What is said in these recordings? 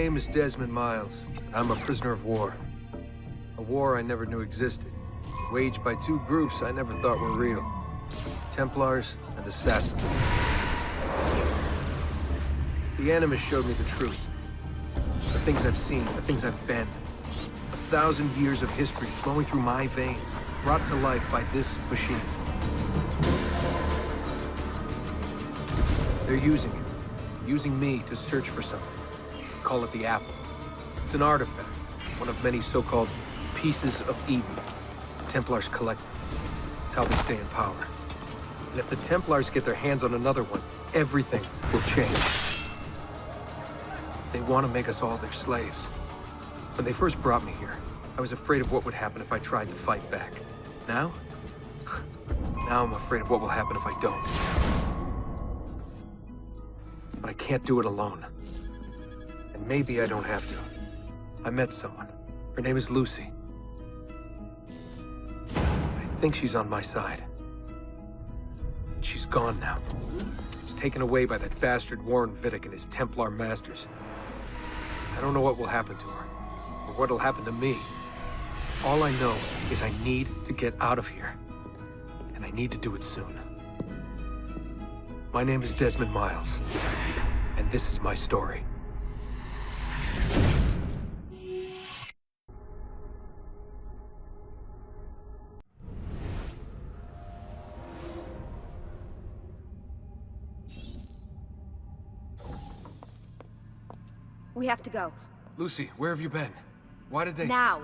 name is Desmond Miles. I'm a prisoner of war. A war I never knew existed, waged by two groups I never thought were real. Templars and Assassins. The Animus showed me the truth. The things I've seen, the things I've been. 1,000 years of history flowing through my veins, brought to life by this machine. They're using it. Using me to search for something. Call it the Apple. It's an artifact, one of many so-called pieces of Eden. The Templars collect them. It's how they stay in power. And if the Templars get their hands on another one, everything will change. They want to make us all their slaves. When they first brought me here, I was afraid of what would happen if I tried to fight back. Now? Now I'm afraid of what will happen if I don't. But I can't do it alone. And maybe I don't have to. I met someone. Her name is Lucy. I think she's on my side. She's gone now. She's taken away by that bastard Warren Vidic and his Templar masters. I don't know what will happen to her, or what'll happen to me. All I know is I need to get out of here. And I need to do it soon. My name is Desmond Miles, and this is my story. We have to go. Lucy, where have you been? Why did they— Now!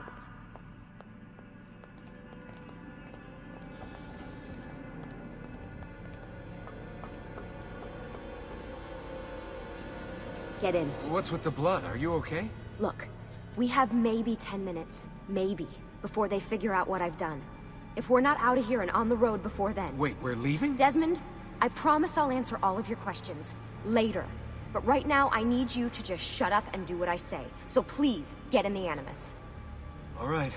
Get in. What's with the blood? Are you okay? Look, we have maybe 10 minutes, maybe, before they figure out what I've done. If we're not out of here and on the road before then... Wait, we're leaving? Desmond, I promise I'll answer all of your questions later. But right now, I need you to just shut up and do what I say. So please, get in the Animus. All right.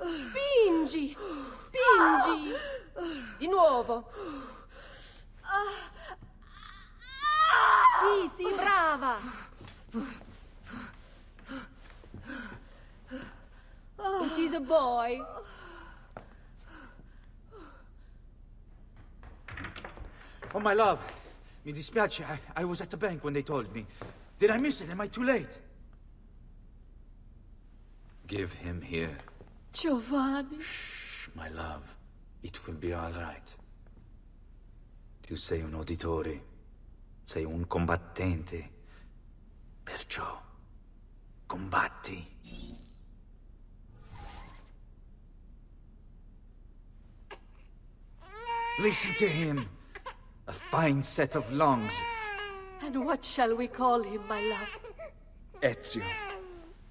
Spingi! Spingi! Di nuovo! Sì, sì, brava! It is a boy. Oh, my love. Mi dispiace. I was at the bank when they told me. Did I miss it? Am I too late? Give him here. Giovanni. Shh, my love. It will be all right. Tu sei un uditore. Sei un combattente. Perciò, combatti. Listen to him. A fine set of lungs. And what shall we call him, my love? Ezio.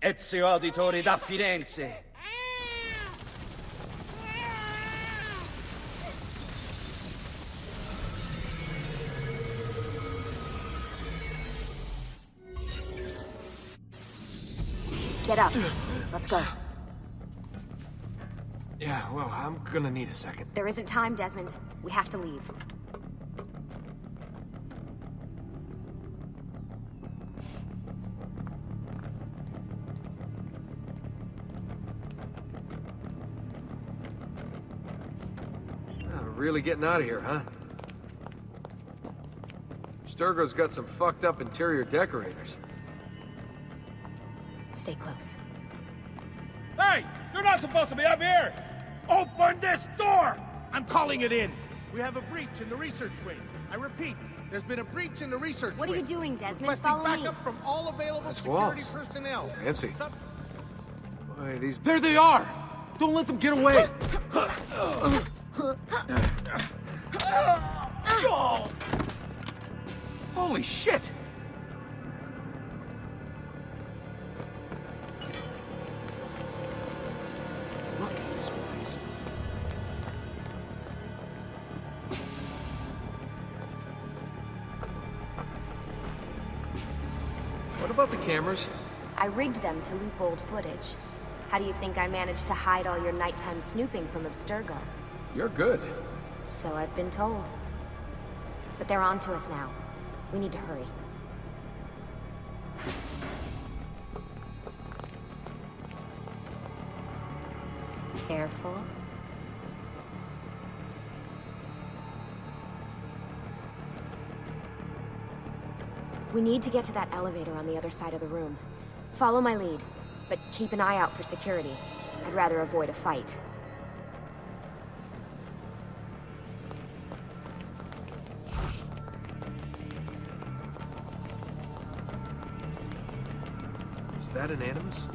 Ezio Auditore da Firenze. Get up. Let's go. Yeah, well, I'm gonna need a second. There isn't time, Desmond. We have to leave. Really getting out of here, huh? Sturgo's got some fucked up interior decorators. Stay close. Hey! You're not supposed to be up here! Open this door! I'm calling it in! We have a breach in the research wing. I repeat, There's been a breach in the research What are you wing. doing, Desmond? Requesting Follow me. backup from all available Nice security walls. personnel. Fancy. Boy, these... There they are! Don't let them get away! Holy shit! Look at this place. What about the cameras? I rigged them to loop old footage. How do you think I managed to hide all your nighttime snooping from Abstergo? You're good. So I've been told. But they're on to us now. We need to hurry. Careful. We need to get to that elevator on the other side of the room. Follow my lead, but keep an eye out for security. I'd rather avoid a fight. Is that an animus?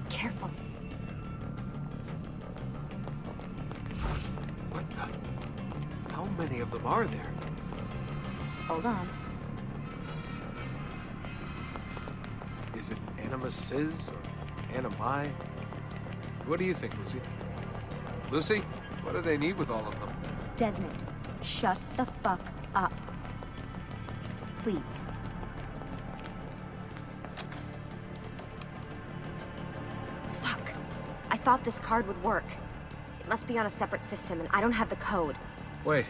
Careful. What the... How many of them are there? Hold on. Is it animuses or animi? What do you think, Lucy? Lucy, what do they need with all of them? Desmond, shut the fuck up. Please. Fuck. I thought this card would work. It must be on a separate system, and I don't have the code. Wait.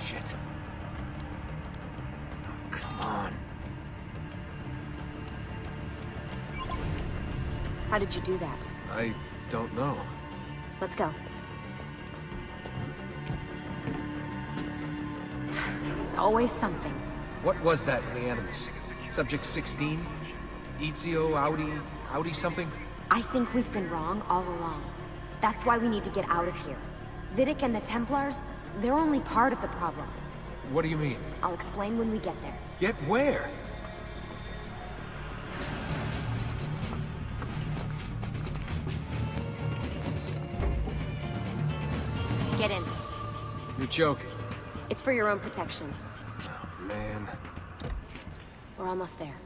Shit. Come on. How did you do that? I don't know. Let's go. It's always something. What was that in the animus? Subject 16? Ezio Audi something? I think we've been wrong all along. That's why we need to get out of here. Vidic and the Templars, they're only part of the problem. What do you mean? I'll explain when we get there. Get where? Get in. You're joking. It's for your own protection. Oh, man. We're almost there.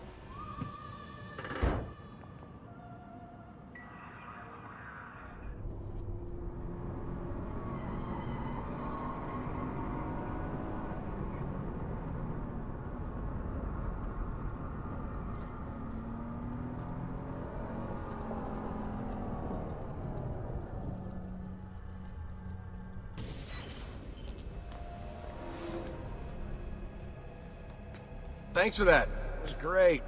Thanks for that. It was great.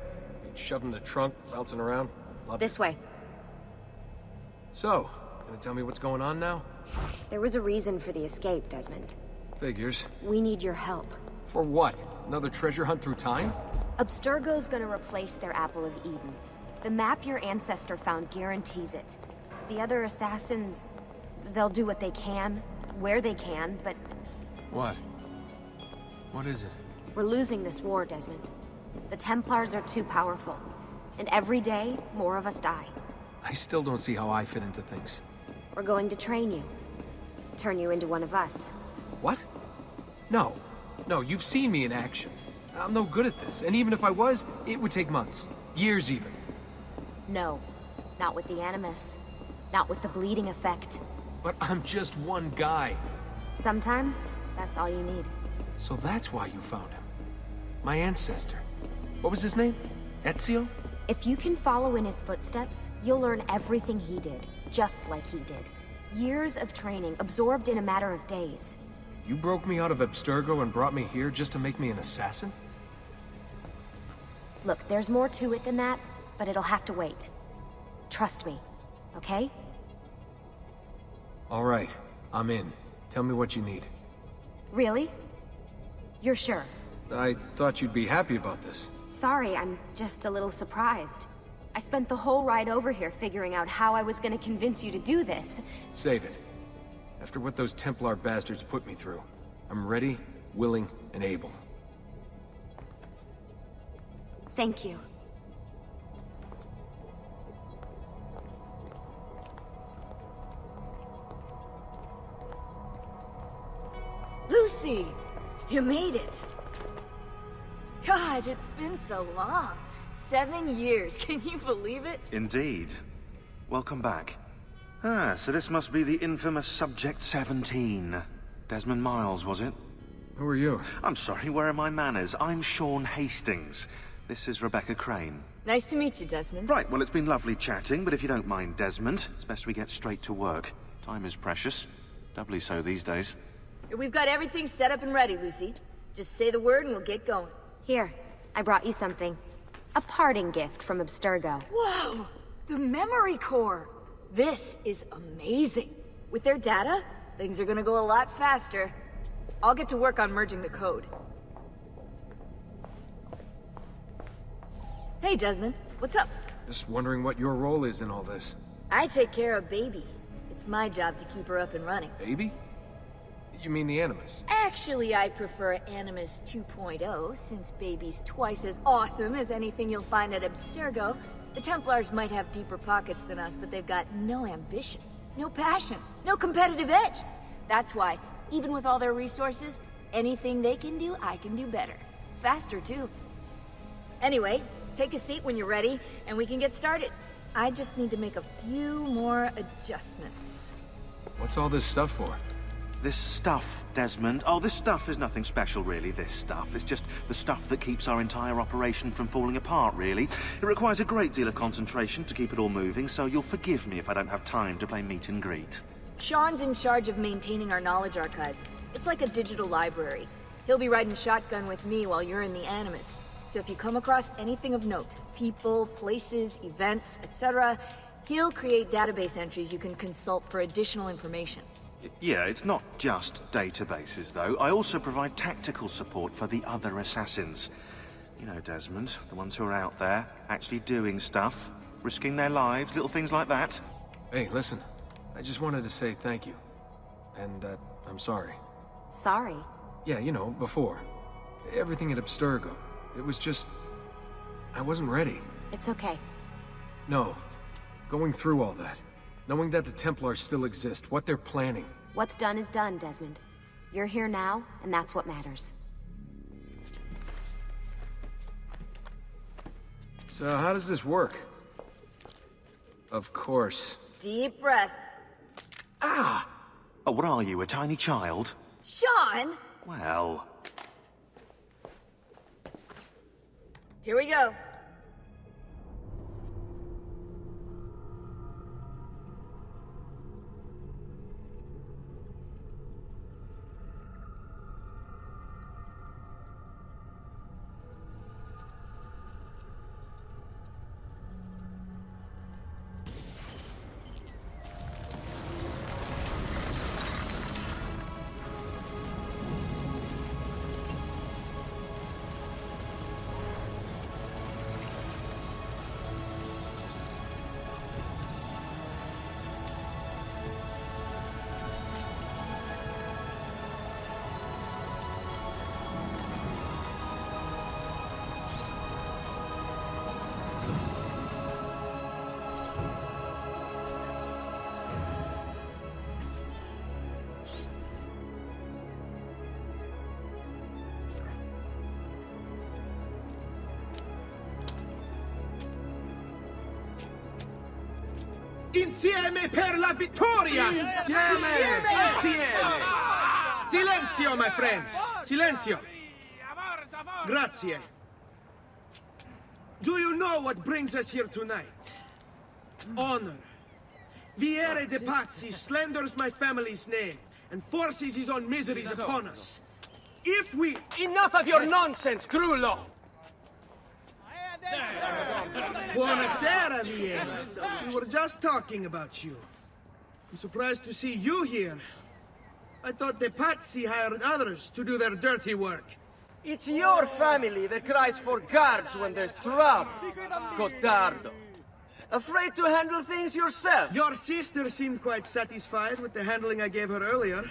Shoved in the trunk, bouncing around. Loved This way. So, gonna tell me what's going on now? There was a reason for the escape, Desmond. Figures. We need your help. For what? Another treasure hunt through time? Abstergo's gonna replace their Apple of Eden. The map your ancestor found guarantees it. The other assassins, they'll do what they can, where they can, but What? What is it? we're losing this war, Desmond. The Templars are too powerful. And every day, more of us die. I still don't see how I fit into things. We're going to train you. Turn you into one of us. What? No. No, you've seen me in action. I'm no good at this, and even if I was, it would take months. Years even. No. Not with the Animus. Not with the bleeding effect. But I'm just one guy. Sometimes, that's all you need. So that's why you found him. My ancestor. What was his name? Ezio? If you can follow in his footsteps, you'll learn everything he did, just like he did. Years of training, absorbed in a matter of days. You broke me out of Abstergo and brought me here just to make me an assassin? Look, there's more to it than that, but it'll have to wait. Trust me, okay? All right, I'm in. Tell me what you need. Really? You're sure? I thought you'd be happy about this. Sorry, I'm just a little surprised. I spent the whole ride over here figuring out how I was gonna convince you to do this. Save it. After what those Templar bastards put me through, I'm ready, willing, and able. Thank you. Lucy! You made it! God, it's been so long. 7 years, can you believe it? Indeed. Welcome back. Ah, so this must be the infamous Subject 17. Desmond Miles, was it? Who are you? I'm sorry, where are my manners? I'm Sean Hastings. This is Rebecca Crane. Nice to meet you, Desmond. Right, well, it's been lovely chatting, but if you don't mind, Desmond, it's best we get straight to work. Time is precious. Doubly so these days. We've got everything set up and ready, Lucy. Just say the word and we'll get going. Here, I brought you something. A parting gift from Abstergo. Whoa! The memory core! This is amazing. With their data, things are gonna go a lot faster. I'll get to work on merging the code. Hey, Desmond. What's up? Just wondering what your role is in all this. I take care of Baby. It's my job to keep her up and running. Baby? You mean the Animus? Actually, I prefer Animus 2.0, since Baby's twice as awesome as anything you'll find at Abstergo. The Templars might have deeper pockets than us, but they've got no ambition, no passion, no competitive edge. That's why, even with all their resources, anything they can do, I can do better. Faster, too. Anyway, take a seat when you're ready, and we can get started. I just need to make a few more adjustments. What's all this stuff for? This stuff, Desmond. Oh, this stuff is nothing special, really, this stuff. It's just the stuff that keeps our entire operation from falling apart, really. It requires a great deal of concentration to keep it all moving, so you'll forgive me if I don't have time to play meet and greet. Sean's in charge of maintaining our knowledge archives. It's like a digital library. He'll be riding shotgun with me while you're in the Animus. So if you come across anything of note, people, places, events, etc., he'll create database entries you can consult for additional information. Yeah, it's not just databases, though. I also provide tactical support for the other assassins. You know, Desmond, the ones who are out there, actually doing stuff, risking their lives, little things like that. Hey, listen. I just wanted to say thank you. And that I'm sorry. Sorry. Yeah, you know, before. Everything at Abstergo. It was just... I wasn't ready. It's okay. No. Going through all that. Knowing that the Templars still exist, what they're planning. What's done is done, Desmond. You're here now, and that's what matters. So how does this work? Of course. Deep breath. Ah! Oh, what are you, a tiny child? Sean! Well... Here we go. Insieme per la vittoria! Insieme! Insieme! Silenzio, my friends! Silenzio! Grazie. Do you know what brings us here tonight? Honor. Viere de Pazzi slanders my family's name and forces his own miseries upon us. If we... Enough of your nonsense, Grullo! Buonasera, Viera. We were just talking about you. I'm surprised to see you here. I thought the Pazzi hired others to do their dirty work. It's your family that cries for guards when there's trouble, Cotardo. Afraid to handle things yourself? Your sister seemed quite satisfied with the handling I gave her earlier.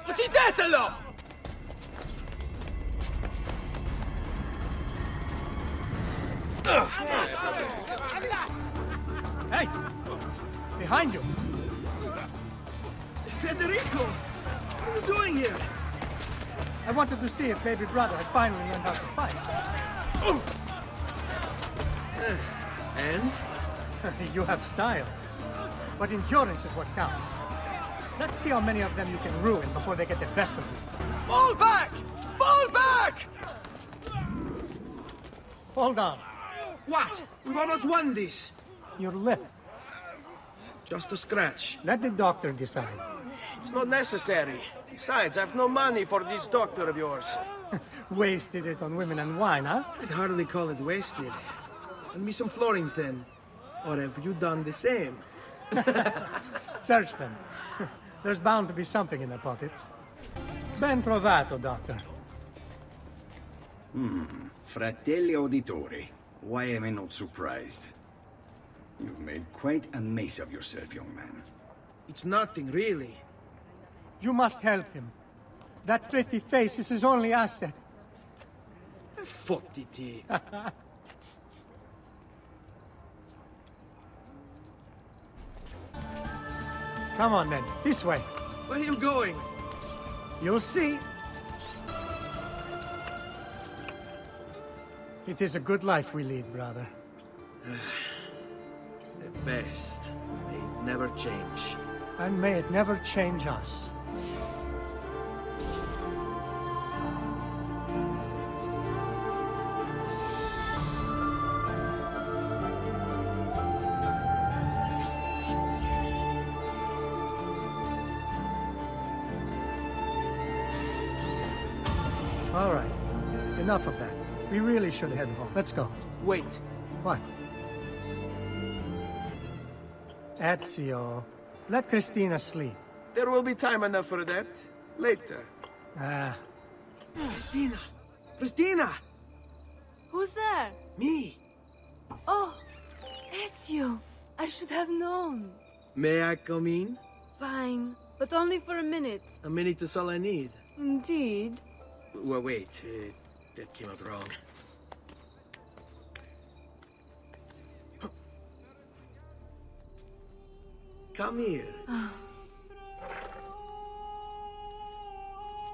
Uccidetelo! Hey! Behind you! Federico! What are you doing here? I wanted to see if baby brother had finally learned how to fight. And? You have style. But endurance is what counts. Let's see how many of them you can ruin before they get the best of you. Fall back! Fall back! Hold on. What? We've almost won this. Your lip. Just a scratch. Let the doctor decide. It's not necessary. Besides, I've no money for this doctor of yours. Wasted it on women and wine, huh? I'd hardly call it wasted. Lend me some florins then. Or have you done the same? Search them. There's bound to be something in their pockets. Ben trovato, doctor. Fratelli Auditore. Why am I not surprised? You've made quite a mess of yourself, young man. It's nothing, really. You must help him. That pretty face is his only asset. Fottiti. Come on, then. This way. Where are you going? You'll see. It is a good life we lead, brother. The best. May it never change. And may it never change us. All right. Enough of that. We really should head home. Let's go. Wait. What? Ezio, let Christina sleep. There will be time enough for that. Later. Ah, Christina! Christina! Who's there? Me! Oh, Ezio. I should have known. May I come in? Fine, but only for a minute. A minute is all I need. Indeed. Well, wait. That came out wrong. Come here.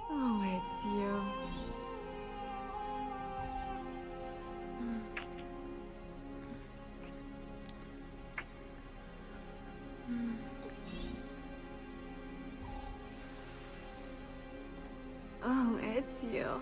Oh, Ezio. Oh, Ezio.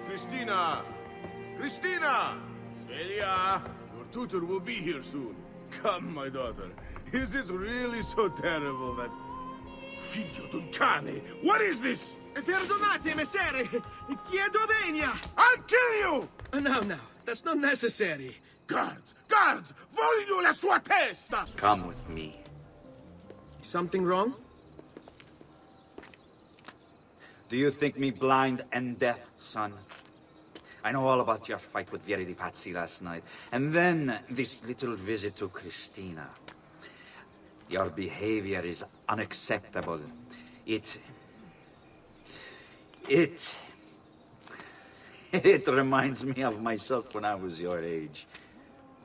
Christina! Christina! Celia! Your tutor will be here soon. Come, my daughter. Is it really so terrible that... Figlio d'un cane! What is this? Perdonate, messere! Chiedo venia! I'll kill you! No, that's not necessary. Guards! Guards! Voglio la sua testa! Come with me. Something wrong? Do you think me blind and deaf, son? I know all about your fight with Vieri di Pazzi last night. And then this little visit to Christina. Your behavior is unacceptable. It reminds me of myself when I was your age.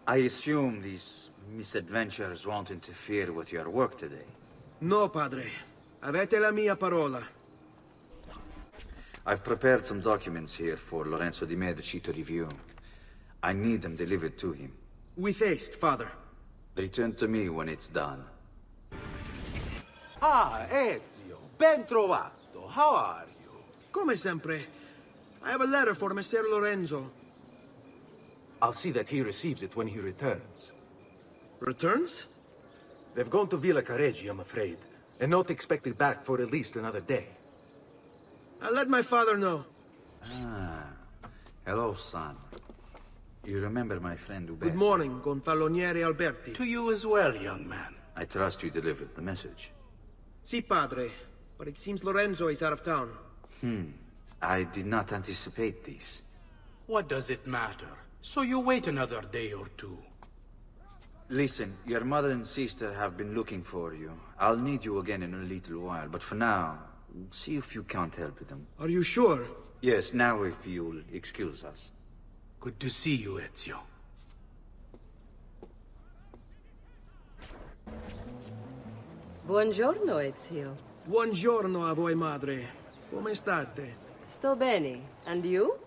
I assume these misadventures won't interfere with your work today. No, padre. Avete la mia parola. I've prepared some documents here for Lorenzo di Medici to review. I need them delivered to him. With haste, father. Return to me when it's done. Ah, Ezio, ben trovato. How are you? Come sempre. I have a letter for Messer Lorenzo. I'll see that he receives it when he returns. Returns? They've gone to Villa Careggi, I'm afraid, and not expected back for at least another day. I'll let my father know. Ah, Hello, son. You remember my friend Uber? Good morning, Gonfaloniere Alberti. To you as well, young man. I trust you delivered the message. Si, padre. But it seems Lorenzo is out of town. I did not anticipate this. What does it matter? So you wait another day or two. Listen, your mother and sister have been looking for you. I'll need you again in a little while, but for now, see if you can't help them. Are you sure? Yes, now if you'll excuse us. Good to see you, Ezio. Buongiorno, Ezio. Buongiorno a voi, madre. Come state? Sto bene. And you?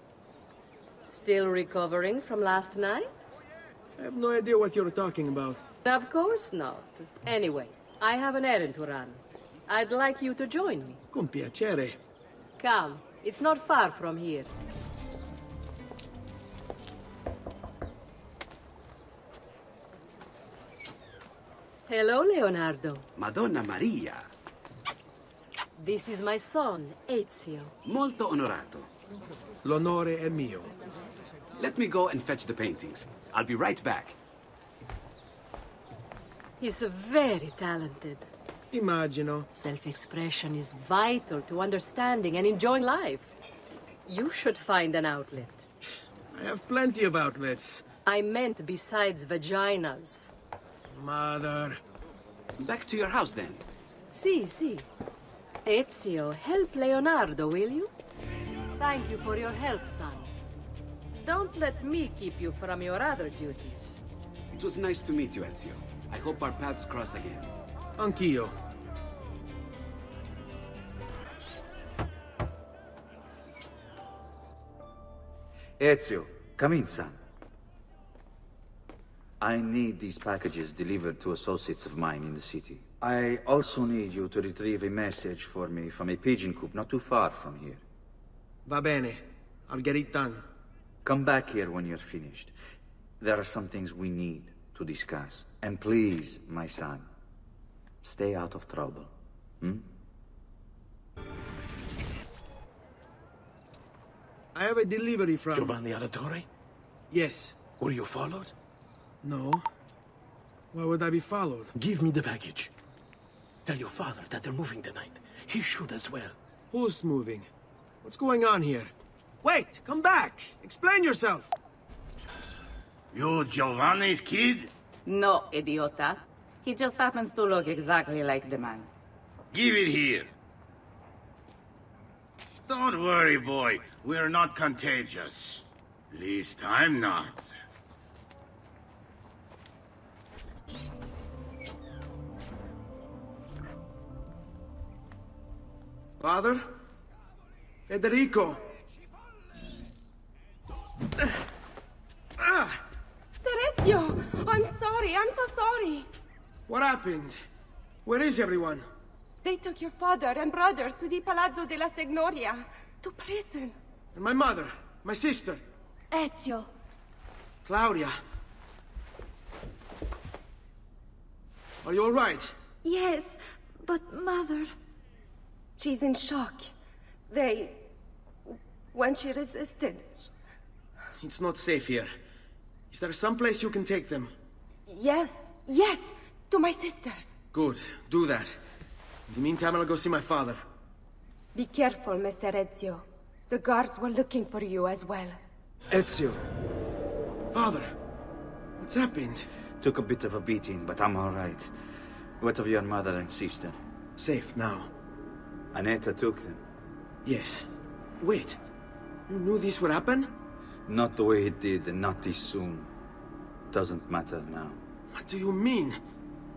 Still recovering from last night? I have no idea what you're talking about. Of course not. Anyway, I have an errand to run. I'd like you to join me. Con piacere. Come, it's not far from here. Hello, Leonardo. Madonna Maria. This is my son, Ezio. Molto onorato. L'onore è mio. Let me go and fetch the paintings. I'll be right back. He's very talented. Immagino. Self-expression is vital to understanding and enjoying life. You should find an outlet. I have plenty of outlets. I meant besides vaginas. Mother. Back to your house, then. Si. Ezio, help Leonardo, will you? Thank you for your help, son. Don't let me keep you from your other duties. It was nice to meet you, Ezio. I hope our paths cross again. Anch'io. Ezio, come in, son. I need these packages delivered to associates of mine in the city. I also need you to retrieve a message for me from a pigeon coop not too far from here. Va bene. I'll get it done. Come back here when you're finished. There are some things we need to discuss. And please, my son, stay out of trouble. I have a delivery from... Giovanni Auditore? Yes. Were you followed? No. Why would I be followed? Give me the package. Tell your father that they're moving tonight. He should as well. Who's moving? What's going on here? Wait! Come back! Explain yourself! You Giovanni's kid? No, idiota. He just happens to look exactly like the man. Give it here. Don't worry, boy. We're not contagious. At least I'm not. Father? Federico! Ezio! I'm sorry, I'm so sorry. What happened? Where is everyone? They took your father and brothers to the Palazzo della Signoria, to prison. And my mother? My sister? Ezio. Claudia? Are you all right? Yes, but Mother... She's in shock. When she resisted... It's not safe here. Is there some place you can take them? Yes, to my sisters. Good, do that. In the meantime, I'll go see my father. Be careful, Messer Ezio. The guards were looking for you as well. Ezio. Father, what's happened? Took a bit of a beating, but I'm all right. What of your mother and sister? Safe now. Annetta took them. Yes. Wait. You knew this would happen? Not the way it did, and not this soon. Doesn't matter now. What do you mean?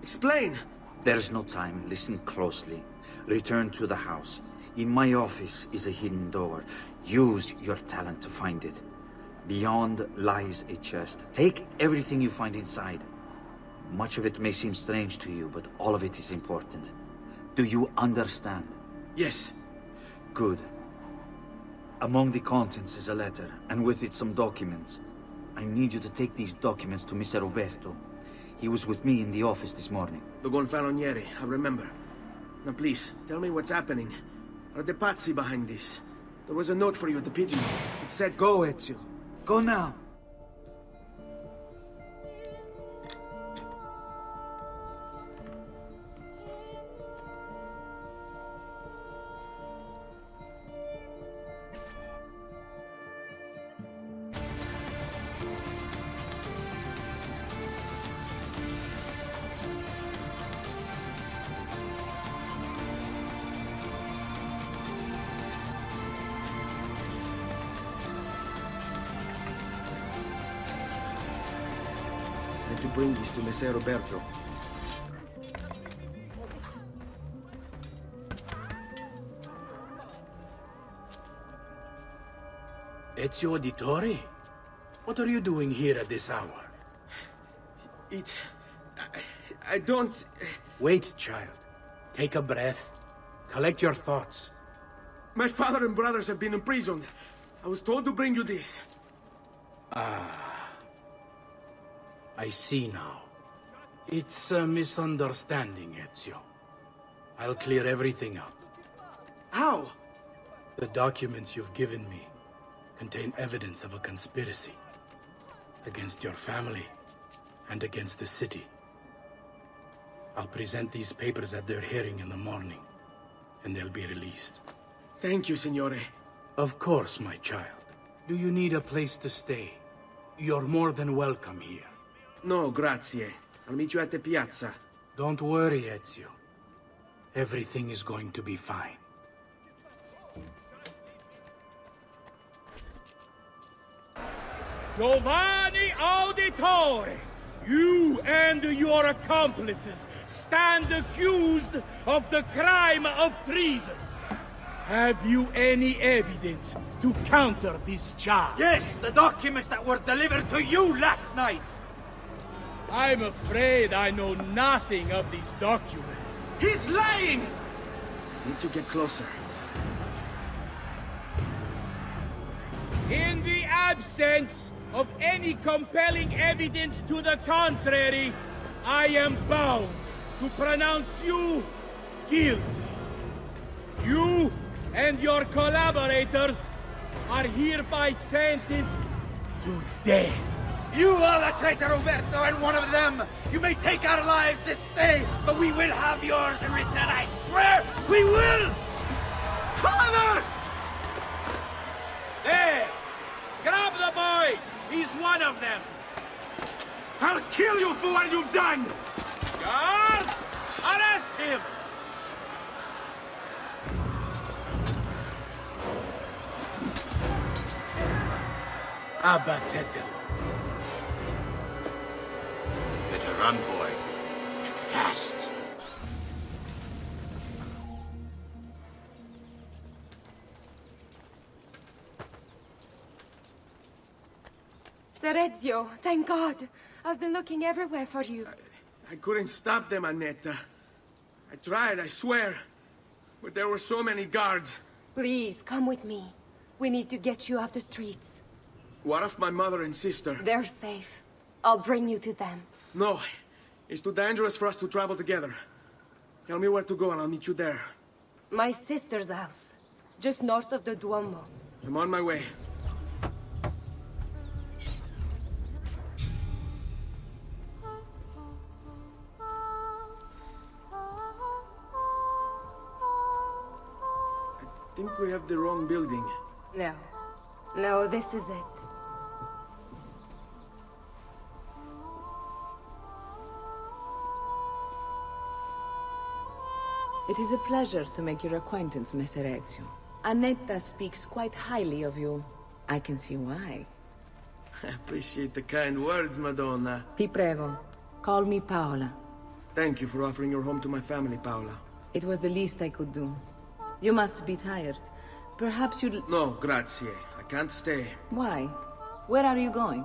Explain! There's no time. Listen closely. Return to the house. In my office is a hidden door. Use your talent to find it. Beyond lies a chest. Take everything you find inside. Much of it may seem strange to you, but all of it is important. Do you understand? Yes. Good. Among the contents is a letter, and with it some documents. I need you to take these documents to Mr. Roberto. He was with me in the office this morning. The Gonfaloniere, I remember. Now please, tell me what's happening. Are the Pazzi behind this? There was a note for you at the pigeon. It said, Go, Ezio. Go now. To bring this to Messer Roberto. Ezio Auditore? What are you doing here at this hour? I don't... Wait, child. Take a breath. Collect your thoughts. My father and brothers have been imprisoned. I was told to bring you this. I see now. It's a misunderstanding, Ezio. I'll clear everything up. How? The documents you've given me contain evidence of a conspiracy against your family and against the city. I'll present these papers at their hearing in the morning, and they'll be released. Thank you, Signore. Of course, my child. Do you need a place to stay? You're more than welcome here. No, grazie. I'll meet you at the piazza. Don't worry, Ezio. Everything is going to be fine. Giovanni Auditore! You and your accomplices stand accused of the crime of treason. Have you any evidence to counter this charge? Yes, the documents that were delivered to you last night! I'm afraid I know nothing of these documents. He's lying! Need to get closer. In the absence of any compelling evidence to the contrary, I am bound to pronounce you guilty. You and your collaborators are hereby sentenced to death. You are the traitor, Roberto, and one of them! You may take our lives this day, but we will have yours in return, I swear! We will! Father! There! Grab the boy! He's one of them! I'll kill you for what you've done! Guards! Arrest him! Abatetelo. Better run, boy. And fast. Ser Ezio, thank God. I've been looking everywhere for you. I couldn't stop them, Annetta. I tried, I swear. But there were so many guards. Please, come with me. We need to get you off the streets. What of my mother and sister? They're safe. I'll bring you to them. No. It's too dangerous for us to travel together. Tell me where to go and I'll meet you there. My sister's house. Just north of the Duomo. I'm on my way. I think we have the wrong building. No. No, this is it. It is a pleasure to make your acquaintance, Messer Ezio. Annetta speaks quite highly of you. I can see why. I appreciate the kind words, Madonna. Ti prego, call me Paola. Thank you for offering your home to my family, Paola. It was the least I could do. You must be tired. Perhaps you'd... No, grazie. I can't stay. Why? Where are you going?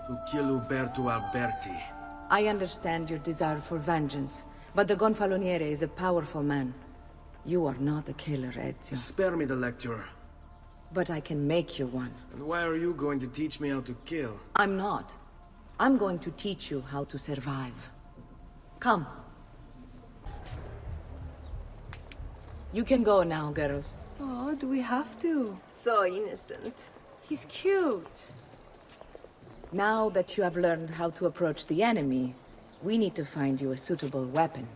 To kill Uberto Alberti. I understand your desire for vengeance, but the Gonfaloniere is a powerful man. You are not a killer, Ezio. Spare me the lecture. But I can make you one. And why are you going to teach me how to kill? I'm not. I'm going to teach you how to survive. Come. You can go now, girls. Oh, do we have to? So innocent. He's cute. Now that you have learned how to approach the enemy, we need to find you a suitable weapon.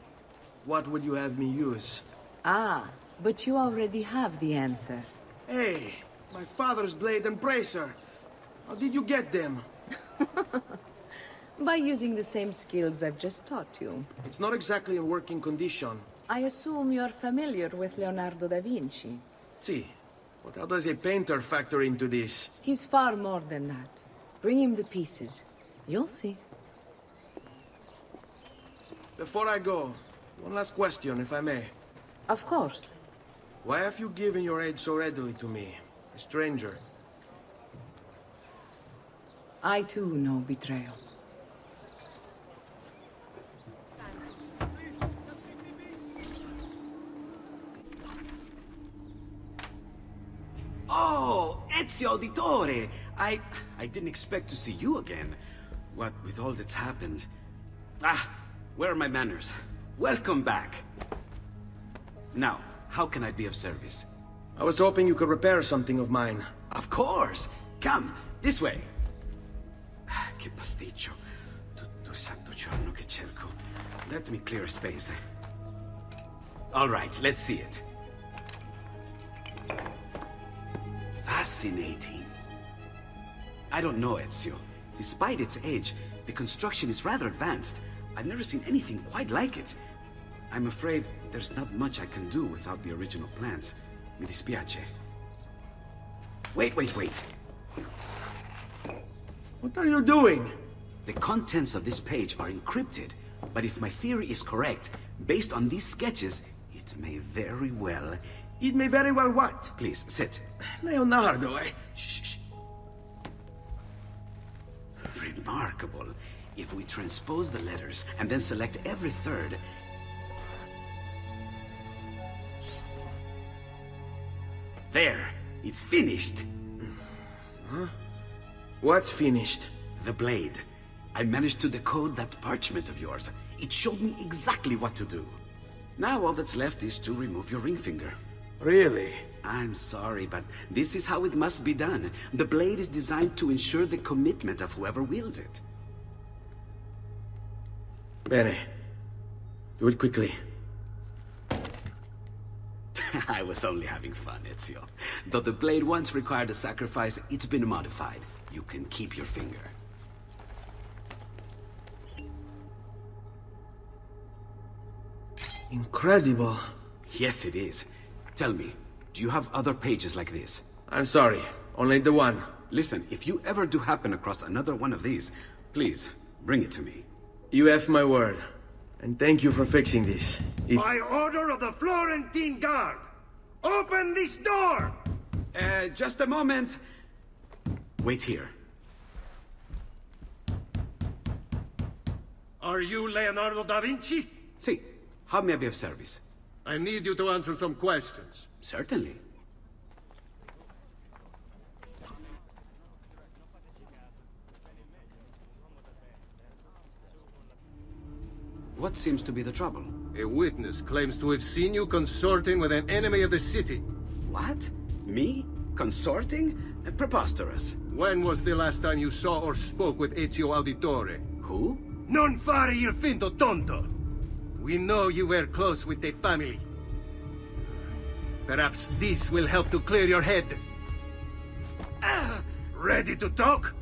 What would you have me use? Ah, but you already have the answer. Hey, my father's blade and bracer. How did you get them? By using the same skills I've just taught you. It's not exactly in working condition. I assume you're familiar with Leonardo da Vinci. See, but how does a painter factor into this? He's far more than that. Bring him the pieces. You'll see. Before I go, one last question, if I may. Of course. Why have you given your aid so readily to me, a stranger? I too know betrayal. Oh, Ezio Auditore! I didn't expect to see you again. What with all that's happened. Ah, where are my manners? Welcome back. Now, how can I be of service? I was hoping you could repair something of mine. Of course! Come, this way! Che pasticcio. Tutto il santo giorno che cerco. Let me clear a space. All right, let's see it. Fascinating. I don't know, Ezio. Despite its age, the construction is rather advanced. I've never seen anything quite like it. I'm afraid there's not much I can do without the original plans. Mi dispiace. Wait. What are you doing? The contents of this page are encrypted, but if my theory is correct, based on these sketches, it may very well... It may very well what? Please, sit. Leonardo, Shh. Remarkable. If we transpose the letters and then select every third... There! It's finished! Huh? What's finished? The blade. I managed to decode that parchment of yours. It showed me exactly what to do. Now all that's left is to remove your ring finger. Really? I'm sorry, but this is how it must be done. The blade is designed to ensure the commitment of whoever wields it. Bene. Do it quickly. I was only having fun, Ezio. Though the blade once required a sacrifice, it's been modified. You can keep your finger. Incredible. Yes, it is. Tell me, do you have other pages like this? I'm sorry, only the one. Listen, if you ever do happen across another one of these, please, bring it to me. You have my word. And thank you for fixing this. By order of the Florentine Guard, open this door! Just a moment. Wait here. Are you Leonardo da Vinci? See, how may I be of service? I need you to answer some questions. Certainly. What seems to be the trouble? A witness claims to have seen you consorting with an enemy of the city. What? Me? Consorting? Preposterous. When was the last time you saw or spoke with Ezio Auditore? Who? Non fare il finto tonto! We know you were close with the family. Perhaps this will help to clear your head. Ready to talk?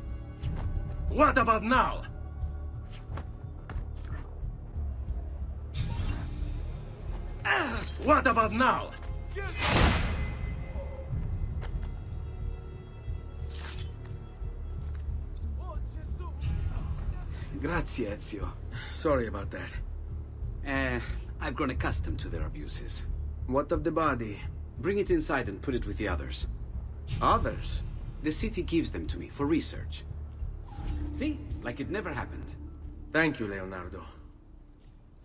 What about now? What about now? Grazie, Ezio. Sorry about that. I've grown accustomed to their abuses. What of the body? Bring it inside and put it with the others. Others? The city gives them to me for research. See? Like it never happened. Thank you, Leonardo.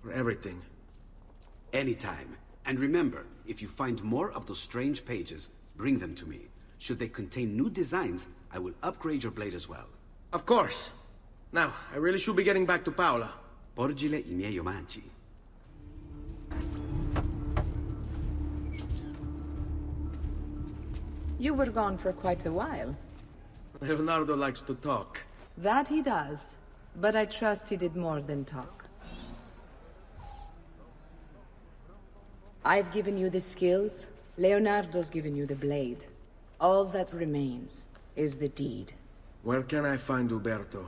For everything. Anytime. And remember, if you find more of those strange pages, bring them to me. Should they contain new designs, I will upgrade your blade as well. Of course. Now, I really should be getting back to Paola. Porgile I miei omaggi. You were gone for quite a while. Leonardo likes to talk. That he does. But I trust he did more than talk. I've given you the skills. Leonardo's given you the blade. All that remains is the deed. Where can I find Uberto?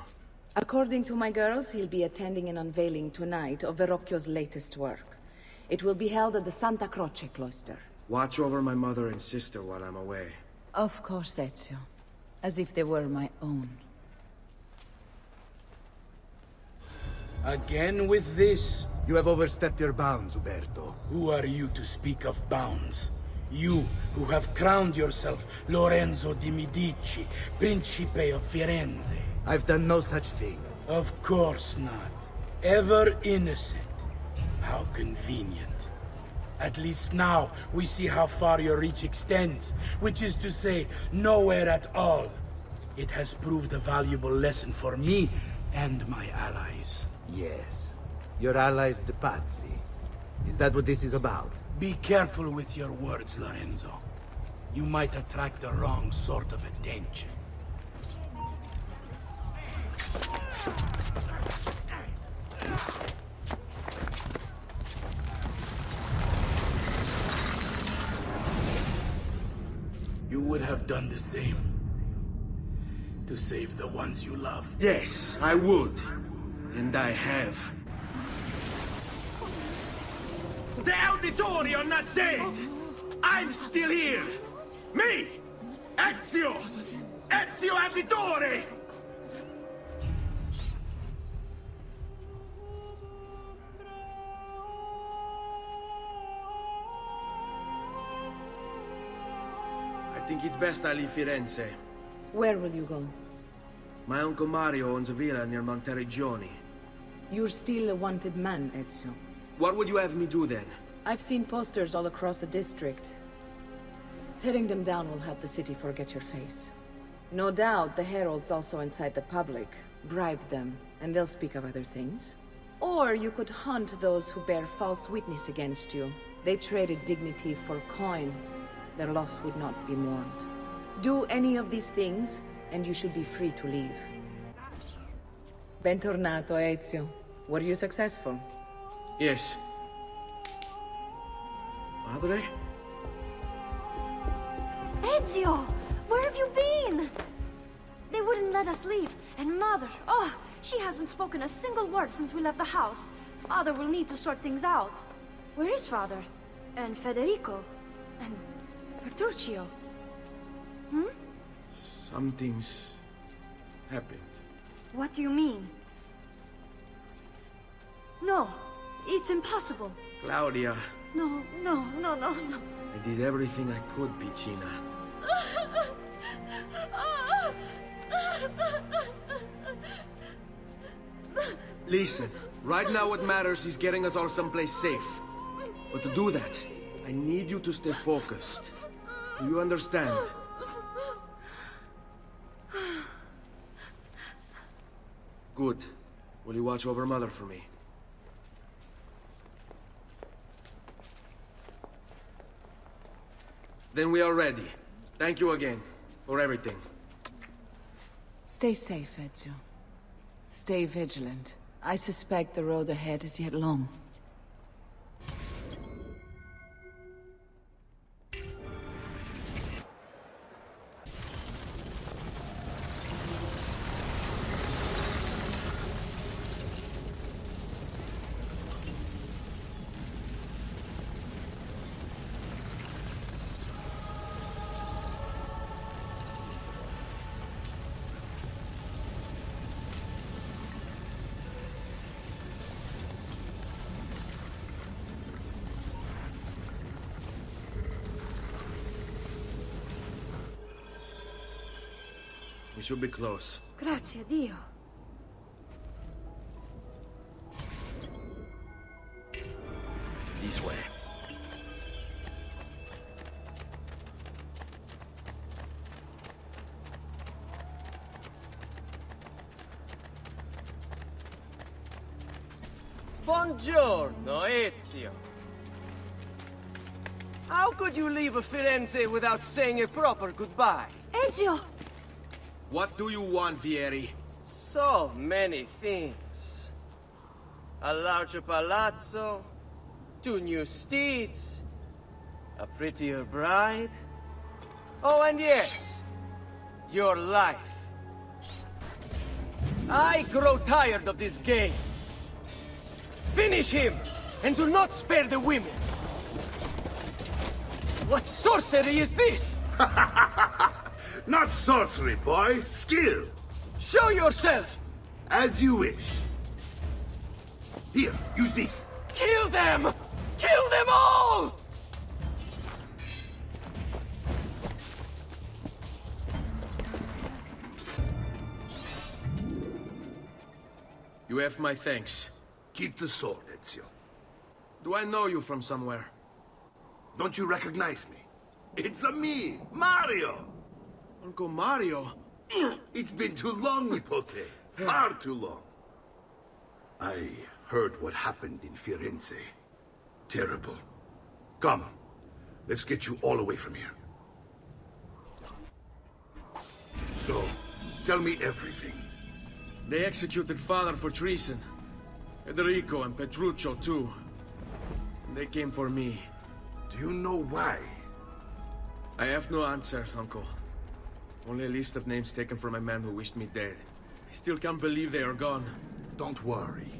According to my girls, he'll be attending an unveiling tonight of Verrocchio's latest work. It will be held at the Santa Croce cloister. Watch over my mother and sister while I'm away. Of course, Ezio. As if they were my own. Again with this? You have overstepped your bounds, Uberto. Who are you to speak of bounds? You, who have crowned yourself Lorenzo di Medici, Principe of Firenze. I've done no such thing. Of course not. Ever innocent. How convenient. At least now, we see how far your reach extends, which is to say, nowhere at all. It has proved a valuable lesson for me and my allies. Yes. Your allies, the Pazzi. Is that what this is about? Be careful with your words, Lorenzo. You might attract the wrong sort of attention. You would have done the same. To save the ones you love. Yes, I would. And I have. The Auditori are not dead! I'm still here! Me! Ezio! Ezio Auditore! I think it's best I leave Firenze. Where will you go? My Uncle Mario owns a villa near Monteregioni. You're still a wanted man, Ezio. What would you have me do then? I've seen posters all across the district. Tearing them down will help the city forget your face. No doubt the heralds also incite the public. Bribe them, and they'll speak of other things. Or you could hunt those who bear false witness against you. They traded dignity for coin. Their loss would not be mourned. Do any of these things, and you should be free to leave. Bentornato, Ezio. Were you successful? Yes. Madre? Ezio! Where have you been? They wouldn't let us leave. And Mother, oh, she hasn't spoken a single word since we left the house. Father will need to sort things out. Where is Father? And Federico? And Petruccio? Hmm? Something's happened. What do you mean? No, it's impossible. Claudia, No. I did everything I could, Piccina. Listen, right now what matters is getting us all someplace safe. But to do that, I need you to stay focused. Do you understand? Good. Will you watch over Mother for me? Then we are ready. Thank you again for everything. Stay safe, Ezio. Stay vigilant. I suspect the road ahead is yet long. We should be close. Grazie a Dio. This way. Buongiorno, Ezio. How could you leave Firenze without saying a proper goodbye? Ezio! What do you want, Vieri? So many things. A larger palazzo, 2 new steeds, a prettier bride. Oh, and yes, your life. I grow tired of this game. Finish him, and do not spare the women. What sorcery is this? Not sorcery, boy. Skill. Show yourself! As you wish. Here, use this. Kill them! Kill them all! You have my thanks. Keep the sword, Ezio. Do I know you from somewhere? Don't you recognize me? It's a me, Mario! Uncle Mario? It's been too long, Nipote. Far too long. I heard what happened in Firenze. Terrible. Come, let's get you all away from here. So, tell me everything. They executed Father for treason. Federico and Petruccio, too. They came for me. Do you know why? I have no answers, Uncle. Only a list of names taken from a man who wished me dead. I still can't believe they are gone. Don't worry.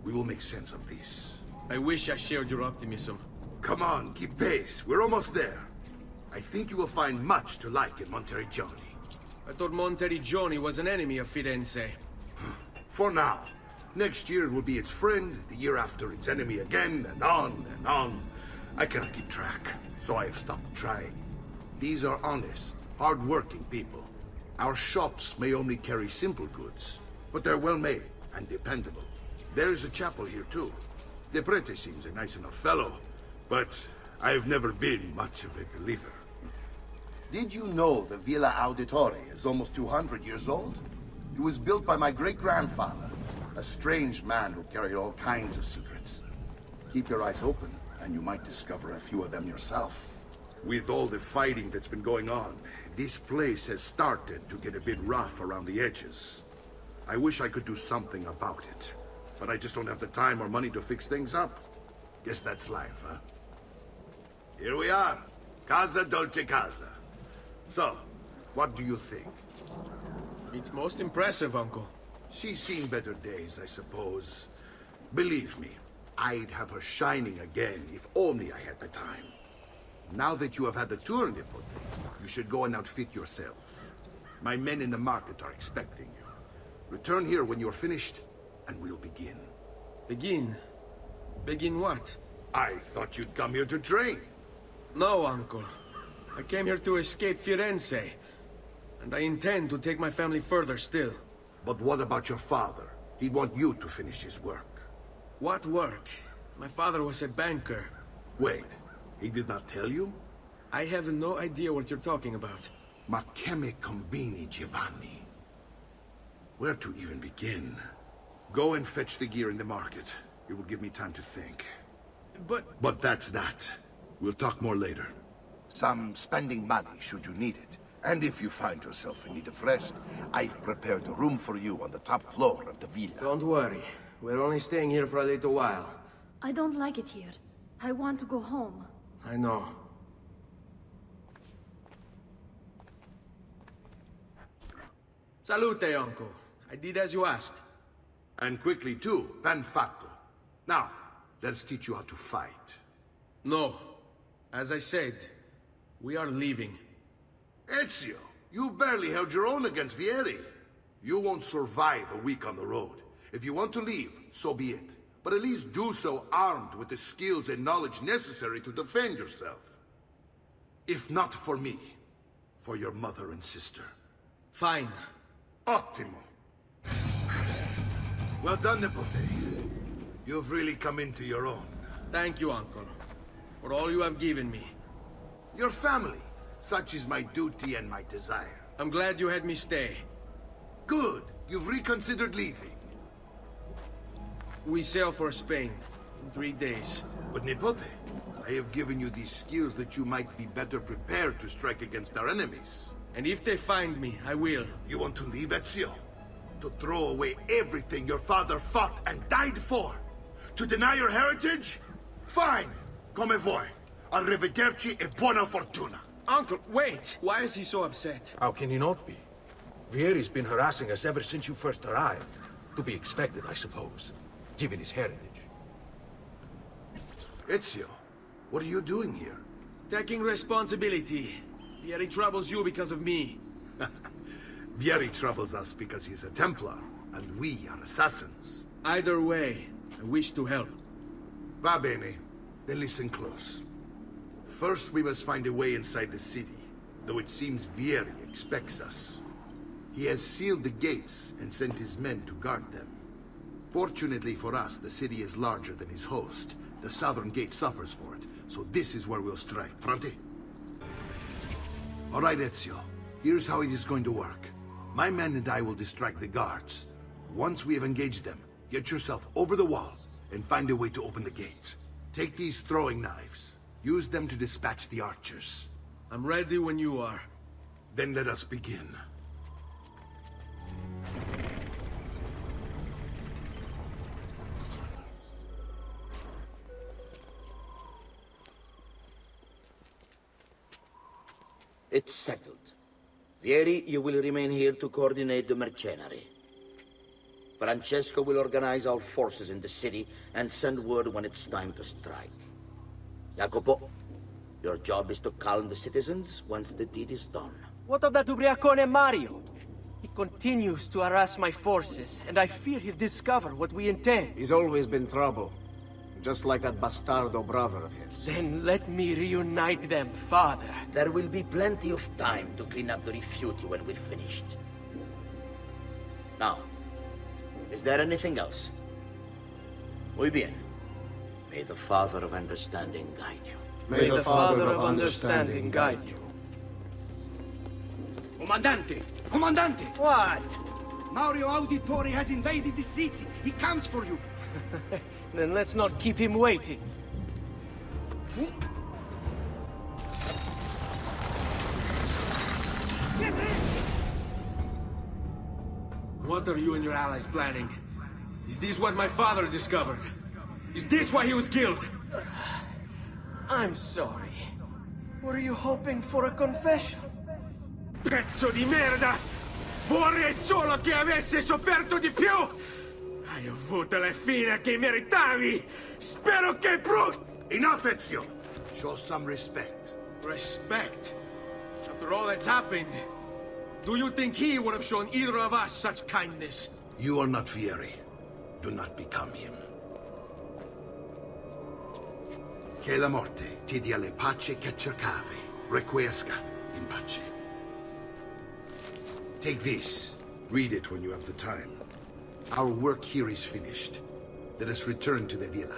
We will make sense of this. I wish I shared your optimism. Come on, keep pace. We're almost there. I think you will find much to like in Monteriggioni. I thought Monteriggioni was an enemy of Firenze. For now. Next year it will be its friend, the year after its enemy again, and on and on. I cannot keep track, so I have stopped trying. These are honest, hard-working people. Our shops may only carry simple goods, but they're well-made and dependable. There is a chapel here, too. The prete seems a nice enough fellow, but I've never been much of a believer. Did you know the Villa Auditore is almost 200 years old? It was built by my great-grandfather, a strange man who carried all kinds of secrets. Keep your eyes open, and you might discover a few of them yourself. With all the fighting that's been going on, this place has started to get a bit rough around the edges. I wish I could do something about it, but I just don't have the time or money to fix things up. Guess that's life, huh? Here we are. Casa Dolce Casa. So, what do you think? It's most impressive, Uncle. She's seen better days, I suppose. Believe me, I'd have her shining again if only I had the time. Now that you have had the tour, Nipote, you should go and outfit yourself. My men in the market are expecting you. Return here when you're finished, and we'll begin. Begin? Begin what? I thought you'd come here to train. No, Uncle. I came here to escape Firenze. And I intend to take my family further still. But what about your father? He'd want you to finish his work. What work? My father was a banker. Wait, he did not tell you? I have no idea what you're talking about. Ma che me combini, Giovanni? Where to even begin? Go and fetch the gear in the market. It will give me time to think. But that's that. We'll talk more later. Some spending money should you need it. And if you find yourself in need of rest, I've prepared a room for you on the top floor of the villa. Don't worry. We're only staying here for a little while. I don't like it here. I want to go home. I know. Salute, Uncle. I did as you asked. And quickly, too. Ben fatto. Now, let's teach you how to fight. No. As I said, we are leaving. Ezio, you barely held your own against Vieri. You won't survive a week on the road. If you want to leave, so be it. But at least do so armed with the skills and knowledge necessary to defend yourself. If not for me, for your mother and sister. Fine. Ottimo. Well done, Nipote. You've really come into your own. Thank you, Uncle, for all you have given me. Your family. Such is my duty and my desire. I'm glad you had me stay. Good. You've reconsidered leaving. We sail for Spain in 3 days. But Nipote, I have given you these skills that you might be better prepared to strike against our enemies. And if they find me, I will. You want to leave, Ezio? To throw away everything your father fought and died for? To deny your heritage? Fine! Come vuoi. Arrivederci e buona fortuna. Uncle, wait! Why is he so upset? How can he not be? Vieri's been harassing us ever since you first arrived. To be expected, I suppose, given his heritage. Ezio, what are you doing here? Taking responsibility. Vieri troubles you because of me. Vieri troubles us because he's a Templar, and we are assassins. Either way, I wish to help. Va bene. Then listen close. First, we must find a way inside the city, though it seems Vieri expects us. He has sealed the gates and sent his men to guard them. Fortunately for us, the city is larger than his host. The southern gate suffers for it, so this is where we'll strike. Pronti? All right, Ezio. Here's how it is going to work. My men and I will distract the guards. Once we have engaged them, get yourself over the wall and find a way to open the gate. Take these throwing knives. Use them to dispatch the archers. I'm ready when you are. Then let us begin. It's settled. Vieri, you will remain here to coordinate the mercenary. Francesco will organize our forces in the city and send word when it's time to strike. Jacopo, your job is to calm the citizens once the deed is done. What of that ubriacone Mario? He continues to harass my forces, and I fear he'll discover what we intend. He's always been trouble. Just like that bastardo brother of his. Then let me reunite them, father. There will be plenty of time to clean up the rifiuti when we're finished. Now, is there anything else? Muy bien. May the Father of Understanding guide you. May the Father of Understanding guide you. Comandante! Comandante! What? Mario Auditore has invaded the city. He comes for you. Then let's not keep him waiting. What are you and your allies planning? Is this what my father discovered? Is this why he was killed? I'm sorry. Were you hoping for a confession? Pezzo di merda! Vorrei solo che avesse sofferto di più! Hai avuto la fine che meritavi! Spero che Enough, Ezio! Show some respect. Respect? After all that's happened, do you think he would have shown either of us such kindness? You are not Vieri. Do not become him. Che la morte ti dia le pace che cercavi. Requiesca in pace. Take this. Read it when you have the time. Our work here is finished. Let us return to the villa.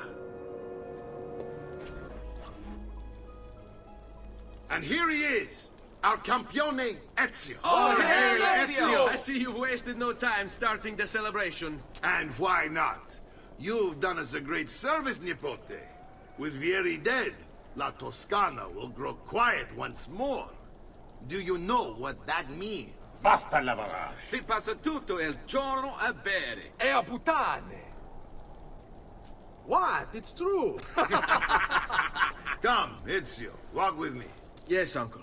And here he is, our campione Ezio. Oh, hey, Ezio! I see you've wasted no time starting the celebration. And why not? You've done us a great service, Nipote. With Vieri dead, La Toscana will grow quiet once more. Do you know what that means? Basta lavorare. Si passa tutto il giorno a bere. E a puttane! What? It's true! Come, Ezio, walk with me. Yes, uncle.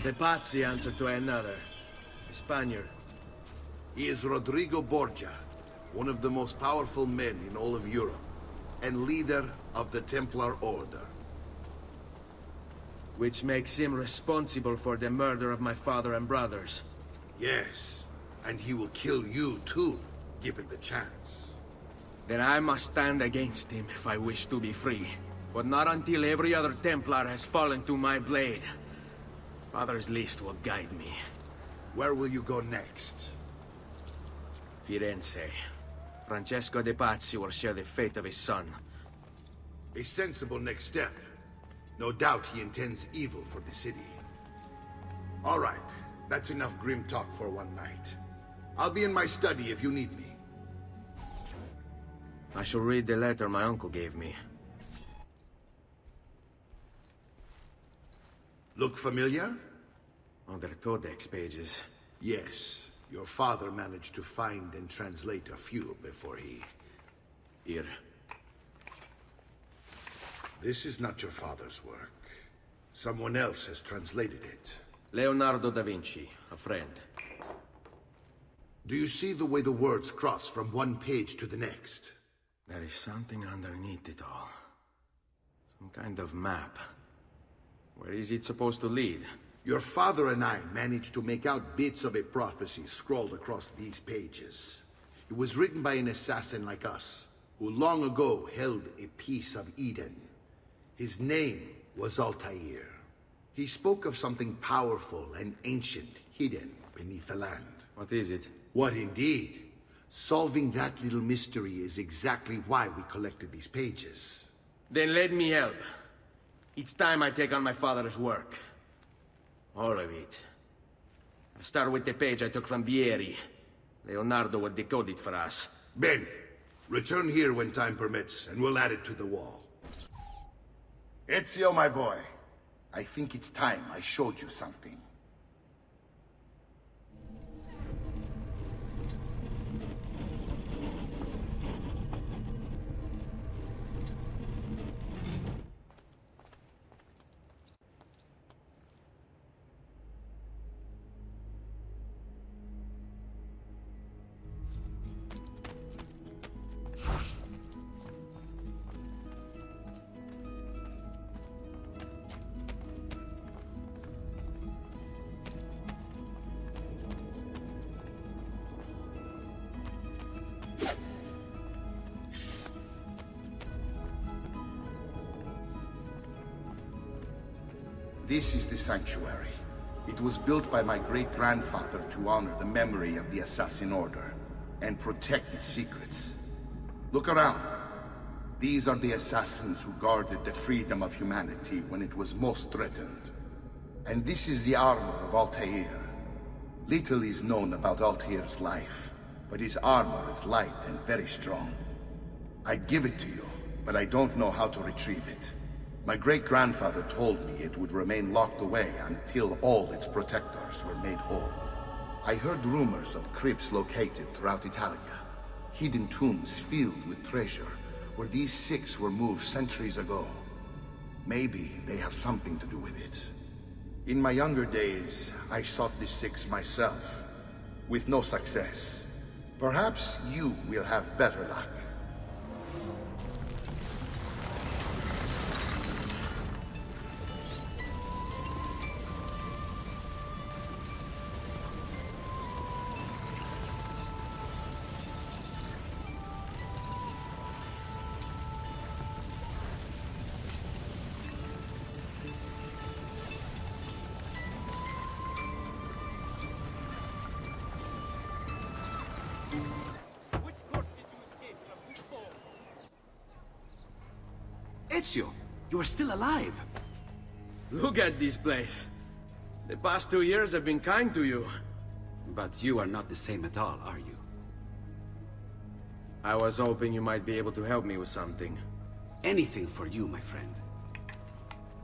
The Pazzi answer to another. A Spaniard. He is Rodrigo Borgia, one of the most powerful men in all of Europe, and leader of the Templar Order. Which makes him responsible for the murder of my father and brothers. Yes, and he will kill you too, given the chance. Then I must stand against him if I wish to be free. But not until every other Templar has fallen to my blade. Father's list will guide me. Where will you go next? Firenze. Francesco de Pazzi will share the fate of his son. A sensible next step. No doubt he intends evil for the city. All right, that's enough grim talk for one night. I'll be in my study if you need me. I shall read the letter my uncle gave me. Look familiar? On their codex pages. Yes. Your father managed to find and translate a few before he... Here. This is not your father's work. Someone else has translated it. Leonardo da Vinci, a friend. Do you see the way the words cross from one page to the next? There is something underneath it all. Some kind of map. Where is it supposed to lead? Your father and I managed to make out bits of a prophecy scrawled across these pages. It was written by an assassin like us, who long ago held a piece of Eden. His name was Altair. He spoke of something powerful and ancient hidden beneath the land. What is it? What indeed? Solving that little mystery is exactly why we collected these pages. Then let me help. It's time I take on my father's work. All of it. I start with the page I took from Vieri. Leonardo will decode it for us. Bene. Return here when time permits, and we'll add it to the wall. Ezio, my boy. I think it's time I showed you something. This is the sanctuary. It was built by my great-grandfather to honor the memory of the Assassin Order and protect its secrets. Look around. These are the assassins who guarded the freedom of humanity when it was most threatened. And this is the armor of Altair. Little is known about Altair's life, but his armor is light and very strong. I'd give it to you, but I don't know how to retrieve it. My great-grandfather told me it would remain locked away until all its protectors were made whole. I heard rumors of crypts located throughout Italia, hidden tombs filled with treasure, where these six were moved centuries ago. Maybe they have something to do with it. In my younger days, I sought the six myself, with no success. Perhaps you will have better luck. Ezio, you are still alive. Look at this place. The past 2 years have been kind to you. But you are not the same at all, are you? I was hoping you might be able to help me with something. Anything for you, my friend.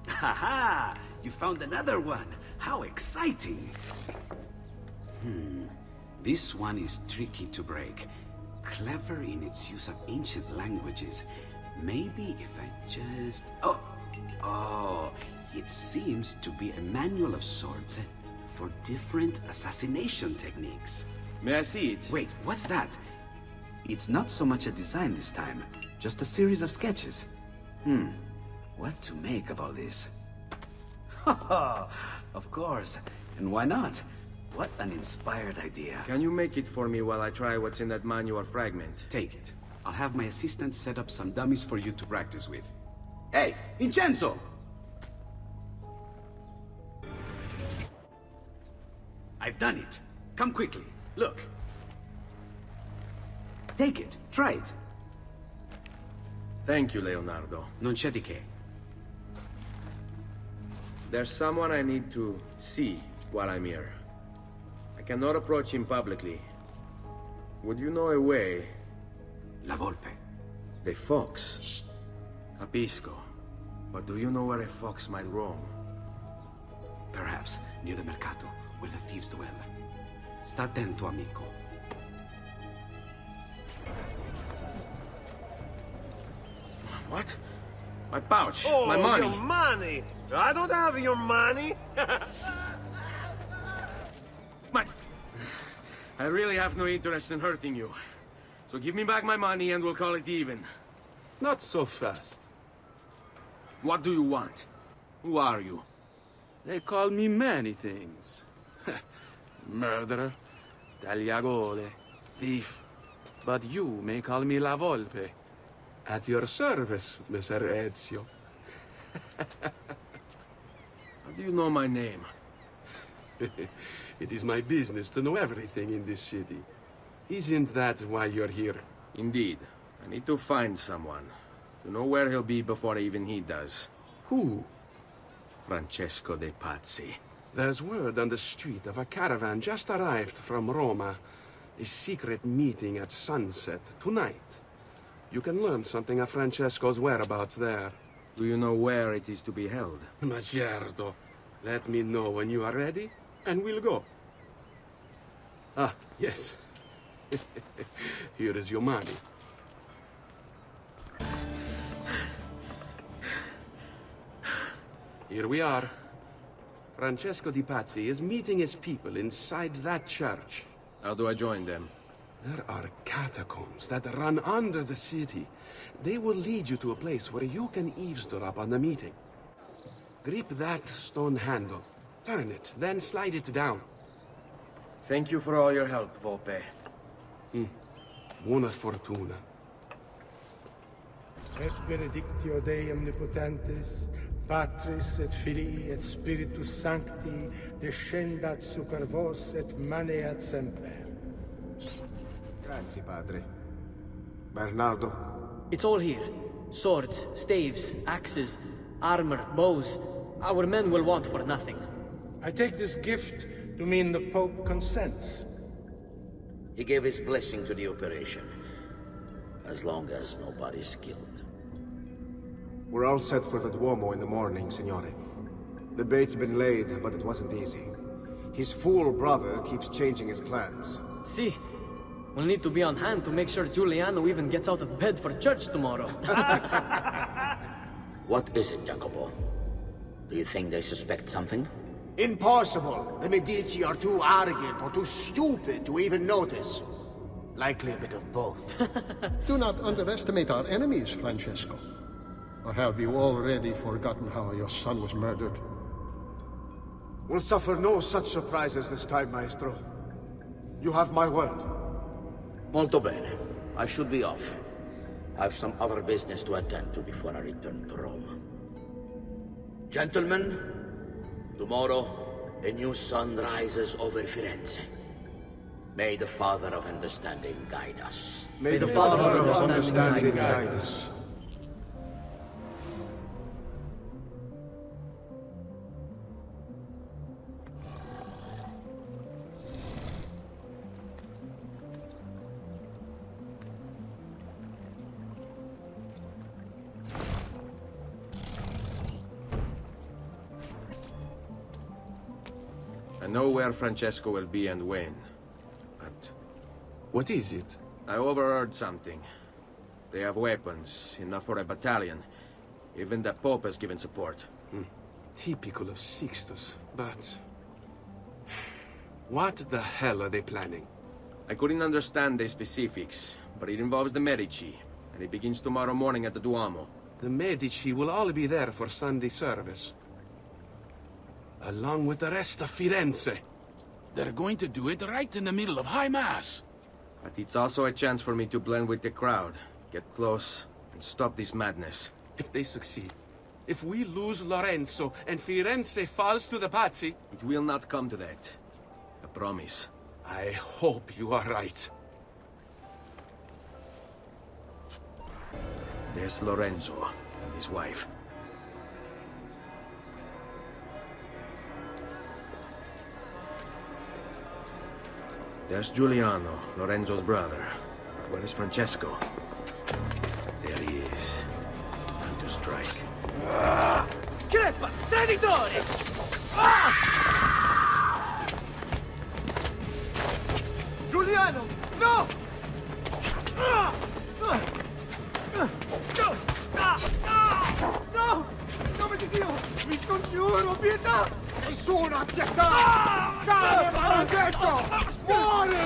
Haha! You found another one! How exciting! This one is tricky to break. Clever in its use of ancient languages. Maybe if I just... Oh, it seems to be a manual of sorts for different assassination techniques. May I see it? Wait, what's that? It's not so much a design this time, just a series of sketches. What to make of all this? Of course, and why not? What an inspired idea. Can you make it for me while I try what's in that manual fragment? Take it. I'll have my assistant set up some dummies for you to practice with. Hey, Vincenzo! I've done it. Come quickly. Look. Take it. Try it. Thank you, Leonardo. Non c'è di che. There's someone I need to see while I'm here. I cannot approach him publicly. Would you know a way? La Volpe. The fox. Shh. Capisco. But do you know where a fox might roam? Perhaps near the Mercato, where the thieves dwell. Sta attento, amico. What? My pouch, Oh, my money. your money! I don't have your money! I really have no interest in hurting you. So give me back my money and we'll call it even. Not so fast. What do you want? Who are you? They call me many things. Murderer, tagliagole, thief. But you may call me La Volpe. At your service, Messer Ezio. How do you know my name? It is my business to know everything in this city. Isn't that why you're here? Indeed. I need to find someone. To know where he'll be before even he does. Who? Francesco de Pazzi. There's word on the street of a caravan just arrived from Roma. A secret meeting at sunset tonight. You can learn something of Francesco's whereabouts there. Do you know where it is to be held? Ma certo. Let me know when you are ready, and we'll go. Ah, yes. Here is your money. Here we are. Francesco di Pazzi is meeting his people inside that church. How do I join them? There are catacombs that run under the city. They will lead you to a place where you can eavesdrop on the meeting. Grip that stone handle. Turn it, then slide it down. Thank you for all your help, Volpe. Buona fortuna. Et benedictio Dei omnipotentes, Patris et Filii et Spiritus Sancti, descendat super vos et maneat semper. Grazie, padre. Bernardo? It's all here. Swords, staves, axes, armor, bows. Our men will want for nothing. I take this gift to mean the Pope consents. He gave his blessing to the operation. As long as nobody's killed. We're all set for the Duomo in the morning, Signore. The bait's been laid, but it wasn't easy. His fool brother keeps changing his plans. See, we'll need to be on hand to make sure Giuliano even gets out of bed for church tomorrow. What is it, Jacopo? Do you think they suspect something? Impossible! The Medici are too arrogant or too stupid to even notice. Likely a bit of both. Do not underestimate our enemies, Francesco. Or have you already forgotten how your son was murdered? We'll suffer no such surprises this time, Maestro. You have my word. Molto bene. I should be off. I've some other business to attend to before I return to Rome. Gentlemen, tomorrow, a new sun rises over Firenze. May the Father of Understanding guide us. May the Father of Understanding guide us. I know where Francesco will be and when. But... What is it? I overheard something. They have weapons, enough for a battalion. Even the Pope has given support. Typical of Sixtus, but... What the hell are they planning? I couldn't understand the specifics, but it involves the Medici, and it begins tomorrow morning at the Duomo. The Medici will all be there for Sunday service. Along with the rest of Firenze. They're going to do it right in the middle of High Mass. But it's also a chance for me to blend with the crowd, get close, and stop this madness. If they succeed, if we lose Lorenzo and Firenze falls to the Pazzi... It will not come to that. I promise. I hope you are right. There's Lorenzo and his wife. There's Giuliano, Lorenzo's brother. But where is Francesco? There he is. Time to strike. Crepa! Traditore! Giuliano, no! No! In nome di Dio, vi scongiuro, pietà! Nessuna pietà! Cane maledetto! Muori!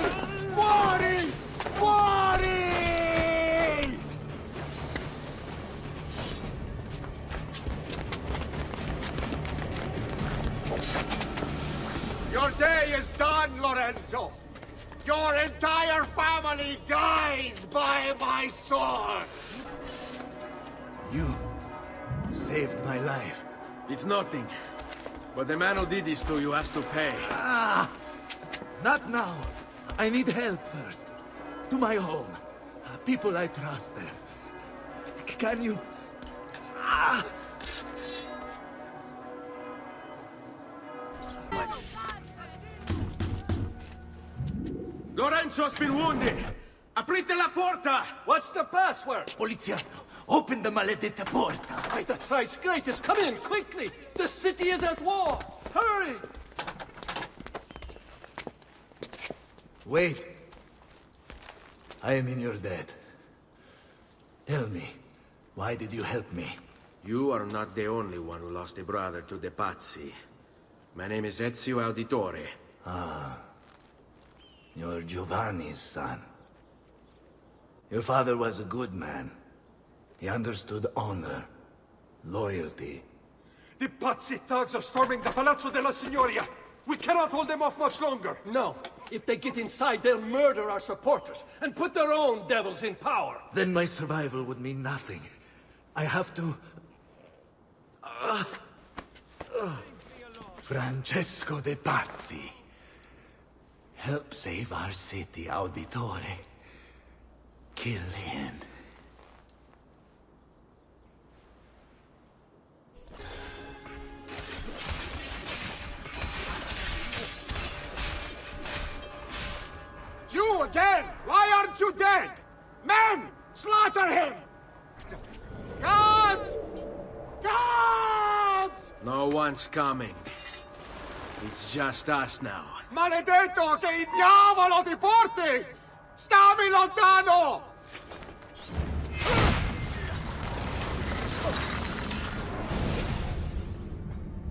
Muori! Muori! Your day is done, Lorenzo! Your entire family dies by my sword! You saved my life. It's nothing. But the man who did this to you has to pay. Ah! Not now. I need help first. To my home. People I trust there. Can you... Ah! Lorenzo has been wounded! Aprite la porta! What's the password? Poliziano, open the maledetta porta. By the thrice greatest, come in, quickly! The city is at war! Hurry! Wait. I am in your debt. Tell me, why did you help me? You are not the only one who lost a brother to the Pazzi. My name is Ezio Auditore. Ah. You're Giovanni's son. Your father was a good man. He understood honor, loyalty. The Pazzi thugs are storming the Palazzo della Signoria! We cannot hold them off much longer! No. If they get inside, they'll murder our supporters and put their own devils in power. Then my survival would mean nothing. I have to... Francesco de Pazzi. Help save our city, Auditore. Kill him. You again! Why aren't you dead? Men! Slaughter him! Guards! Guards! No one's coming. It's just us now. Maledetto, che il diavolo ti porti! Stammi lontano!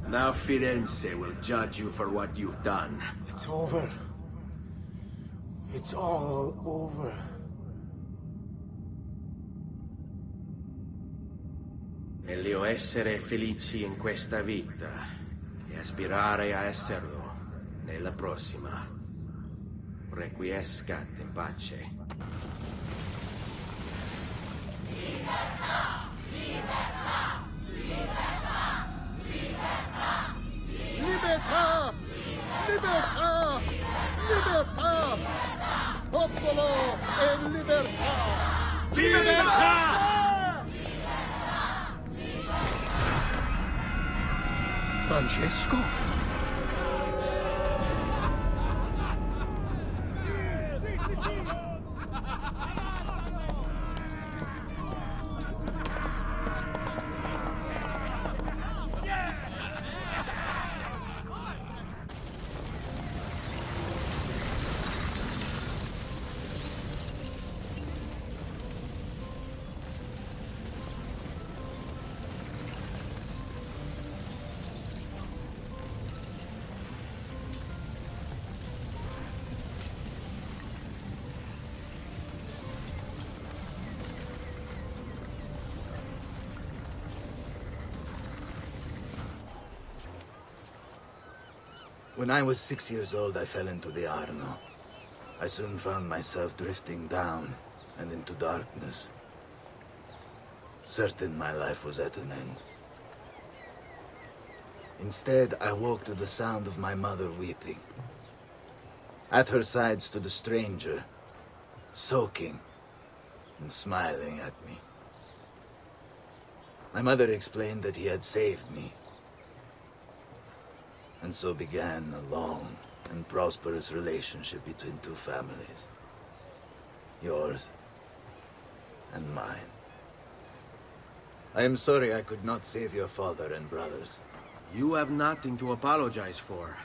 Now Firenze will judge you for what you've done. It's over. It's all over. Meglio essere felici in questa vita che aspirare a esserlo nella prossima. Requiescat in pace. Libertà! Libertà! Libertà! Libertà! Libertà! Libertà! Popolo e libertà! Libertà! Francesco? When I was 6 years old, I fell into the Arno. I soon found myself drifting down and into darkness. Certain my life was at an end. Instead, I woke to the sound of my mother weeping. At her side stood a stranger, soaking and smiling at me. My mother explained that he had saved me. And so began a long and prosperous relationship between two families. Yours and mine. I am sorry I could not save your father and brothers. You have nothing to apologize for.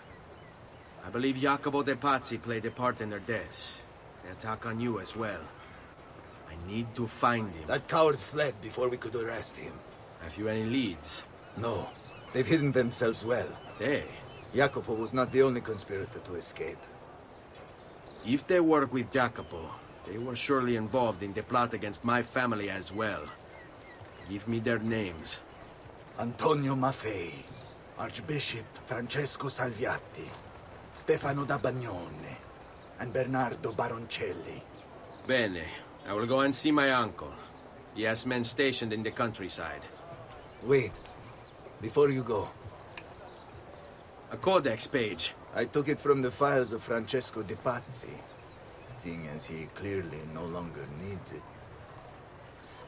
I believe Jacopo de Pazzi played a part in their deaths. They attack on you as well. I need to find him. That coward fled before we could arrest him. Have you any leads? No. They've hidden themselves well. They? Jacopo was not the only conspirator to escape. If they work with Jacopo, they were surely involved in the plot against my family as well. Give me their names. Antonio Maffei, Archbishop Francesco Salviati, Stefano da Bagnone, and Bernardo Baroncelli. Bene. I will go and see my uncle. He has men stationed in the countryside. Wait. Before you go. A codex page. I took it from the files of Francesco de Pazzi, seeing as he clearly no longer needs it.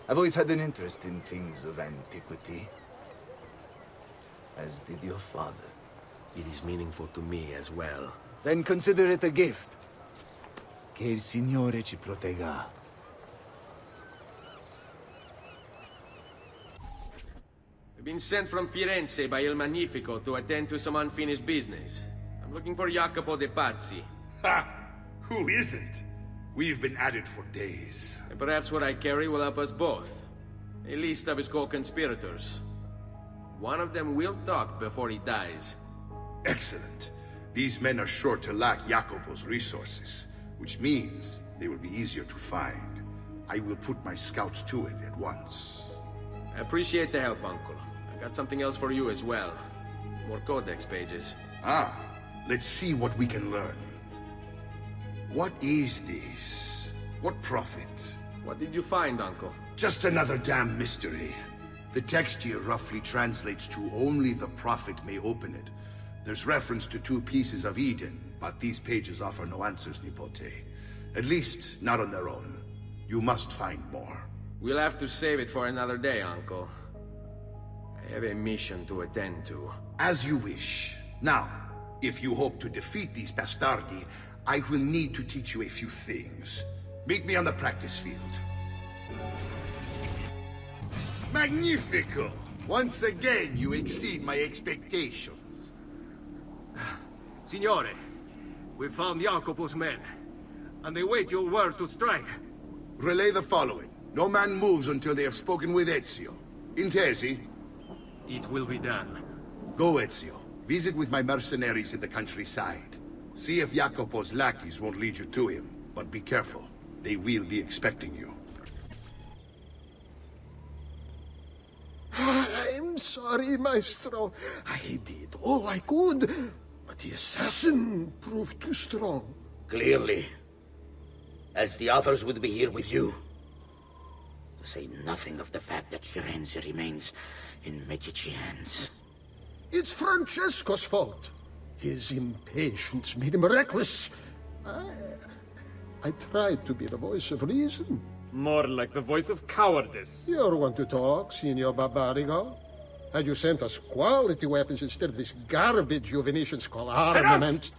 I've always had an interest in things of antiquity, as did your father. It is meaningful to me as well. Then consider it a gift. Che il Signore ci protegga. I've been sent from Firenze by Il Magnifico to attend to some unfinished business. I'm looking for Jacopo de Pazzi. Ha! Who isn't? We've been at it for days. And perhaps what I carry will help us both. A list of his co-conspirators. One of them will talk before he dies. Excellent. These men are sure to lack Jacopo's resources, which means they will be easier to find. I will put my scouts to it at once. I appreciate the help, Uncle. I've got something else for you as well. More codex pages. Ah, let's see what we can learn. What is this? What prophet? What did you find, Uncle? Just another damn mystery. The text here roughly translates to only the prophet may open it. There's reference to 2 pieces of Eden, but these pages offer no answers, Nipote. At least, not on their own. You must find more. We'll have to save it for another day, Uncle. I have a mission to attend to. As you wish. Now, if you hope to defeat these bastardi, I will need to teach you a few things. Meet me on the practice field. Magnifico! Once again, you exceed my expectations. Signore, we found Jacopo's men, and they wait your word to strike. Relay the following. No man moves until they have spoken with Ezio. Intesi? It will be done. Go, Ezio. Visit with my mercenaries in the countryside. See if Jacopo's lackeys won't lead you to him. But be careful. They will be expecting you. I'm sorry, Maestro. I did all I could, but the assassin proved too strong. Clearly. Else the others would be here with you. To say nothing of the fact that Firenze remains in Medici hands. It's Francesco's fault. His impatience made him reckless. I tried to be the voice of reason. More like the voice of cowardice. You're one to talk, Signor Barbarigo. Had you sent us quality weapons instead of this garbage you Venetians call armament...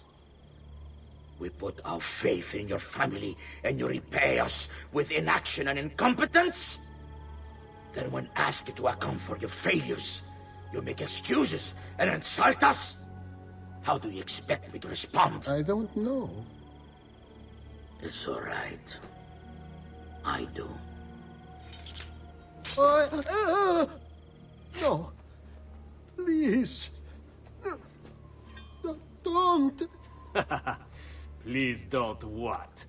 We put our faith in your family, and you repay us with inaction and incompetence? Then when asked to account for your failures, you make excuses and insult us? How do you expect me to respond? I don't know. It's all right. I do. No. Please. No, don't. Please don't what?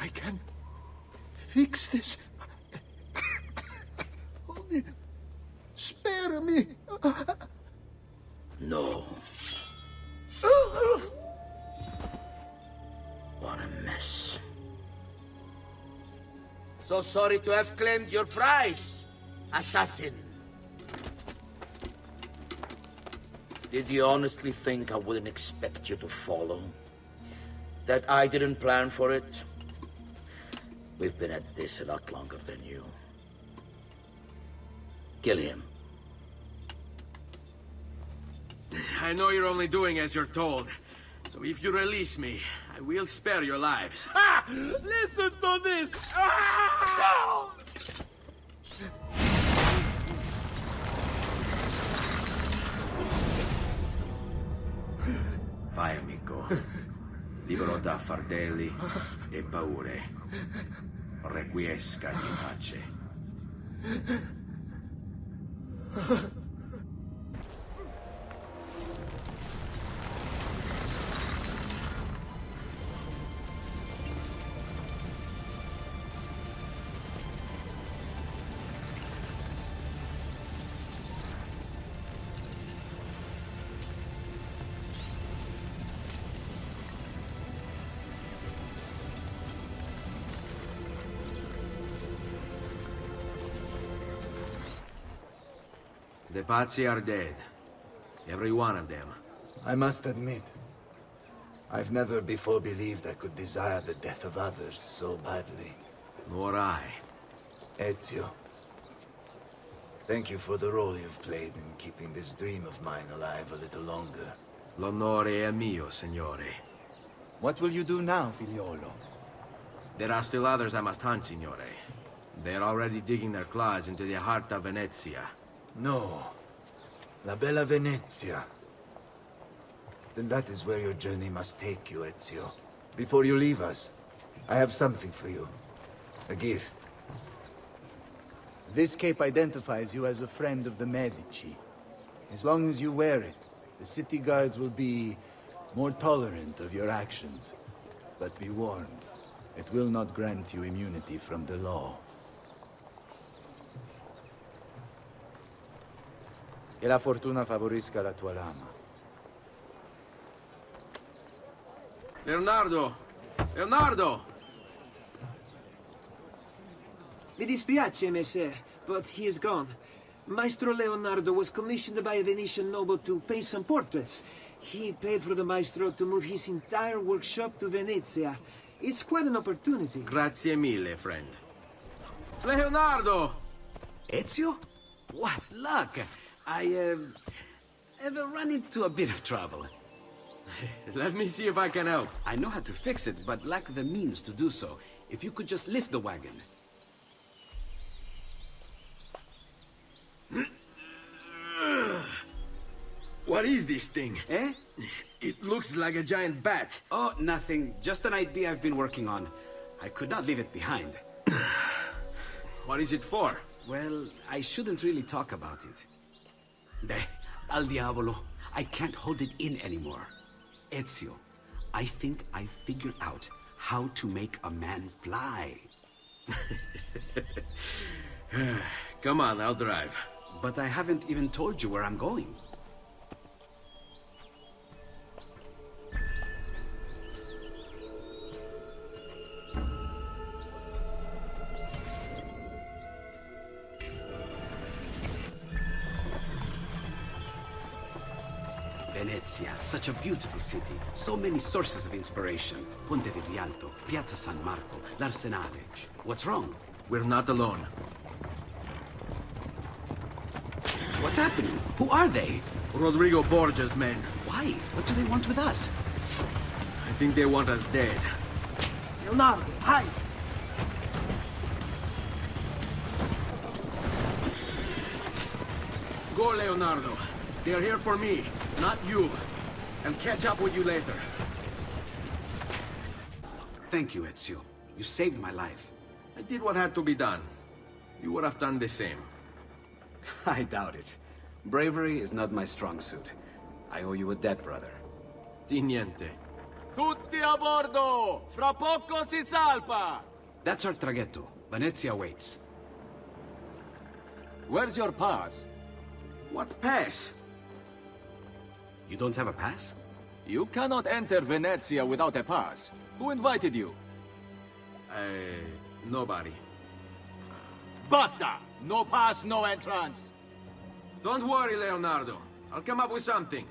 I can fix this. Only spare me. No. What a mess. So sorry to have claimed your prize, assassin. Did you honestly think I wouldn't expect you to follow? That I didn't plan for it? We've been at this a lot longer than you. Kill him. I know you're only doing as you're told. So if you release me, I will spare your lives. Ah! Listen to this! Ah! Vai, amico. Libero da fardelli e paure. Requiesca in pace. The Pazzi are dead. Every one of them. I must admit, I've never before believed I could desire the death of others so badly. Nor I. Ezio, thank you for the role you've played in keeping this dream of mine alive a little longer. L'onore è mio, signore. What will you do now, figliolo? There are still others I must hunt, signore. They're already digging their claws into the heart of Venezia. No. La bella Venezia. Then that is where your journey must take you, Ezio. Before you leave us, I have something for you. A gift. This cape identifies you as a friend of the Medici. As long as you wear it, the city guards will be more tolerant of your actions. But be warned, it will not grant you immunity from the law. E la fortuna favorisca la tua lama. Leonardo! Leonardo! Mi dispiace, messer, but he is gone. Maestro Leonardo was commissioned by a Venetian noble to paint some portraits. He paid for the maestro to move his entire workshop to Venezia. It's quite an opportunity. Grazie mille, friend. Leonardo! Ezio? What luck! I have run into a bit of trouble. Let me see if I can help. I know how to fix it, but lack the means to do so. If you could just lift the wagon. What is this thing? Eh? It looks like a giant bat. Oh, nothing. Just an idea I've been working on. I could not leave it behind. What is it for? Well, I shouldn't really talk about it. Al diavolo. I can't hold it in anymore. Ezio, I think I figured out how to make a man fly. Come on, I'll drive. But I haven't even told you where I'm going. Venezia, such a beautiful city. So many sources of inspiration. Ponte di Rialto, Piazza San Marco, l'Arsenale. What's wrong? We're not alone. What's happening? Who are they? Rodrigo Borgia's men. Why? What do they want with us? I think they want us dead. Leonardo, hide! Go, Leonardo. They're here for me, not you. I'll catch up with you later. Thank you, Ezio. You saved my life. I did what had to be done. You would have done the same. I doubt it. Bravery is not my strong suit. I owe you a debt, brother. Di niente. Tutti a bordo! Fra poco si salpa! That's our traghetto. Venezia waits. Where's your pass? What pass? You don't have a pass? You cannot enter Venezia without a pass. Who invited you? Nobody. Basta! No pass, no entrance! Don't worry, Leonardo. I'll come up with something.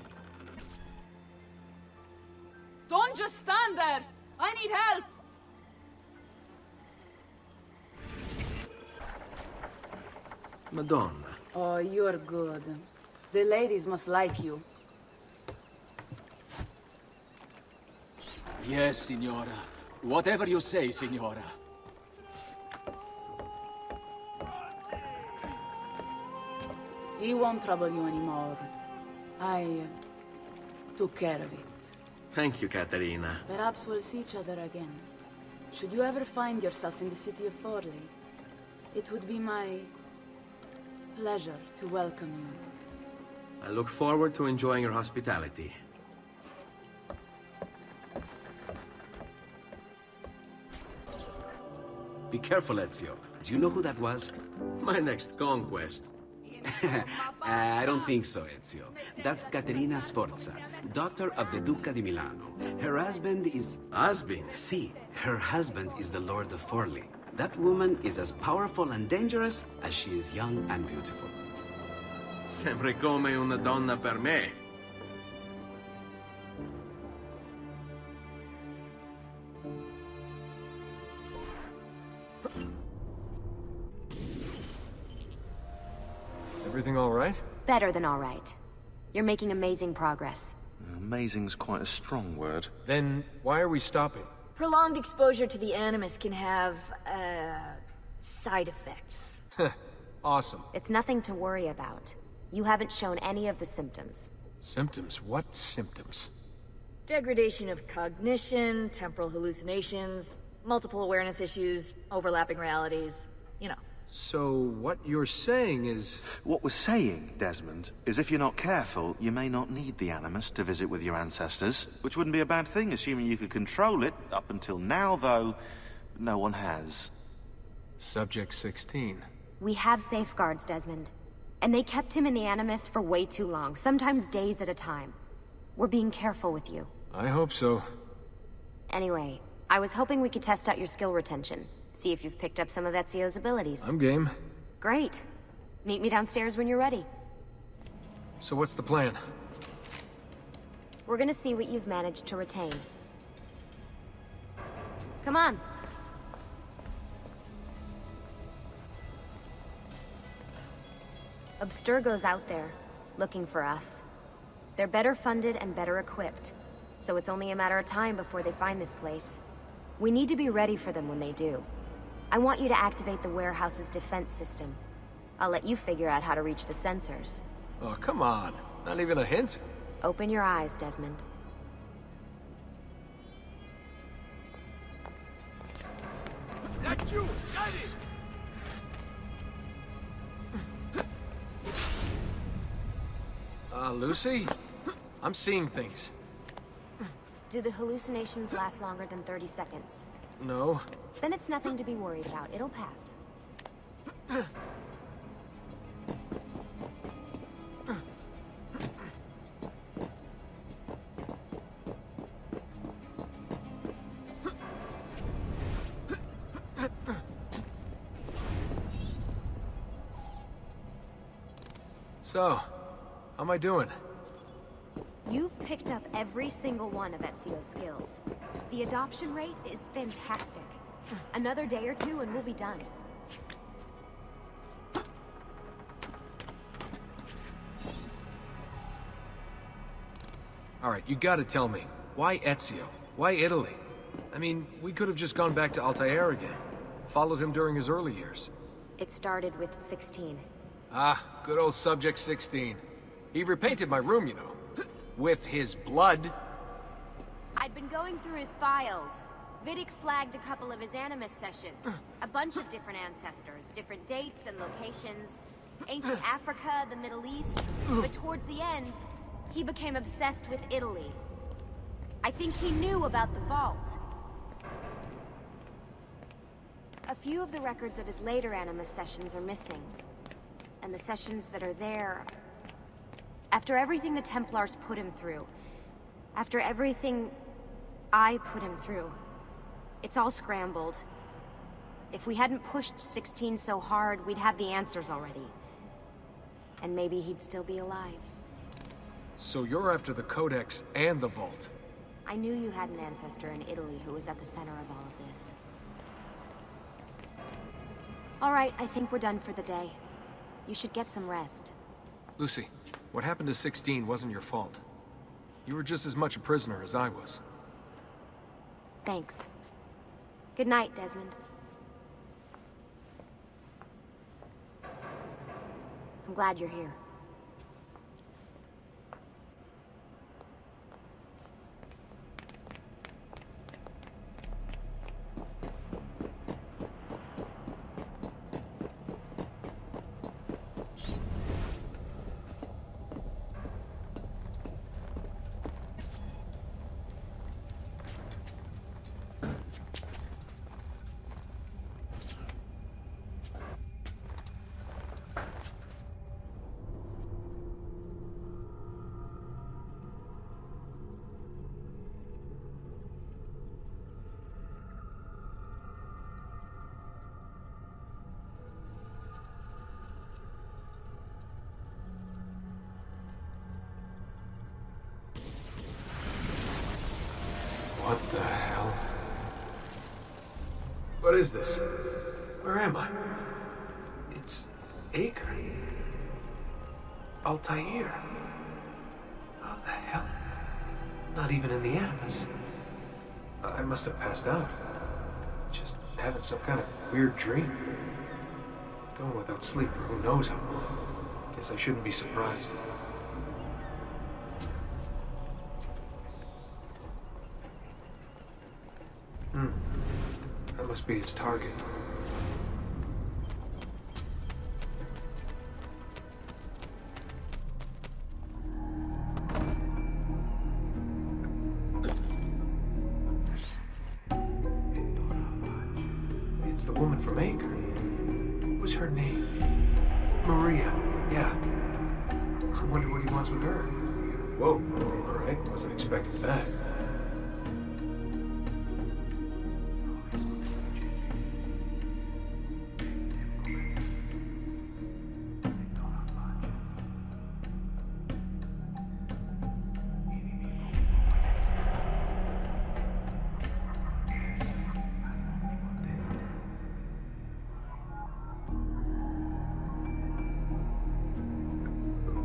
Don't just stand there! I need help! Madonna. Oh, you're good. The ladies must like you. Yes, Signora. Whatever you say, Signora. He won't trouble you anymore. I took care of it. Thank you, Caterina. Perhaps we'll see each other again. Should you ever find yourself in the city of Forli, it would be my pleasure to welcome you. I look forward to enjoying your hospitality. Be careful, Ezio. Do you know who that was? My next conquest. I don't think so, Ezio. That's Caterina Sforza, daughter of the Duca di Milano. Her husband is... Husband? Si, her husband is the Lord of Forli. That woman is as powerful and dangerous as she is young and beautiful. Sempre come una donna per me. Everything all right? Better than all right. You're making amazing progress. Amazing's quite a strong word. Then why are we stopping? Prolonged exposure to the Animus can have, side effects. Awesome. It's nothing to worry about. You haven't shown any of the symptoms. Symptoms? What symptoms? Degradation of cognition, temporal hallucinations, multiple awareness issues, overlapping realities, you know. So what you're saying is... What we're saying, Desmond, is if you're not careful, you may not need the Animus to visit with your ancestors, which wouldn't be a bad thing, assuming you could control it. Up until now, though, no one has. Subject 16. We have safeguards, Desmond. And they kept him in the Animus for way too long, sometimes days at a time. We're being careful with you. I hope so. Anyway, I was hoping we could test out your skill retention. See if you've picked up some of Ezio's abilities. I'm game. Great. Meet me downstairs when you're ready. So what's the plan? We're gonna see what you've managed to retain. Come on. Abstergo's out there, looking for us. They're better funded and better equipped, so it's only a matter of time before they find this place. We need to be ready for them when they do. I want you to activate the warehouse's defense system. I'll let you figure out how to reach the sensors. Oh, come on. Not even a hint? Open your eyes, Desmond. That's you! Got it! Lucy? I'm seeing things. Do the hallucinations last longer than 30 seconds? No. Then it's nothing to be worried about. It'll pass. So, how am I doing? You've picked up every single one of Ezio's skills. The adoption rate is fantastic. Another day or two and we'll be done. Alright, you gotta tell me. Why Ezio? Why Italy? I mean, we could have just gone back to Altair again. Followed him during his early years. It started with 16. Ah, good old Subject 16. He repainted my room, you know. With his blood. I'd been going through his files. Vidic flagged a couple of his Animus sessions. A bunch of different ancestors, different dates and locations. Ancient Africa, the Middle East. But towards the end, he became obsessed with Italy. I think he knew about the vault. A few of the records of his later Animus sessions are missing. And the sessions that are there... After everything the Templars put him through, after everything I put him through, it's all scrambled. If we hadn't pushed 16 so hard, we'd have the answers already. And maybe he'd still be alive. So you're after the Codex and the Vault? I knew you had an ancestor in Italy who was at the center of all of this. All right, I think we're done for the day. You should get some rest. Lucy, what happened to 16 wasn't your fault. You were just as much a prisoner as I was. Thanks. Good night, Desmond. I'm glad you're here. What the hell? What is this? Where am I? It's Acre. Altair. How the hell? Not even in the Animus. I must have passed out. Just having some kind of weird dream. Going without sleep for who knows how long. Guess I shouldn't be surprised. That must be his target. It's the woman from Acre. What was her name? Maria. Yeah. I wonder what he wants with her. Whoa. Alright, wasn't expecting that.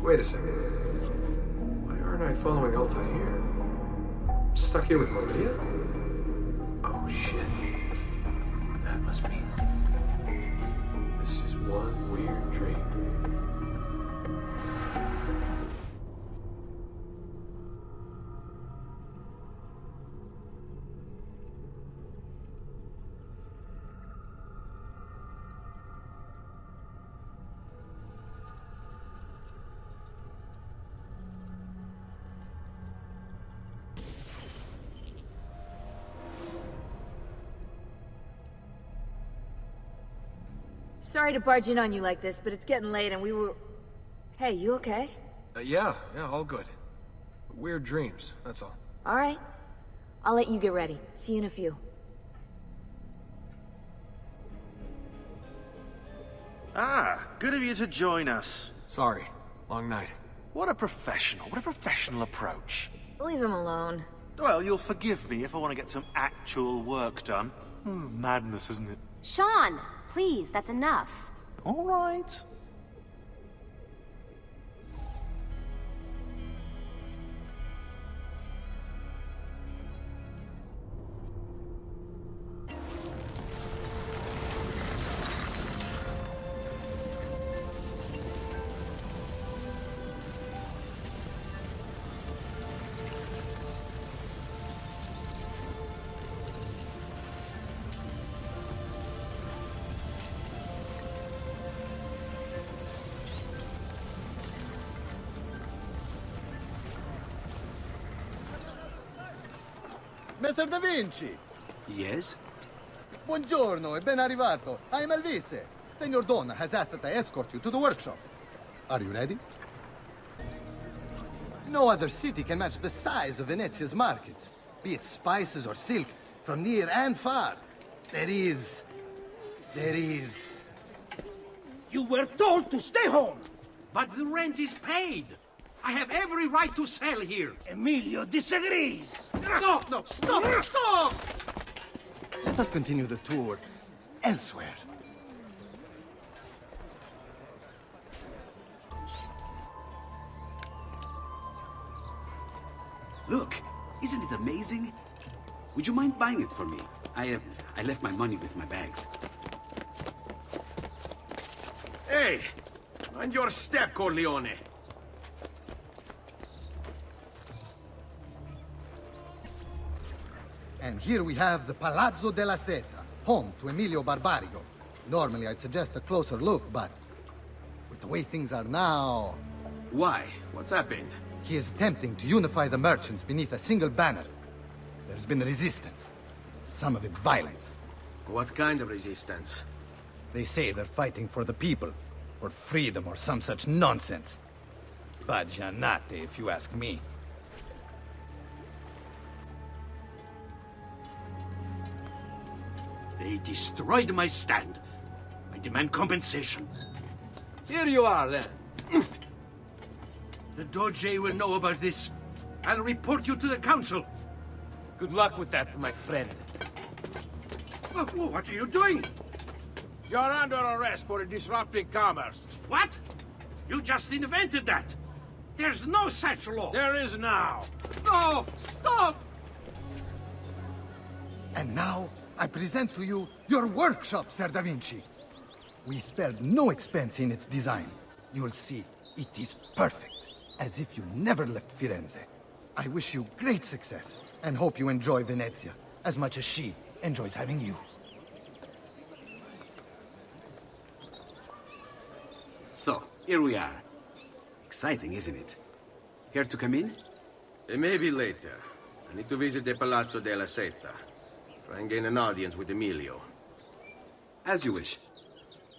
Wait a second. Why aren't I following Altair? I'm stuck here with Maria? Oh shit. That must mean this is one weird dream. Sorry to barge in on you like this, but it's getting late and we were... Hey, you okay? Yeah, all good. Weird dreams, that's all. Alright. I'll let you get ready. See you in a few. Ah, good of you to join us. Sorry, long night. What a professional approach. Leave him alone. Well, you'll forgive me if I want to get some actual work done. Madness, isn't it? Sean, please, that's enough. All right. Messer Da Vinci! Yes? Buongiorno e ben arrivato. I am Elvise. Senor Don has asked that I escort you to the workshop. Are you ready? No other city can match the size of Venezia's markets. Be it spices or silk, from near and far. There is... You were told to stay home! But the rent is paid! I have every right to sell here! Emilio disagrees! No, stop! Let us continue the tour elsewhere. Look, isn't it amazing? Would you mind buying it for me? I left my money with my bags. Hey! Mind your step, Corleone. And here we have the Palazzo della Seta, home to Emilio Barbarigo. Normally I'd suggest a closer look, but with the way things are now... Why? What's happened? He is attempting to unify the merchants beneath a single banner. There's been resistance, some of it violent. What kind of resistance? They say they're fighting for the people, for freedom or some such nonsense. Baggianate, if you ask me. They destroyed my stand. I demand compensation. Here you are, then. The Doge will know about this. I'll report you to the council. Good luck with that, my friend. What are you doing? You're under arrest for disrupting commerce. What? You just invented that. There's no such law. There is now. No! Stop! And now, I present to you your workshop, Ser Da Vinci. We spared no expense in its design. You'll see, it is perfect, as if you never left Firenze. I wish you great success, and hope you enjoy Venezia, as much as she enjoys having you. So, here we are. Exciting, isn't it? Care to come in? Maybe later. I need to visit the Palazzo della Seta. Try and gain an audience with Emilio. As you wish.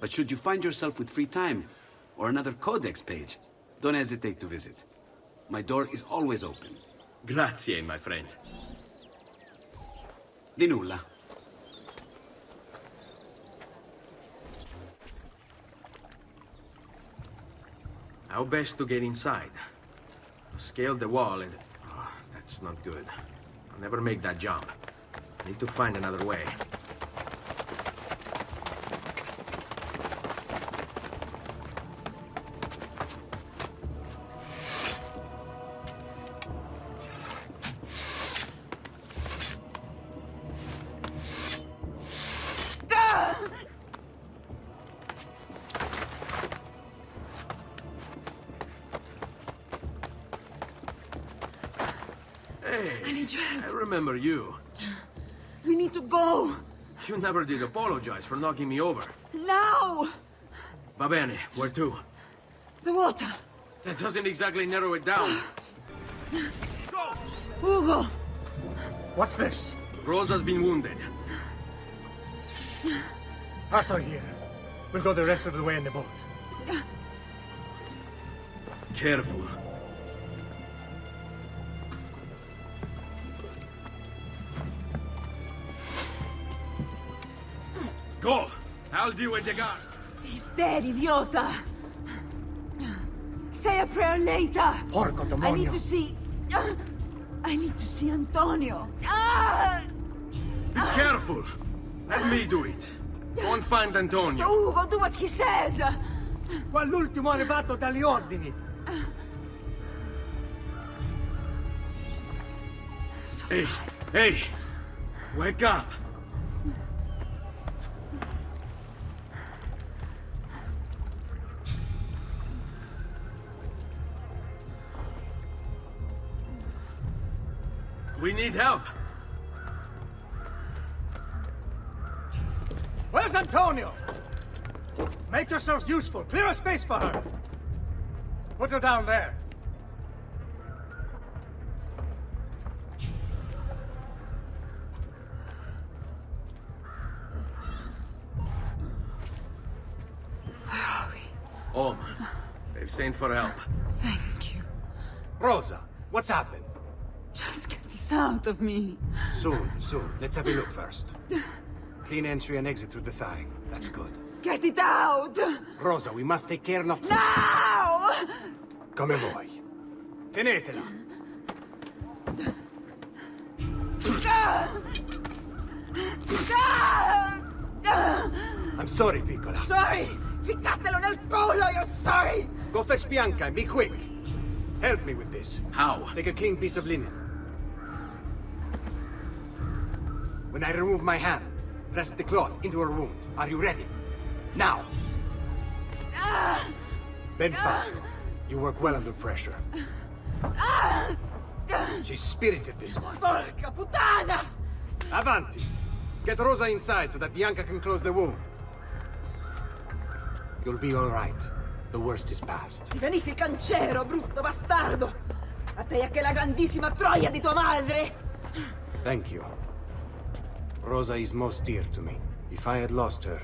But should you find yourself with free time, or another codex page, don't hesitate to visit. My door is always open. Grazie, my friend. Di nulla. How best to get inside? Scale the wall and... Oh, that's not good. I'll never make that jump. I need to find another way. I need your help. I remember you. We need to go. You never did apologize for knocking me over. Now! Va bene, where to? The water. That doesn't exactly narrow it down. Ugo! What's this? Rosa's been wounded. Pass her here. We'll go the rest of the way in the boat. Careful. Go! I'll deal with the guard. He's dead, idiota! Say a prayer later! Porco demonio! I need to see... I need to see Antonio! Ah! Be careful! Let me do it. Go and find Antonio. Ugo, do what he says! Qua l'ultimo arrivato dagli ordini. Hey, hey! Wake up! We need help. Where's Antonio? Make yourselves useful. Clear a space for her. Put her down there. Where are we? Home. They've sent for help. Thank you. Rosa, what's happened? Just get this out of me. Soon. Let's have a look first. Clean entry and exit through the thigh. That's good. Get it out! Rosa, we must take care not... Now! Come vuoi. Tenetela. I'm sorry, piccola. Sorry! Ficcatelo nel culo, you're sorry! Go fetch Bianca and be quick. Help me with this. How? Take a clean piece of linen. When I remove my hand, press the cloth into her wound. Are you ready? Now! Bend forward. You work well under pressure. She's spirited, this one. Porca puttana! Avanti! Get Rosa inside so that Bianca can close the wound. You'll be all right. The worst is past. Ti venissi cancero, brutto bastardo! A te e che la grandissima troia di tua madre! Thank you. Rosa is most dear to me. If I had lost her...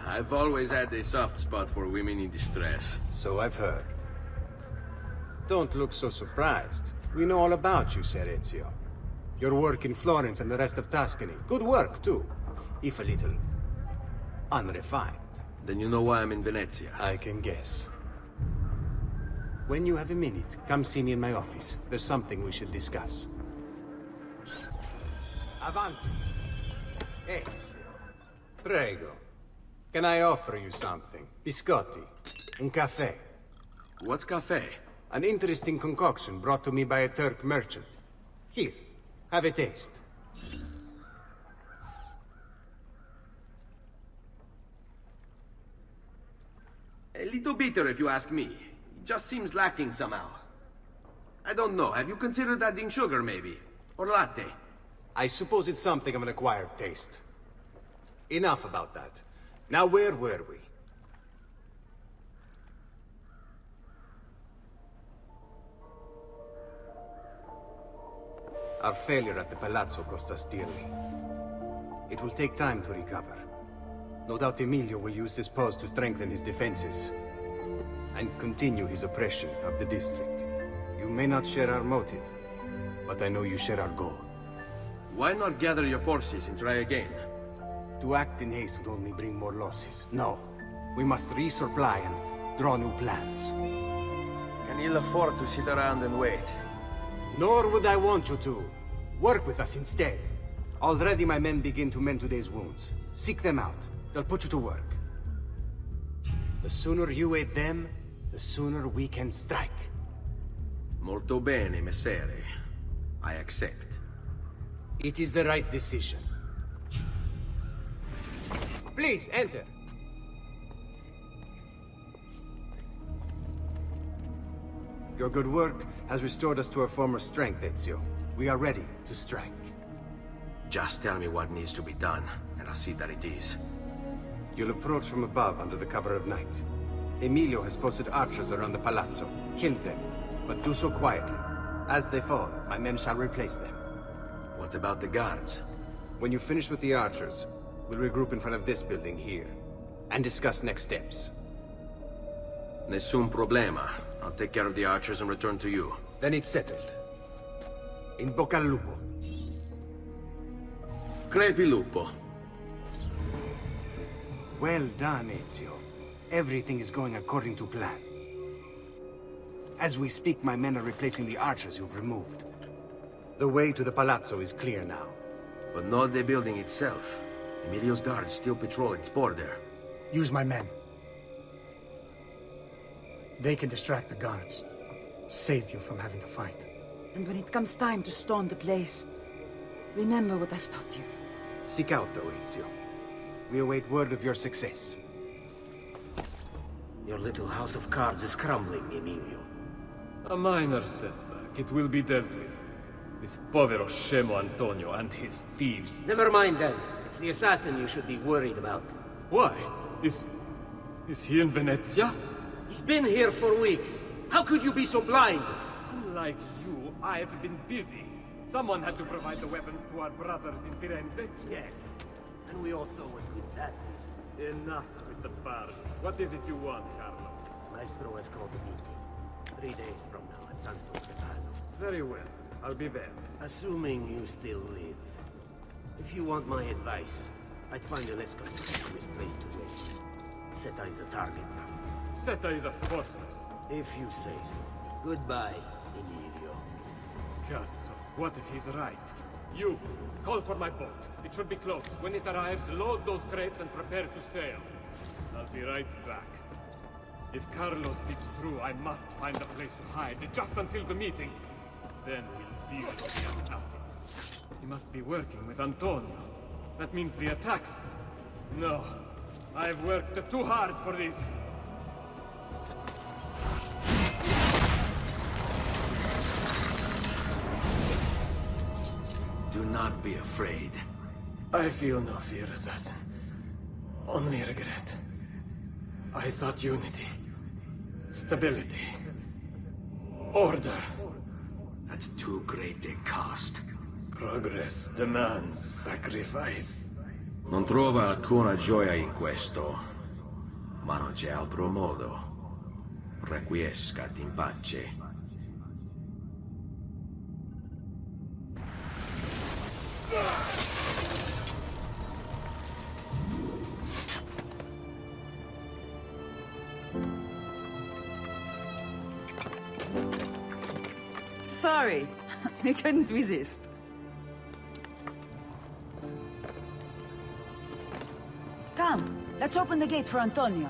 I've always had a soft spot for women in distress. So I've heard. Don't look so surprised. We know all about you, Ser Ezio. Your work in Florence and the rest of Tuscany. Good work, too. If a little... unrefined. Then you know why I'm in Venezia. I can guess. When you have a minute, come see me in my office. There's something we should discuss. Avanti. Ezio. Prego. Can I offer you something? Biscotti. Un caffè. What's caffè? An interesting concoction brought to me by a Turk merchant. Here, have a taste. A little bitter if you ask me. It just seems lacking somehow. I don't know, have you considered adding sugar maybe? Or latte? I suppose it's something of an acquired taste. Enough about that. Now where were we? Our failure at the Palazzo cost us dearly. It will take time to recover. No doubt Emilio will use this pause to strengthen his defenses and continue his oppression of the district. You may not share our motive, but I know you share our goal. Why not gather your forces and try again? To act in haste would only bring more losses. No. We must resupply and draw new plans. Can ill afford to sit around and wait. Nor would I want you to. Work with us instead. Already my men begin to mend today's wounds. Seek them out. They'll put you to work. The sooner you aid them, the sooner we can strike. Molto bene, messere. I accept. It is the right decision. Please, enter. Your good work has restored us to our former strength, Ezio. We are ready to strike. Just tell me what needs to be done, and I'll see that it is. You'll approach from above under the cover of night. Emilio has posted archers around the palazzo. Kill them, but do so quietly. As they fall, my men shall replace them. What about the guards? When you finish with the archers, we'll regroup in front of this building here, and discuss next steps. Nessun problema. I'll take care of the archers and return to you. Then it's settled. In bocca al lupo. Crepi lupo. Well done, Ezio. Everything is going according to plan. As we speak, my men are replacing the archers you've removed. The way to the palazzo is clear now. But not the building itself. Emilio's guards still patrol its border. Use my men. They can distract the guards. Save you from having to fight. And when it comes time to storm the place, remember what I've taught you. Seek out, though, Ezio. We await word of your success. Your little house of cards is crumbling, Emilio. A minor setback. It will be dealt with. This povero scemo Antonio and his thieves. Never mind then. It's the assassin you should be worried about. Why? Is he in Venezia? He's been here for weeks. How could you be so blind? Unlike you, I've been busy. Someone had to provide the weapons to our brothers in Firenze. Yes. And we also went with that. Enough with the bar. What is it you want, Carlo? Maestro has called a meeting. 3 days from now at Santo Stefano. Very well. I'll be there. Assuming you still live. If you want my advice, I'd find a less conspicuous place to wait. Seta is a target. Seta is a fortress. If you say so. Goodbye, Emilio. Cazzo, what if he's right? You, call for my boat. It should be close. When it arrives, load those crates and prepare to sail. I'll be right back. If Carlo speaks true, I must find a place to hide, just until the meeting. Then we'll deal with the assassin. He must be working with Antonio. That means the attacks... No. I've worked too hard for this. Do not be afraid. I feel no fear, assassin. Only regret. I sought unity. Stability. Order. At too great a cost. Progress demands sacrifice. Non trova alcuna gioia in questo, ma non c'è altro modo. Requiescat in pace. Sorry, I couldn't resist. Come, let's open the gate for Antonio.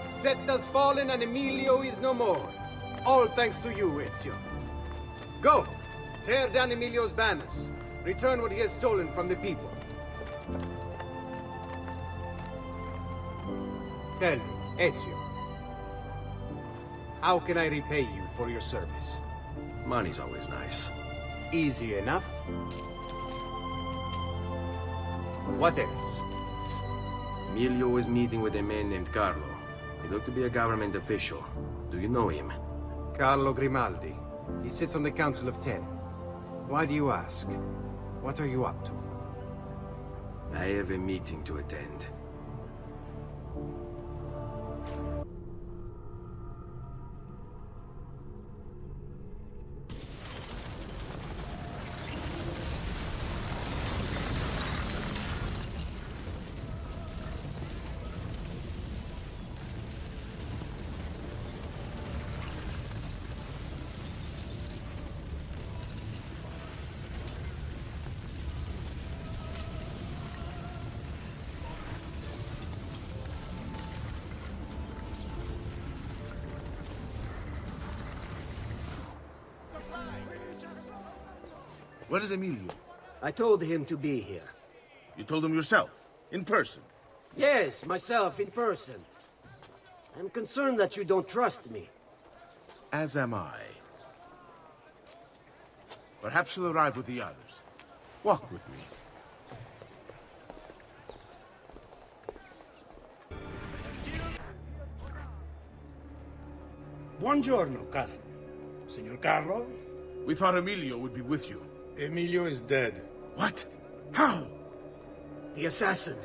Set has fallen and Emilio is no more. All thanks to you, Ezio. Go! Tear down Emilio's banners. Return what he has stolen from the people. Tell me, Ezio. How can I repay you for your service? Money's always nice. Easy enough. What else? Emilio was meeting with a man named Carlo. He looked to be a government official. Do you know him? Carlo Grimaldi. He sits on the Council of Ten. Why do you ask? What are you up to? I have a meeting to attend. Where is Emilio? I told him to be here. You told him yourself, in person? Yes, myself, in person. I'm concerned that you don't trust me. As am I. Perhaps he'll arrive with the others. Walk with me. Buongiorno, cousin. Signor Carlo? We thought Emilio would be with you. Emilio is dead. What? How? The assassin.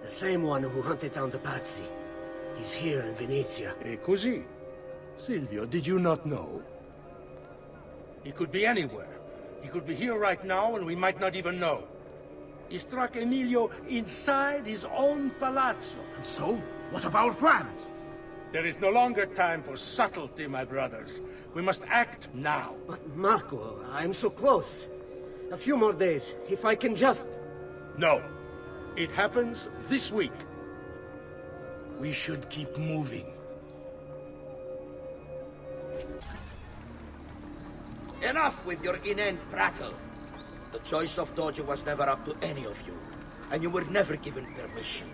The same one who hunted down the Pazzi. He's here in Venezia. E così? Silvio, did you not know? He could be anywhere. He could be here right now and we might not even know. He struck Emilio inside his own palazzo. And so? What of our plans? There is no longer time for subtlety, my brothers. We must act now. But Marco, I'm so close. A few more days, if I can just... No. It happens this week. We should keep moving. Enough with your inane prattle. The choice of Dojo was never up to any of you, and you were never given permission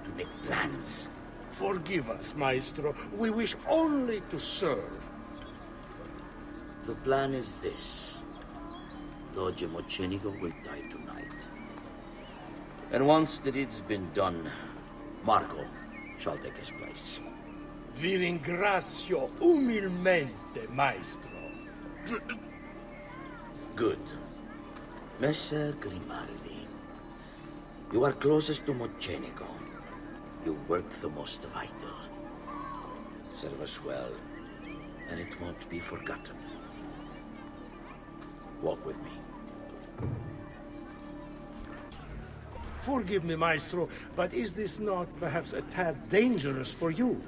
to make plans. Forgive us, Maestro. We wish only to serve. The plan is this. Dojo Mocenigo will die tonight. And once the deed's been done, Marco shall take his place. Vi ringrazio umilmente, Maestro. Good. Messer Grimaldi, you are closest to Mocenigo. You work the most vital. Serve us well, and it won't be forgotten. Walk with me. Forgive me, Maestro, but is this not perhaps a tad dangerous for you?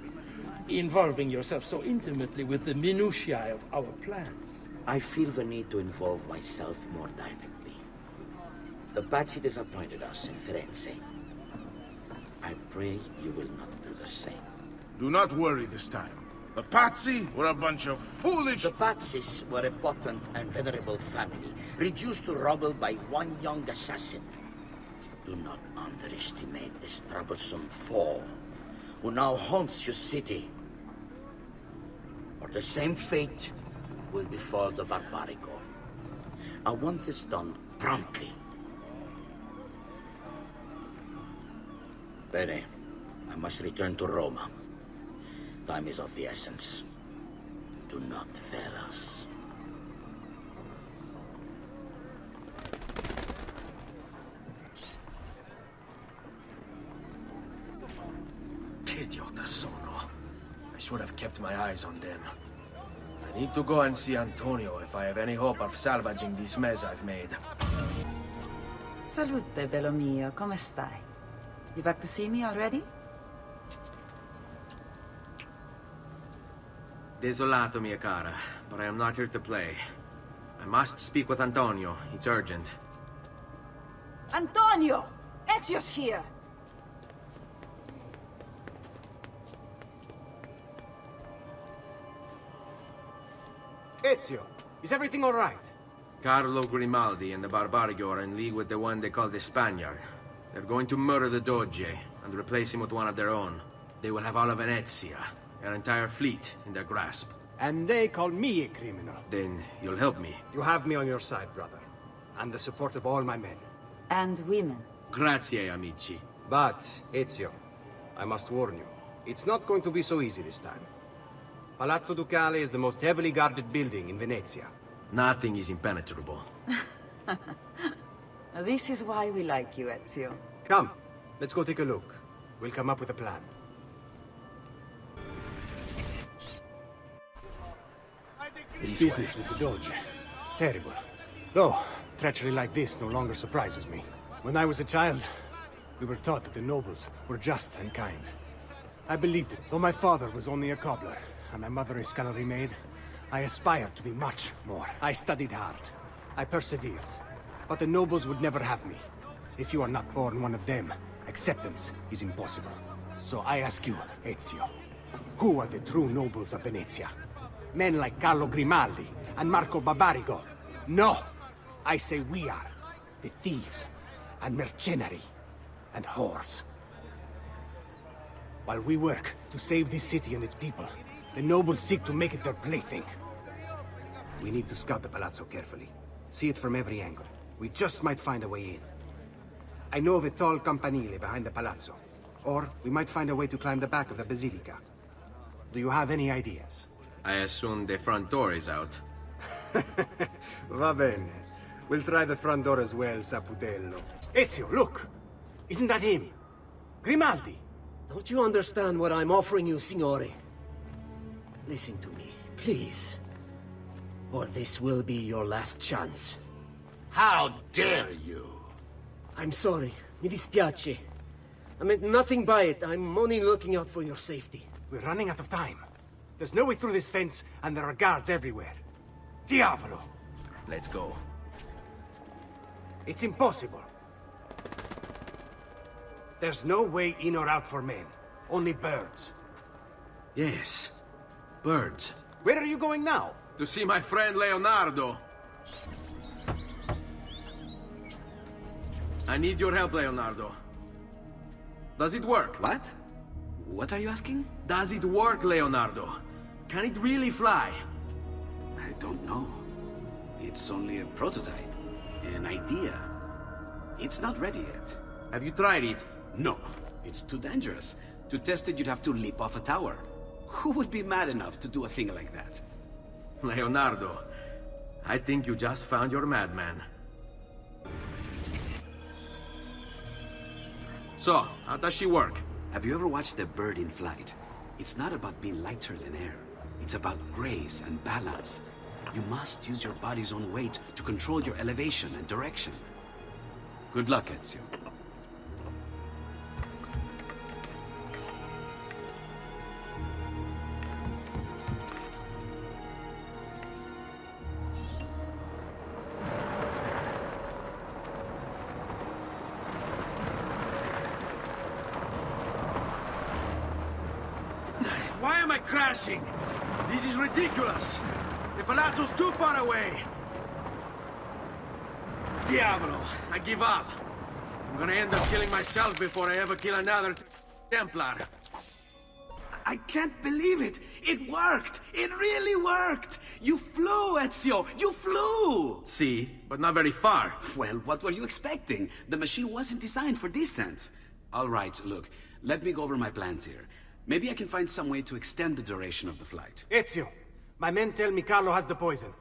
Involving yourself so intimately with the minutiae of our plans. I feel the need to involve myself more directly. The Pazzi disappointed us in Firenze. I pray you will not do the same. Do not worry this time. The Pazzi were a bunch of foolish... The Pazzis were a potent and venerable family, reduced to rubble by one young assassin. Do not underestimate this troublesome foe, who now haunts your city. Or the same fate will befall the Barbarigo. I want this done promptly. Bene, I must return to Roma. Time is of the essence. Do not fail us. Che idiota sono. I should have kept my eyes on them. I need to go and see Antonio if I have any hope of salvaging this mess I've made. Salute, bello mio. Come stai? You back to see me already? Desolato, mia cara, but I am not here to play. I must speak with Antonio. It's urgent. Antonio! Ezio's here! Ezio, is everything all right? Carlo Grimaldi and the Barbarigo are in league with the one they call the Spaniard. They're going to murder the Doge and replace him with one of their own. They will have all of Venezia, their entire fleet, in their grasp. And they call me a criminal. Then you'll help me. You have me on your side, brother. And the support of all my men. And women. Grazie, amici. But, Ezio, I must warn you. It's not going to be so easy this time. Palazzo Ducale is the most heavily guarded building in Venezia. Nothing is impenetrable. This is why we like you, Ezio. Come, let's go take a look. We'll come up with a plan. This business with the Doge. Terrible. Though, treachery like this no longer surprises me. When I was a child, we were taught that the nobles were just and kind. I believed it, though my father was only a cobbler, and my mother a scullery maid. I aspired to be much more. I studied hard. I persevered. But the nobles would never have me. If you are not born one of them, acceptance is impossible. So I ask you, Ezio, who are the true nobles of Venezia? Men like Carlo Grimaldi and Marco Barbarigo? No! I say we are. The thieves and mercenary and whores. While we work to save this city and its people, the nobles seek to make it their plaything. We need to scout the palazzo carefully. See it from every angle. We just might find a way in. I know of a tall campanile behind the palazzo. Or we might find a way to climb the back of the basilica. Do you have any ideas? I assume the front door is out. Va bene. We'll try the front door as well, Saputello. Ezio, look! Isn't that him? Grimaldi! Don't you understand what I'm offering you, Signore? Listen to me, please. Or this will be your last chance. How dare you? I'm sorry. Mi dispiace. I meant nothing by it. I'm only looking out for your safety. We're running out of time. There's no way through this fence, and there are guards everywhere. Diavolo! Let's go. It's impossible. There's no way in or out for men. Only birds. Yes. Birds. Where are you going now? To see my friend Leonardo. I need your help, Leonardo. Does it work? What? What are you asking? Does it work, Leonardo? Can it really fly? I don't know. It's only a prototype. An idea. It's not ready yet. Have you tried it? No. It's too dangerous. To test it, you'd have to leap off a tower. Who would be mad enough to do a thing like that? Leonardo, I think you just found your madman. So, how does she work? Have you ever watched a bird in flight? It's not about being lighter than air. It's about grace and balance. You must use your body's own weight to control your elevation and direction. Good luck, Ezio. like crashing. This is ridiculous. The palazzo's too far away. Diavolo, I give up. I'm gonna end up killing myself before I ever kill another Templar. I can't believe it! It worked! It really worked! You flew, Ezio! You flew! See, but not very far. Well, what were you expecting? The machine wasn't designed for distance. All right, look, let me go over my plans here. Maybe I can find some way to extend the duration of the flight. Ezio, my men tell me Carlo has the poison.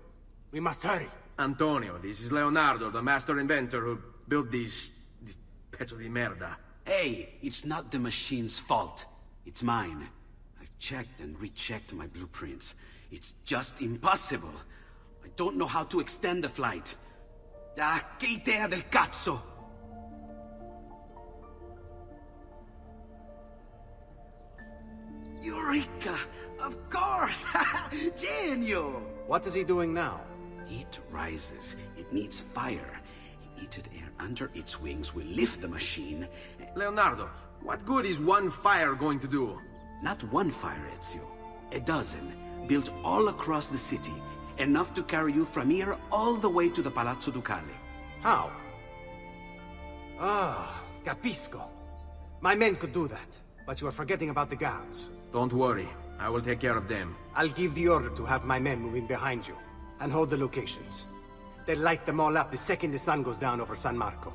We must hurry. Antonio, this is Leonardo, the master inventor who built this pezzo di merda. Hey, it's not the machine's fault. It's mine. I've checked and rechecked my blueprints. It's just impossible. I don't know how to extend the flight. Ah, che idea del cazzo! Eureka! Of course! Genio! What is he doing now? Heat rises. It needs fire. Heated air under its wings will lift the machine. Leonardo, what good is one fire going to do? Not one fire, Ezio. A dozen, built all across the city. Enough to carry you from here all the way to the Palazzo Ducale. How? Ah, capisco. My men could do that, but you are forgetting about the guards. Don't worry, I will take care of them. I'll give the order to have my men move in behind you, and hold the locations. They'll light them all up the second the sun goes down over San Marco.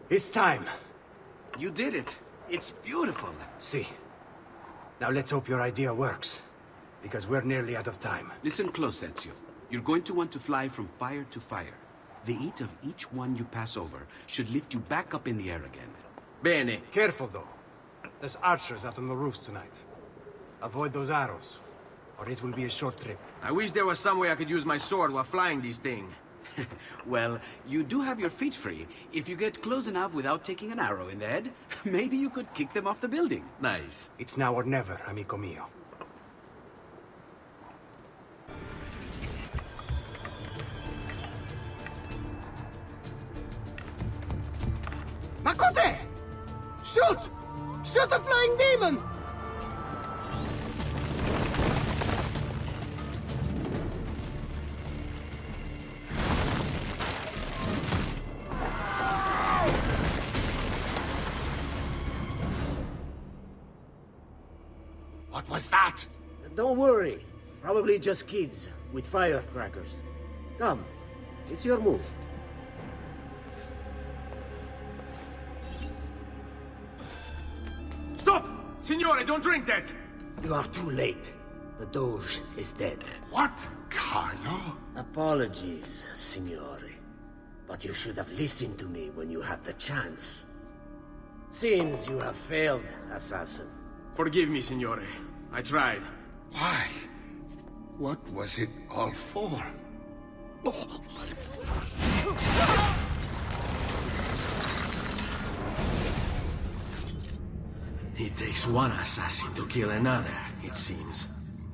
It's time. You did it. It's beautiful. See. Now let's hope your idea works, because we're nearly out of time. Listen close, Ezio. You're going to want to fly from fire to fire. The heat of each one you pass over should lift you back up in the air again. Bene. Careful, though. There's archers out on the roofs tonight. Avoid those arrows, or it will be a short trip. I wish there was some way I could use my sword while flying this thing. Well, you do have your feet free. If you get close enough without taking an arrow in the head, maybe you could kick them off the building. Nice. It's now or never, amico mio. Ma cos'è? Shoot! Shoot a flying demon! What was that? Don't worry. Probably just kids with firecrackers. Come, it's your move. Stop! Signore, don't drink that! You are too late. The Doge is dead. What? Carlo? Apologies, Signore. But you should have listened to me when you had the chance. Since you have failed, assassin. Forgive me, Signore. I tried. Why? What was it all for? It takes one assassin to kill another, it seems.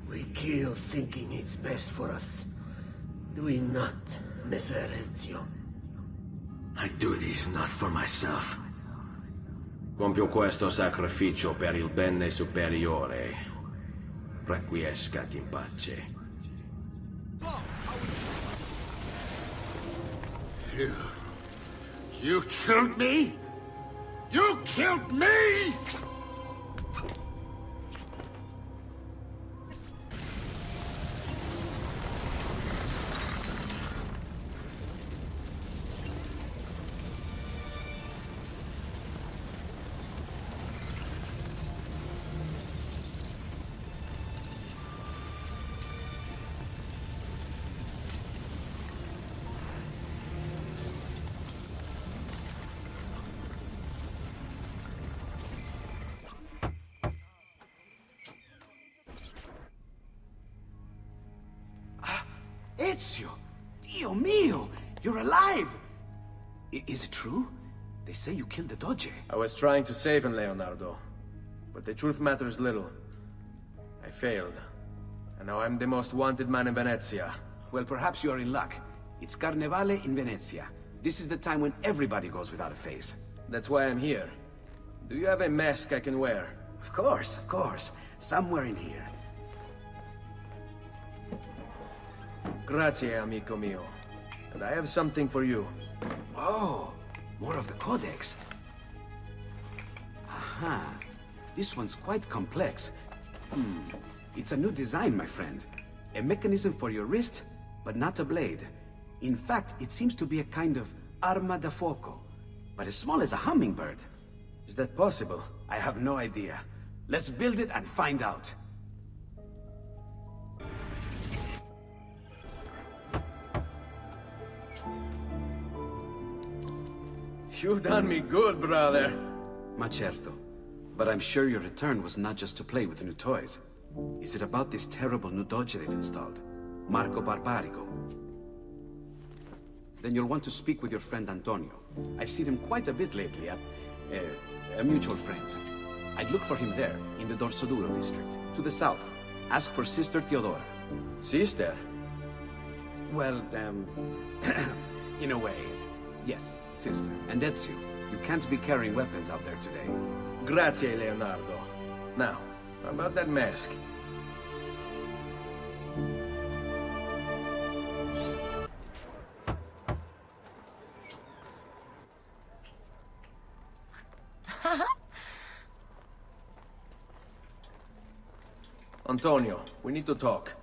We kill thinking it's best for us. Do we not, Messer Ezio? I do this not for myself. Compio questo sacrificio per il bene superiore. Requiescat in pace. You killed me? You killed me? Ezio! Dio mio! You're alive! Is it true? They say you killed the Doge. I was trying to save him, Leonardo. But the truth matters little. I failed. And now I'm the most wanted man in Venezia. Well, perhaps you are in luck. It's Carnevale in Venezia. This is the time when everybody goes without a face. That's why I'm here. Do you have a mask I can wear? Of course, of course. Somewhere in here. Grazie, amico mio. And I have something for you. Oh, more of the Codex. Aha. This one's quite complex. It's a new design, my friend. A mechanism for your wrist, but not a blade. In fact, it seems to be a kind of arma da fuoco, but as small as a hummingbird. Is that possible? I have no idea. Let's build it and find out. You've done me good, brother. Ma certo. But I'm sure your return was not just to play with new toys. Is it about this terrible new doge they've installed? Marco Barbarigo? Then you'll want to speak with your friend Antonio. I've seen him quite a bit lately at... mutual friends. I'd look for him there, in the Dorsoduro district, to the south. Ask for Sister Teodora. Sister? Well, in a way, yes, sister. And Ezio, you can't be carrying weapons out there today. Grazie, Leonardo. Now, how about that mask? Antonio, we need to talk.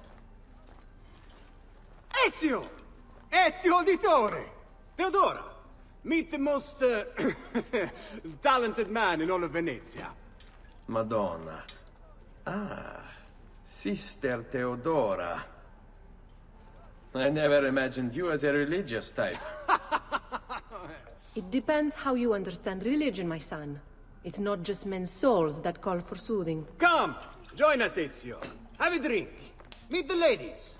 Ezio! Ezio Auditore! Teodora! Meet the most, talented man in all of Venezia. Madonna. Ah, Sister Teodora. I never imagined you as a religious type. It depends how you understand religion, my son. It's not just men's souls that call for soothing. Come! Join us, Ezio. Have a drink. Meet the ladies.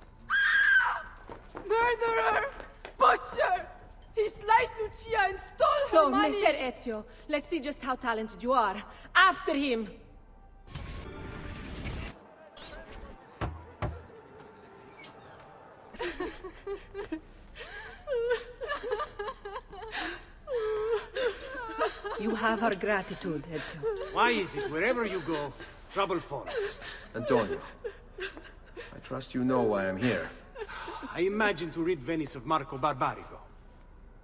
Murderer! Butcher! He sliced Lucia and stole her money! So, Messer Ezio, let's see just how talented you are. After him! You have our gratitude, Ezio. Why is it wherever you go, trouble follows? Antonio, I trust you know why I'm here. I imagine to rid Venice of Marco Barbarigo.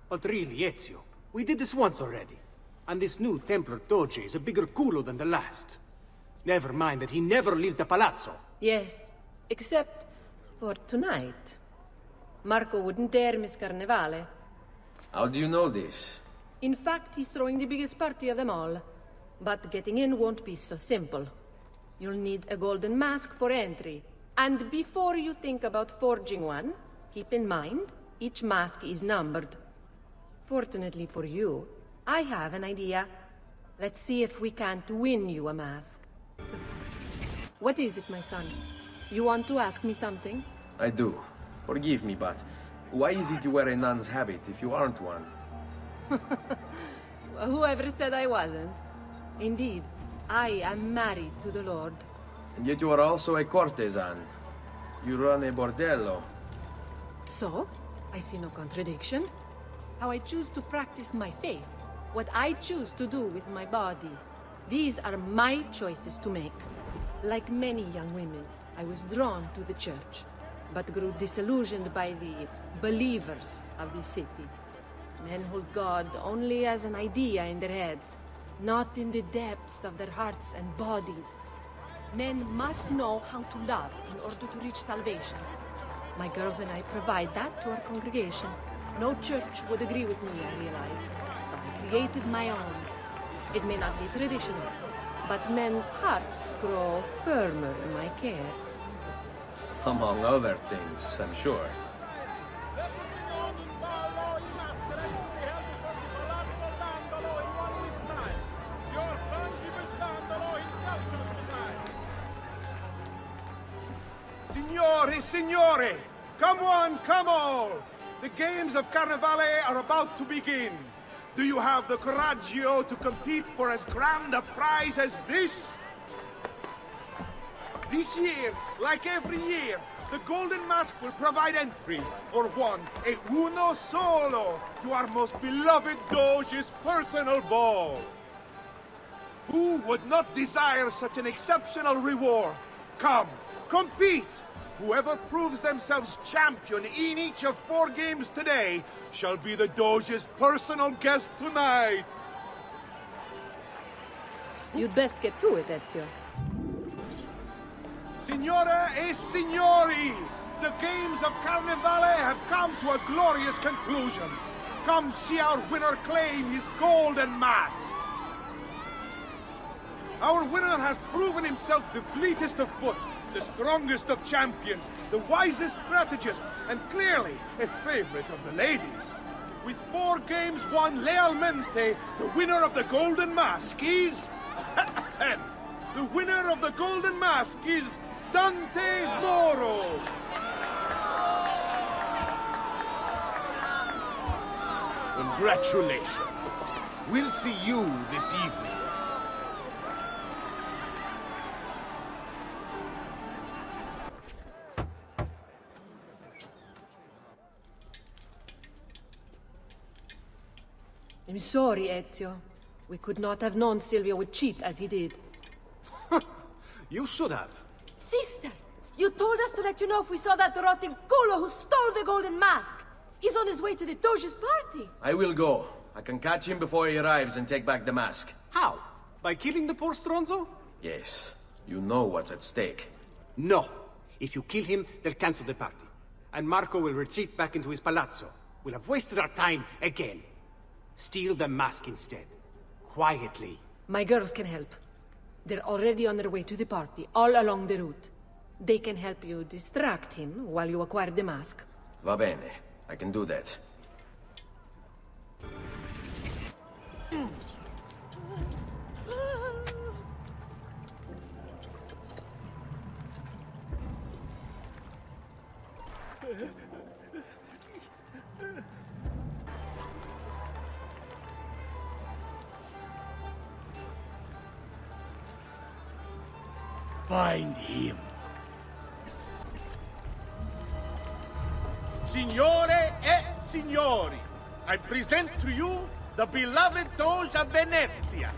But really, Ezio, we did this once already. And this new Templar Doge is a bigger culo than the last. Never mind that he never leaves the palazzo. Yes, except for tonight. Marco wouldn't dare miss Carnevale. How do you know this? In fact, he's throwing the biggest party of them all. But getting in won't be so simple. You'll need a golden mask for entry. And before you think about forging one, keep in mind, each mask is numbered. Fortunately for you, I have an idea. Let's see if we can't win you a mask. What is it, my son? You want to ask me something? I do. Forgive me, but why is it you wear a nun's habit if you aren't one? Whoever said I wasn't? Indeed, I am married to the Lord. And yet you are also a courtesan. You run a bordello. So, I see no contradiction. How I choose to practice my faith. What I choose to do with my body. These are my choices to make. Like many young women, I was drawn to the church, but grew disillusioned by the believers of the city. Men hold God only as an idea in their heads, not in the depths of their hearts and bodies. Men must know how to love in order to reach salvation. My girls and I provide that to our congregation. No church would agree with me, I realized, so I created my own. It may not be traditional, but men's hearts grow firmer in my care. Among other things, I'm sure. Signore, signore! Come on, come all! The games of Carnevale are about to begin. Do you have the coraggio to compete for as grand a prize as this? This year, like every year, the Golden Mask will provide entry for one, e uno solo, to our most beloved Doge's personal ball. Who would not desire such an exceptional reward? Come, compete! Whoever proves themselves champion in each of 4 games today shall be the Doge's personal guest tonight. You'd best get to it, Ezio. Signore e signori, the games of Carnevale have come to a glorious conclusion. Come see our winner claim his golden mask. Our winner has proven himself the fleetest of foot, the strongest of champions, the wisest strategist, and clearly a favorite of the ladies. With 4 games won lealmente, the winner of the Golden Mask is... the winner of the Golden Mask is Dante Moro! Congratulations. We'll see you this evening. I'm sorry, Ezio. We could not have known Silvio would cheat as he did. You should have. Sister, you told us to let you know if we saw that rotting culo who stole the golden mask. He's on his way to the Doge's party. I will go. I can catch him before he arrives and take back the mask. How? By killing the poor Stronzo? Yes. You know what's at stake. No. If you kill him, they'll cancel the party. And Marco will retreat back into his palazzo. We'll have wasted our time again. Steal the mask instead. Quietly. My girls can help. They're already on their way to the party, all along the route. They can help you distract him while you acquire the mask. Va bene. I can do that. Find him. Signore e signori, I present to you the beloved Doge of Venezia.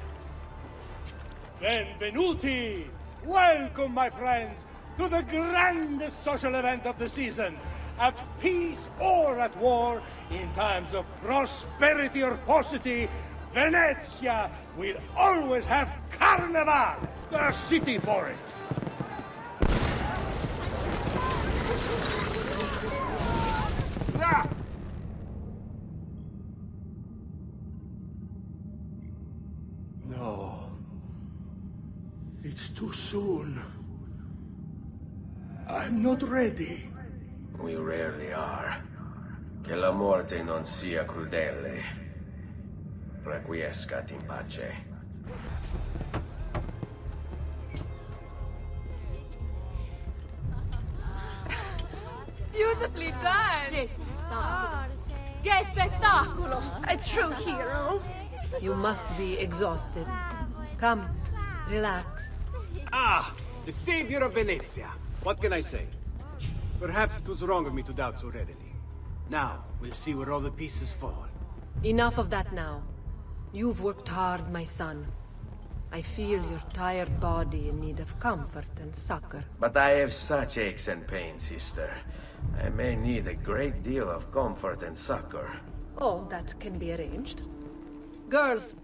Benvenuti! Welcome, my friends, to the grandest social event of the season. At peace or at war, in times of prosperity or paucity, Venezia will always have Carnival, the city for it. No. It's too soon. I'm not ready. We rarely are. Che la morte non sia crudele. Requiescat in pace. Beautifully done! Che spettacolo! A true hero! You must be exhausted. Come, relax. Ah! The savior of Venezia. What can I say? Perhaps it was wrong of me to doubt so readily. Now, we'll see where all the pieces fall. Enough of that now. You've worked hard, my son. I feel your tired body in need of comfort and succor. But I have such aches and pains, sister. I may need a great deal of comfort and succor. Oh, that can be arranged. Girls.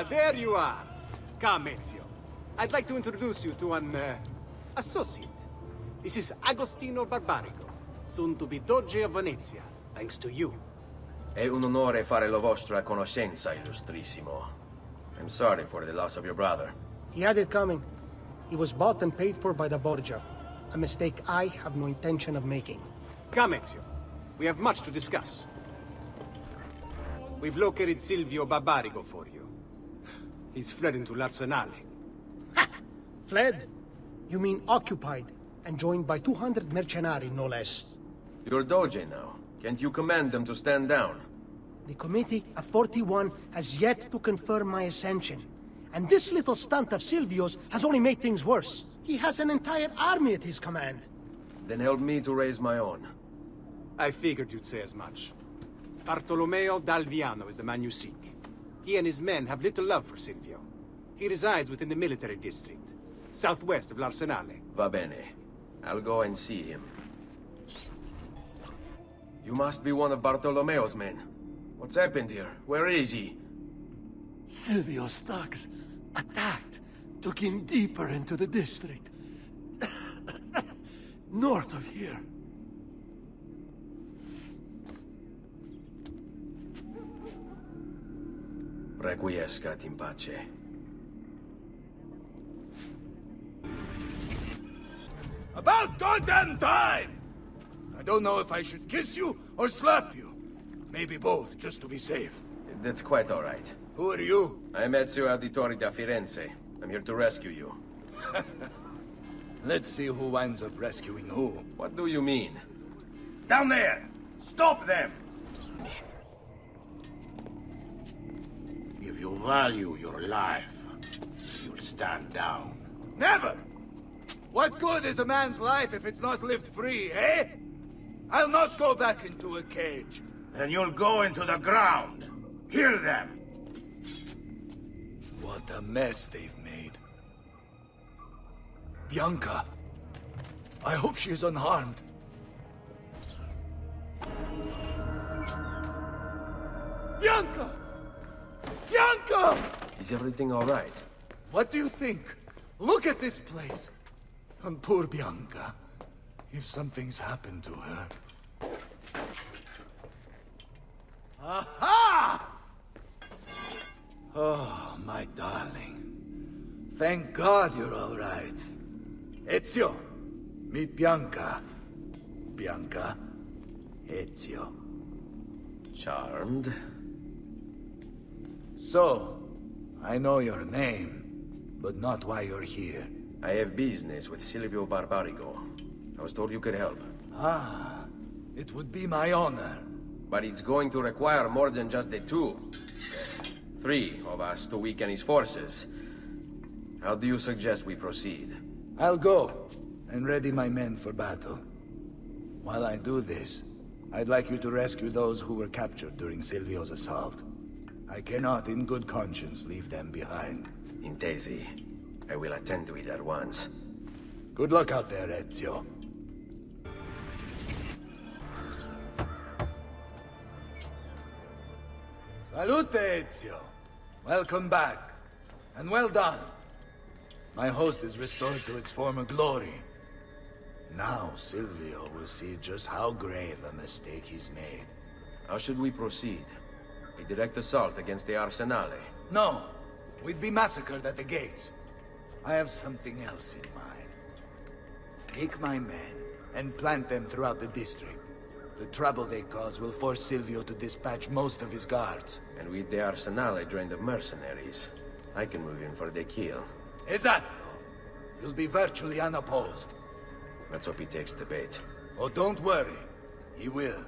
There you are! Come, Ezio. I'd like to introduce you to an, associate. This is Agostino Barbarigo, soon to be Doge of Venezia, Thanks to you. È un onore fare la vostra conoscenza, illustrissimo. I'm sorry for the loss of your brother. He had it coming. He was bought and paid for by the Borgia. A mistake I have no intention of making. Come, Ezio. We have much to discuss. We've located Silvio Barbarigo for you. He's fled into l'Arsenale. Fled? You mean occupied, and joined by 200 mercenari, no less. You're Doge now. Can't you command them to stand down? The Committee of 41 has yet to confirm my ascension. And this little stunt of Silvio's has only made things worse. He has an entire army at his command. Then help me to raise my own. I figured you'd say as much. Bartolomeo d'Alviano is the man you seek. He and his men have little love for Silvio. He resides within the military district, southwest of l'Arsenale. Va bene. I'll go and see him. You must be one of Bartolomeo's men. What's happened here? Where is he? Silvio's thugs attacked, took him deeper into the district. North of here. Requiescat in pace. About goddamn time! I don't know if I should kiss you or slap you. Maybe both, just to be safe. That's quite all right. Who are you? I'm Ezio Auditore da Firenze. I'm here to rescue you. Let's see who winds up rescuing who. What do you mean? Down there! Stop them! If you value your life, you'll stand down. Never! What good is a man's life if it's not lived free, eh? I'll not go back into a cage. Then you'll go into the ground. Kill them! What a mess they've made. Bianca. I hope she is unharmed. Bianca! Bianca! Is everything all right? What do you think? Look at this place. And poor Bianca. If something's happened to her... Aha! Oh, my darling. Thank God you're all right. Ezio, meet Bianca. Bianca, Ezio. Charmed. So, I know your name, but not why you're here. I have business with Silvio Barbarigo. I was told you could help. Ah, it would be my honor. But it's going to require more than just the two. 3 of us to weaken his forces. How do you suggest we proceed? I'll go and ready my men for battle. While I do this, I'd like you to rescue those who were captured during Silvio's assault. I cannot, in good conscience, leave them behind. Intesi. I will attend to it at once. Good luck out there, Ezio. Salute, Ezio. Welcome back. And well done. My host is restored to its former glory. Now Silvio will see just how grave a mistake he's made. How should we proceed? A direct assault against the Arsenale? No. We'd be massacred at the gates. I have something else in mind. Take my men and plant them throughout the district. The trouble they cause will force Silvio to dispatch most of his guards. And with the Arsenale drained of mercenaries, I can move in for the kill. Esatto. You'll be virtually unopposed. Let's hope he takes the bait. Oh, don't worry. He will.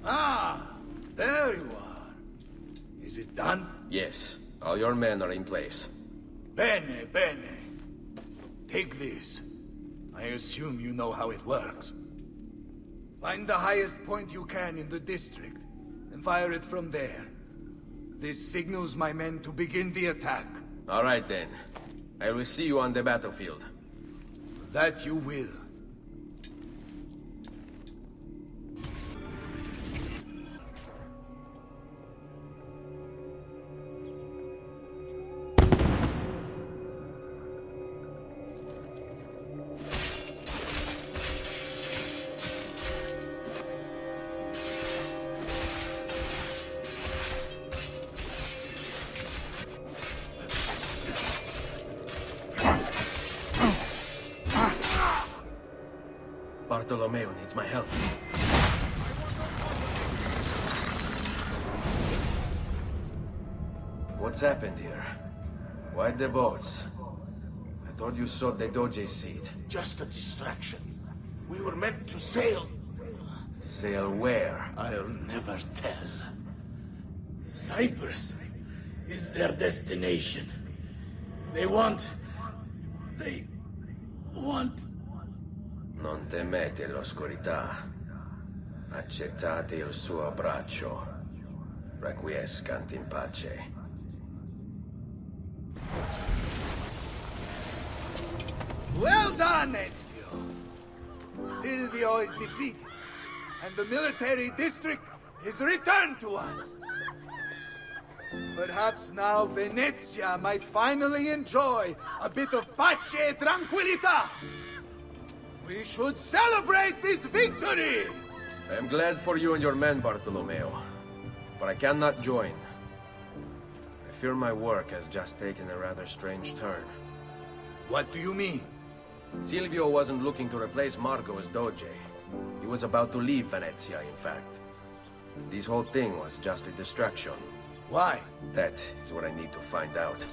Ah! There you are. Is it done? Yes. All your men are in place. Bene, bene. Take this. I assume you know how it works. Find the highest point you can in the district, and fire it from there. This signals my men to begin the attack. All right, then. I will see you on the battlefield. That you will. Bartolomeo needs my help. What's happened here? Why the boats? I thought you sought the Doge's seat. Just a distraction. We were meant to sail. Sail where? I'll never tell. Cyprus is their destination. They want... Non temete l'oscurità. Accettate il suo abbraccio. Requiescant in pace. Well done, Ezio! Silvio is defeated, and the military district is returned to us. Perhaps now Venezia might finally enjoy a bit of pace e tranquillità. We should celebrate this victory! I am glad for you and your men, Bartolomeo, but I cannot join. I fear my work has just taken a rather strange turn. What do you mean? Silvio wasn't looking to replace Marco as Doge. He was about to leave Venezia, in fact. This whole thing was just a distraction. Why? That is what I need to find out.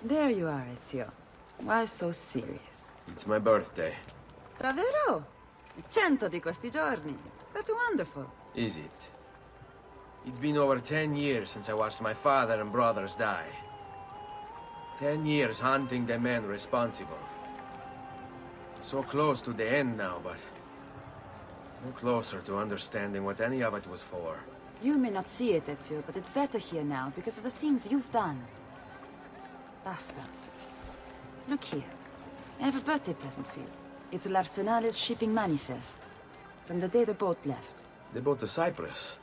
There you are, Ezio. Why so serious? It's my birthday. Davvero? 100 di questi giorni. That's wonderful. Is it? It's been over 10 years since I watched my father and brothers die. 10 years hunting the men responsible. So close to the end now, but no closer to understanding what any of it was for. You may not see it, Ezio, but it's better here now because of the things you've done. Basta. Look here. I have a birthday present for you. It's l'Arsenale's shipping manifest. From the day the boat left. The boat to Cyprus?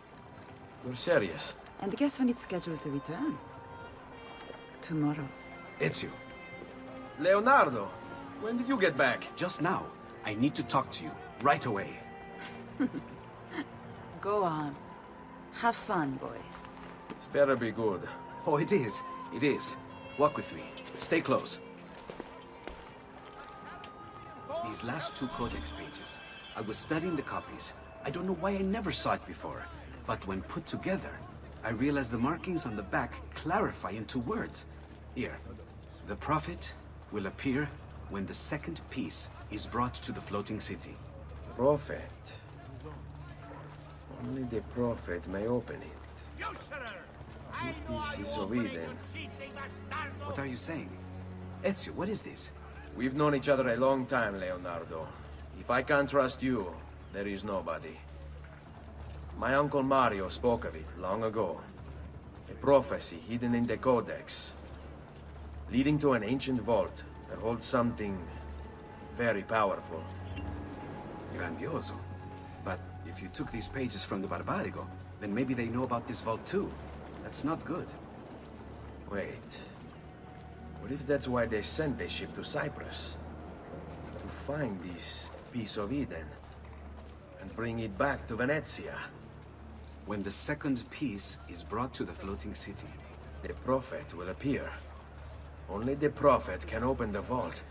You're serious? And guess when it's scheduled to return? Tomorrow. Ezio. Leonardo! When did you get back? Just now. I need to talk to you. Right away. Go on. Have fun, boys. It's better be good. Oh, it is. It is. Walk with me. Stay close. These last 2 codex pages. I was studying the copies. I don't know why I never saw it before. But when put together, I realized the markings on the back clarify into words. Here. The prophet will appear when the second piece is brought to the floating city. Prophet? Only the prophet may open it. 2 pieces of Eden. What are you saying? Ezio, what is this? We've known each other a long time, Leonardo. If I can't trust you, there is nobody. My uncle Mario spoke of it long ago. A prophecy hidden in the Codex, leading to an ancient vault that holds something very powerful. Grandioso. But if you took these pages from the Barbarigo, then maybe they know about this vault too. That's not good. Wait. What if that's why they sent the ship to Cyprus? To find this piece of Eden and bring it back to Venezia. When the second piece is brought to the floating city, the prophet will appear. Only the prophet can open the vault.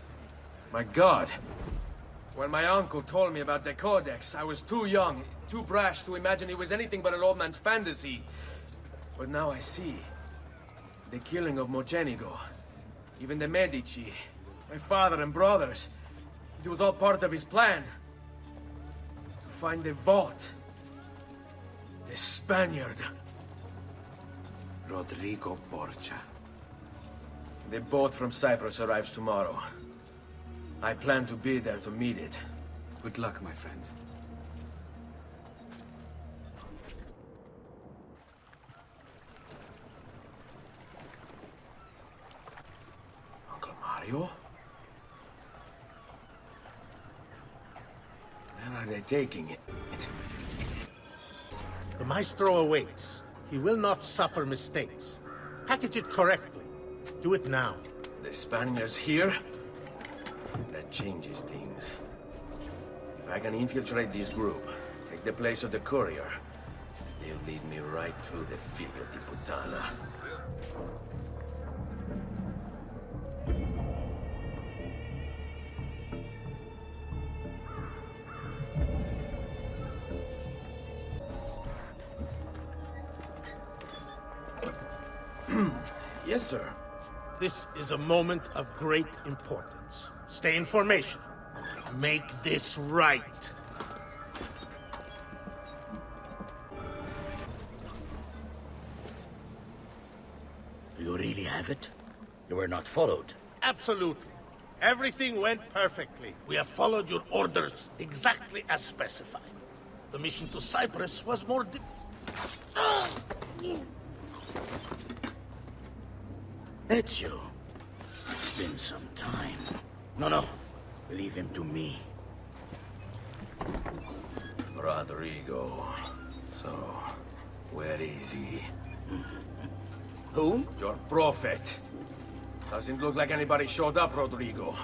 My God! When my uncle told me about the Codex, I was too young, too brash to imagine it was anything but an old man's fantasy. But now I see. The killing of Mocenigo, even the Medici, my father and brothers. It was all part of his plan. To find the vault. The Spaniard. Rodrigo Borgia. The boat from Cyprus arrives tomorrow. I plan to be there to meet it. Good luck, my friend. Mario? Where are they taking it? The Maestro awaits. He will not suffer mistakes. Package it correctly. Do it now. The Spaniards here? That changes things. If I can infiltrate this group, take the place of the courier, they'll lead me right to the Figlio di Puttana. Yes, sir. This is a moment of great importance. Stay in formation. Make this right. You really have it? You were not followed? Absolutely. Everything went perfectly. We have followed your orders exactly as specified. The mission to Cyprus was more Ezio. It's been some time. No. Leave him to me. Rodrigo. So, where is he? Who? Your prophet. Doesn't look like anybody showed up, Rodrigo.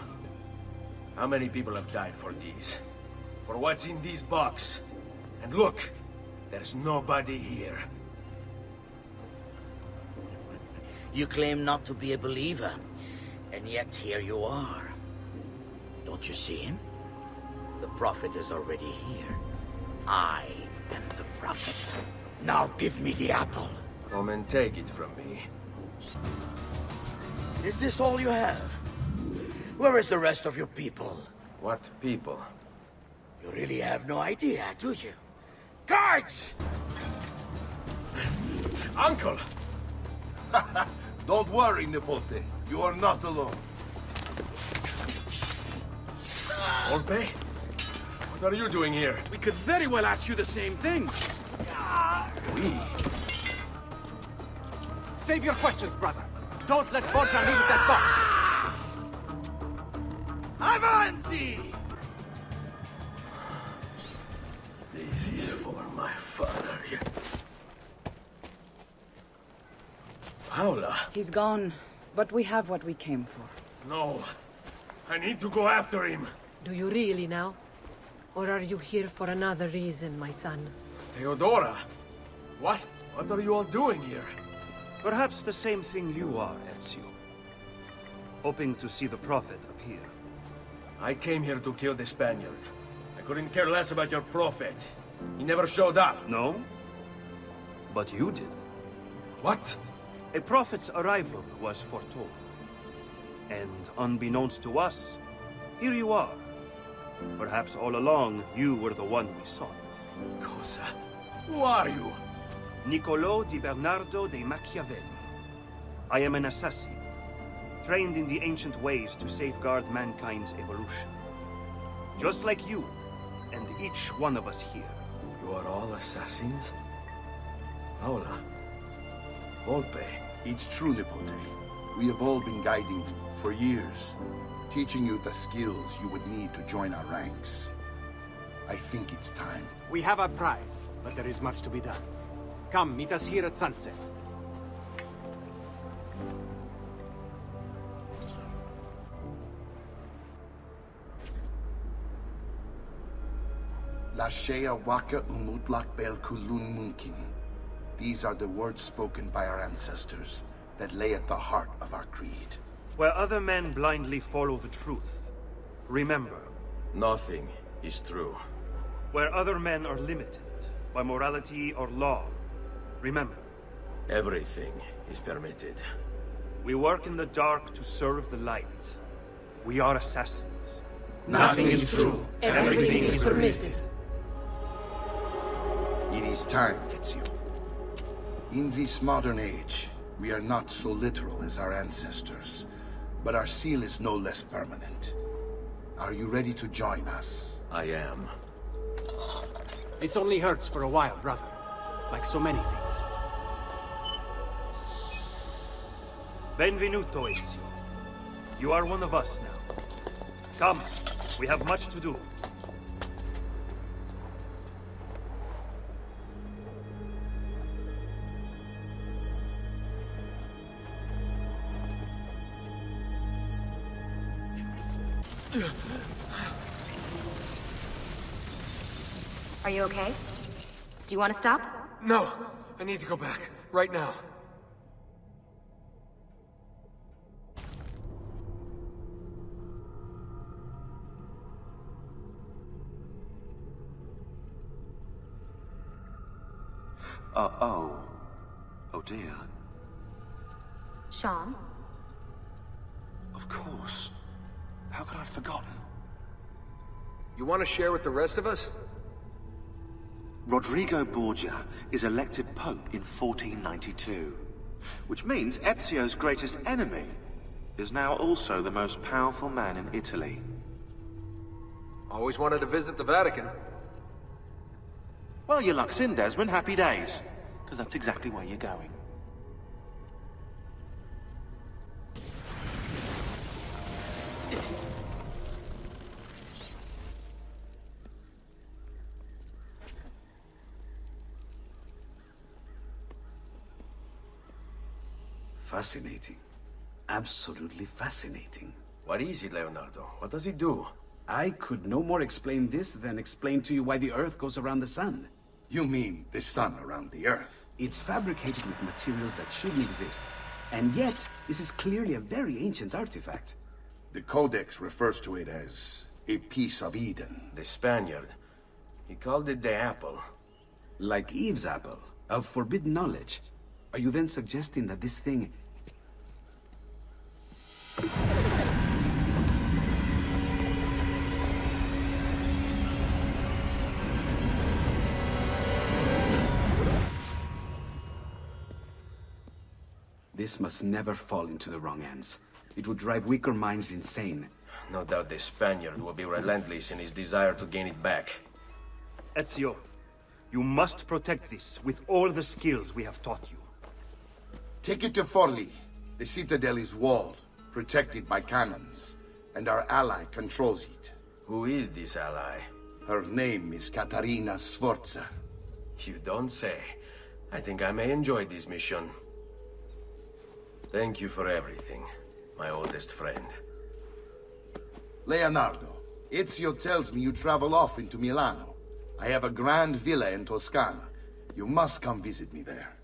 How many people have died for this? For what's in this box? And look, there's nobody here. You claim not to be a believer, and yet here you are. Don't you see him? The prophet is already here. I am the prophet. Now give me the apple. Come and take it from me. Is this all you have? Where is the rest of your people? What people? You really have no idea, do you? Guards! Uncle! Don't worry, Nipote. You are not alone. Volpe? What are you doing here? We could very well ask you the same thing. We? Save your questions, brother. Don't let Bodra leave that box. Avanti! This is for my father. Paola? He's gone, but we have what we came for. No. I need to go after him. Do you really now? Or are you here for another reason, my son? Theodora? What? What are you all doing here? Perhaps the same thing you are, Ezio. Hoping to see the Prophet appear. I came here to kill the Spaniard. I couldn't care less about your prophet. He never showed up. No? But you did. What? A prophet's arrival was foretold. And unbeknownst to us, here you are. Perhaps all along, you were the one we sought. Cosa? Who are you? Niccolò di Bernardo de Machiavelli. I am an assassin, trained in the ancient ways to safeguard mankind's evolution. Just like you, and each one of us here. You are all assassins? Paola? Volpe? It's true, Nipote. We have all been guiding you for years, teaching you the skills you would need to join our ranks. I think it's time. We have our prize, but there is much to be done. Come, meet us here at sunset. Lashea waka umutlak bel kulun munkin. These are the words spoken by our ancestors that lay at the heart of our creed. Where other men blindly follow the truth, remember. Nothing is true. Where other men are limited by morality or law, remember. Everything is permitted. We work in the dark to serve the light. We are assassins. Nothing is true. Everything is permitted. It is time, Ezio. In this modern age, we are not so literal as our ancestors, but our seal is no less permanent. Are you ready to join us? I am. This only hurts for a while, brother. Like so many things. Benvenuto, Ezio. You are one of us now. Come, we have much to do. Are you okay? Do you want to stop? No, I need to go back. Right now. Oh dear. Sean? Of course. How could I have forgotten? You want to share with the rest of us? Rodrigo Borgia is elected Pope in 1492, which means Ezio's greatest enemy is now also the most powerful man in Italy. Always wanted to visit the Vatican. Well, your luck's in, Desmond. Happy days. Because that's exactly where you're going. Fascinating. Absolutely fascinating. What is it, Leonardo? What does it do? I could no more explain this than explain to you why the Earth goes around the Sun. You mean the sun around the Earth? It's fabricated with materials that shouldn't exist. And yet, this is clearly a very ancient artifact. The Codex refers to it as a piece of Eden. The Spaniard. He called it the apple. Like Eve's apple, of forbidden knowledge. Are you then suggesting that this thing... This must never fall into the wrong hands. It would drive weaker minds insane. No doubt the Spaniard will be relentless in his desire to gain it back. Ezio, you must protect this with all the skills we have taught you. Take it to Forli. The citadel is walled, protected by cannons, and our ally controls it. Who is this ally? Her name is Caterina Sforza. You don't say. I think I may enjoy this mission. Thank you for everything, my oldest friend. Leonardo, Ezio tells me you travel off into Milano. I have a grand villa in Toscana. You must come visit me there.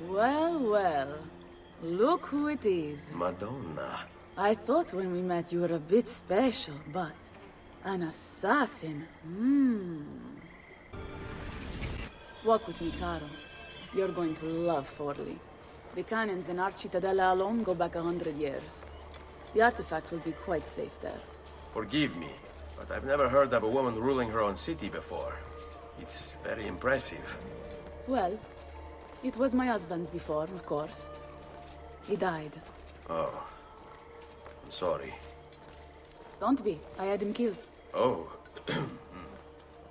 Well, well. Look who it is. Madonna. I thought when we met you were a bit special, but... an assassin? Walk with me, Caro. You're going to love Forli. The cannons in our Cittadella alone go back 100 years. The artifact will be quite safe there. Forgive me, but I've never heard of a woman ruling her own city before. It's very impressive. Well, it was my husband's before, of course. He died. Oh. I'm sorry. Don't be. I had him killed. Oh.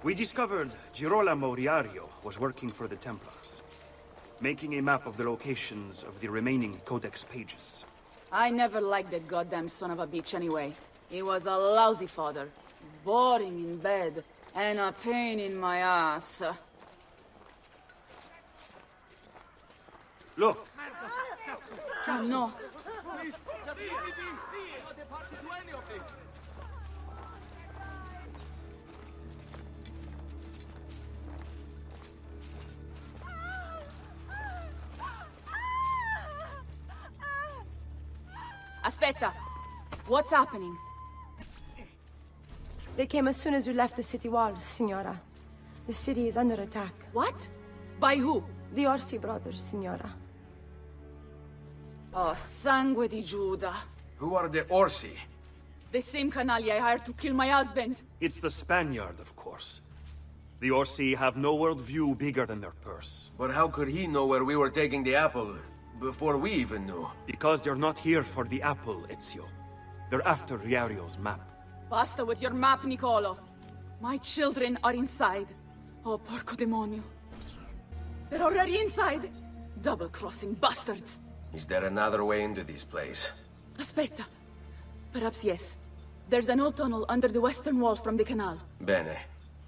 We discovered Girolamo Riario was working for the Templars, making a map of the locations of the remaining Codex pages. I never liked that goddamn son of a bitch anyway. He was a lousy father. Boring in bed. And a pain in my ass. Look! Oh no. Aspetta. What's happening? They came as soon as you left the city walls, Signora. The city is under attack. What? By who? The Orsi brothers, Signora. Oh, sangue di Giuda. Who are the Orsi? The same canaglia I hired to kill my husband. It's the Spaniard, of course. The Orsi have no worldview bigger than their purse. But how could he know where we were taking the apple before we even knew? Because they're not here for the apple, Ezio. They're after Riario's map. Basta with your map, Niccolo. My children are inside. Oh, porco demonio. They're already inside. Double-crossing bastards. Is there another way into this place? Aspetta. Perhaps yes. There's an old tunnel under the western wall from the canal. Bene.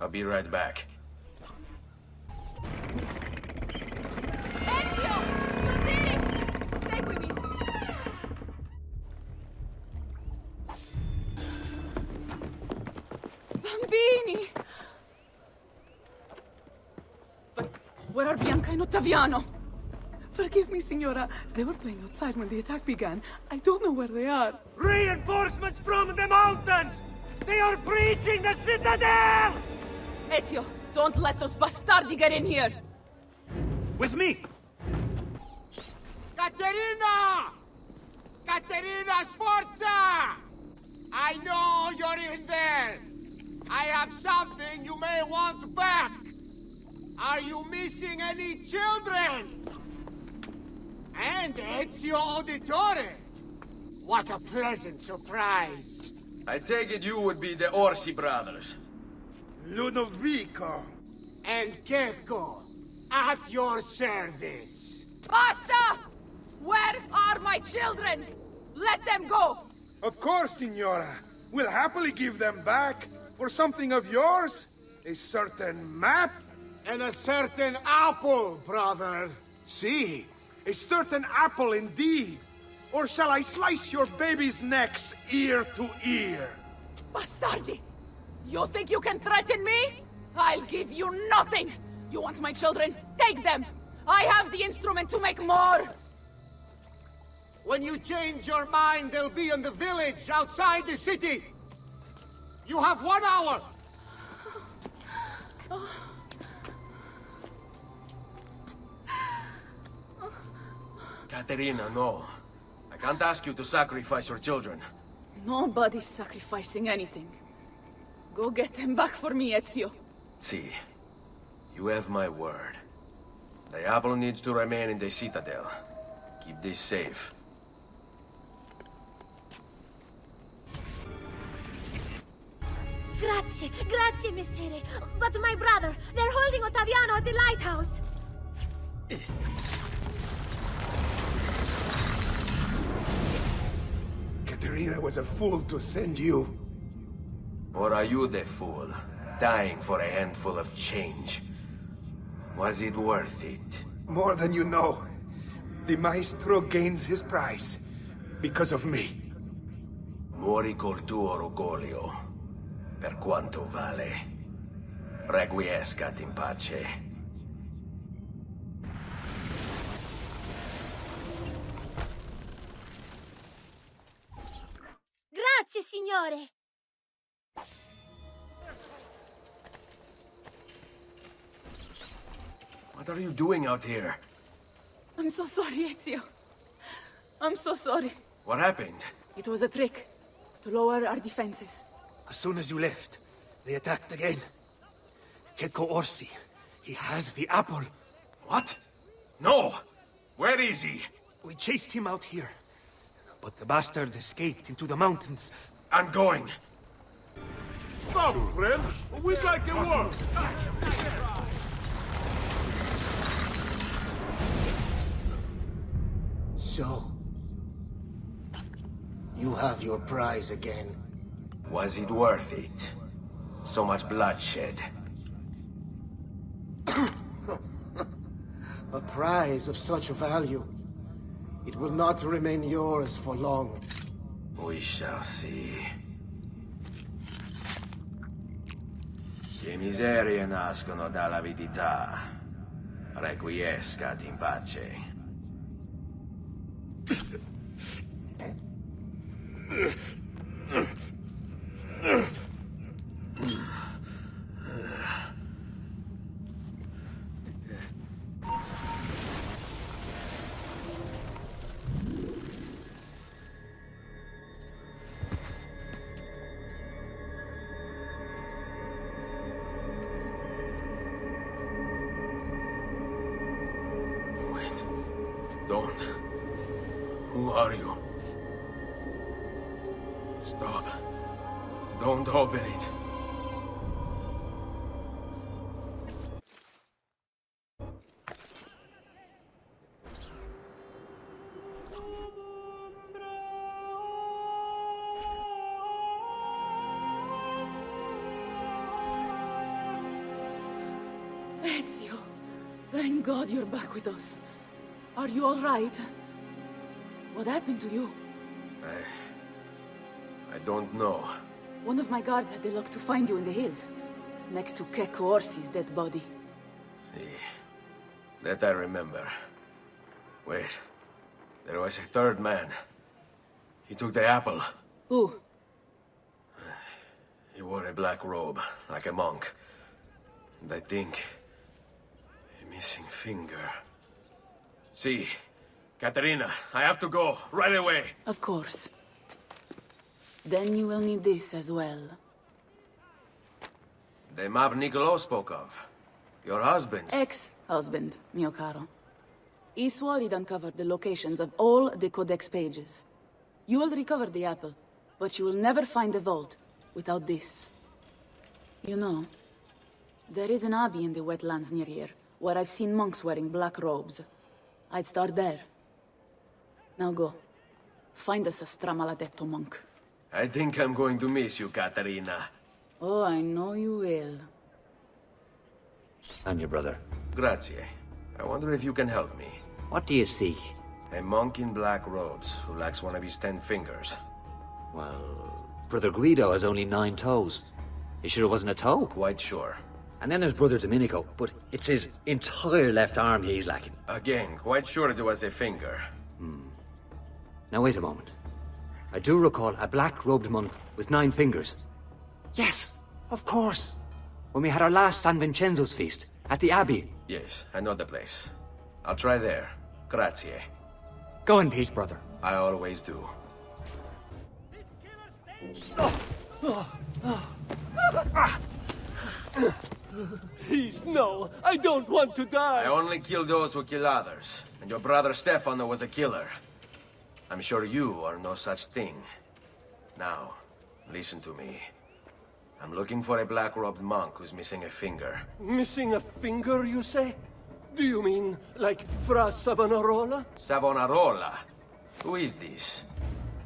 I'll be right back. Ezio! You did it! Seguimi! Bambini! But where are Bianca and Ottaviano? Forgive me, Signora. They were playing outside when the attack began. I don't know where they are. Reinforcements from the mountains! They are breaching the citadel! Ezio, don't let those bastardi get in here! With me! Caterina! Caterina Sforza! I know you're in there! I have something you may want back! Are you missing any children? And Ezio Auditore! What a pleasant surprise! I take it you would be the Orsi brothers. Ludovico! And Gecko, at your service! Basta! Where are my children? Let them go! Of course, Signora. We'll happily give them back for something of yours. A certain map. And a certain apple, brother. See, a certain apple indeed. Or shall I slice your baby's necks ear to ear? Bastardi! You think you can threaten me? I'll give you nothing! You want my children? Take them! I have the instrument to make more! When you change your mind, they'll be in the village outside the city. You have 1 hour. Caterina, no. I can't ask you to sacrifice your children. Nobody's sacrificing anything. Go get them back for me, Ezio. See, you have my word. The apple needs to remain in the citadel. Keep this safe. Grazie, grazie, messere. But my brother, they're holding Ottaviano at the lighthouse. Caterina was a fool to send you. Or are you the fool, dying for a handful of change? Was it worth it? More than you know. The maestro gains his prize because of me. Muori col tuo orgoglio, per quanto vale. Requiescat in pace. Grazie, signore. What are you doing out here? I'm so sorry, Ezio. I'm so sorry. What happened? It was a trick. To lower our defenses. As soon as you left, they attacked again. Gecko Orsi. He has the apple. What? No! Where is he? We chased him out here. But the bastards escaped into the mountains. I'm going. Stop, friend. We'd like your work. So, you have your prize again. Was it worth it? So much bloodshed. A prize of such value. It will not remain yours for long. We shall see. Le miserie nascono dall'avidità. Requiescat in pace. Don't. Who are you? Stop. Don't open it. Ezio, thank God you're back with us. Are you all right? What happened to you? I don't know. One of my guards had the luck to find you in the hills, next to Kek Orsi's dead body. See, that I remember. Wait, there was a third man. He took the apple. Who? He wore a black robe, like a monk. And I think... a missing finger. See, Katerina, I have to go, right away. Of course. Then you will need this as well. The map Niccolo spoke of. Your husband's. Ex-husband, mio caro. He swore he'd uncovered the locations of all the Codex pages. You will recover the apple, but you will never find the vault without this. You know, there is an abbey in the wetlands near here, where I've seen monks wearing black robes. I'd start there. Now go. Find us a stramaladetto monk. I think I'm going to miss you, Katerina. Oh, I know you will. And your brother. Grazie. I wonder if you can help me. What do you seek? A monk in black robes who lacks one of his 10 fingers. Well, Brother Guido has only 9 toes. You sure it wasn't a toe? Quite sure. And then there's Brother Domenico, but it's his entire left arm he's lacking. Again, quite sure it was a finger. Now wait a moment. I do recall a black-robed monk with 9 fingers. Yes, of course. When we had our last San Vincenzo's feast, at the Abbey. Yes, I know the place. I'll try there. Grazie. Go in peace, brother. I always do. Please, no. I don't want to die. I only kill those who kill others. And your brother Stefano was a killer. I'm sure you are no such thing. Now, listen to me. I'm looking for a black-robed monk who's missing a finger. Missing a finger, you say? Do you mean like Fra Savonarola? Savonarola? Who is this?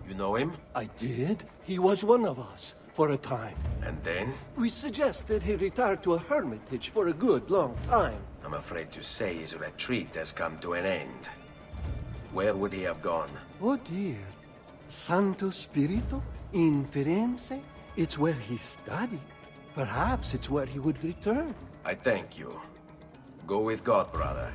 You know him? I did. He was one of us, for a time. And then? We suggested he retire to a hermitage for a good long time. I'm afraid to say his retreat has come to an end. Where would he have gone? Oh dear. Santo Spirito? In Firenze? It's where he studied. Perhaps it's where he would return. I thank you. Go with God, brother.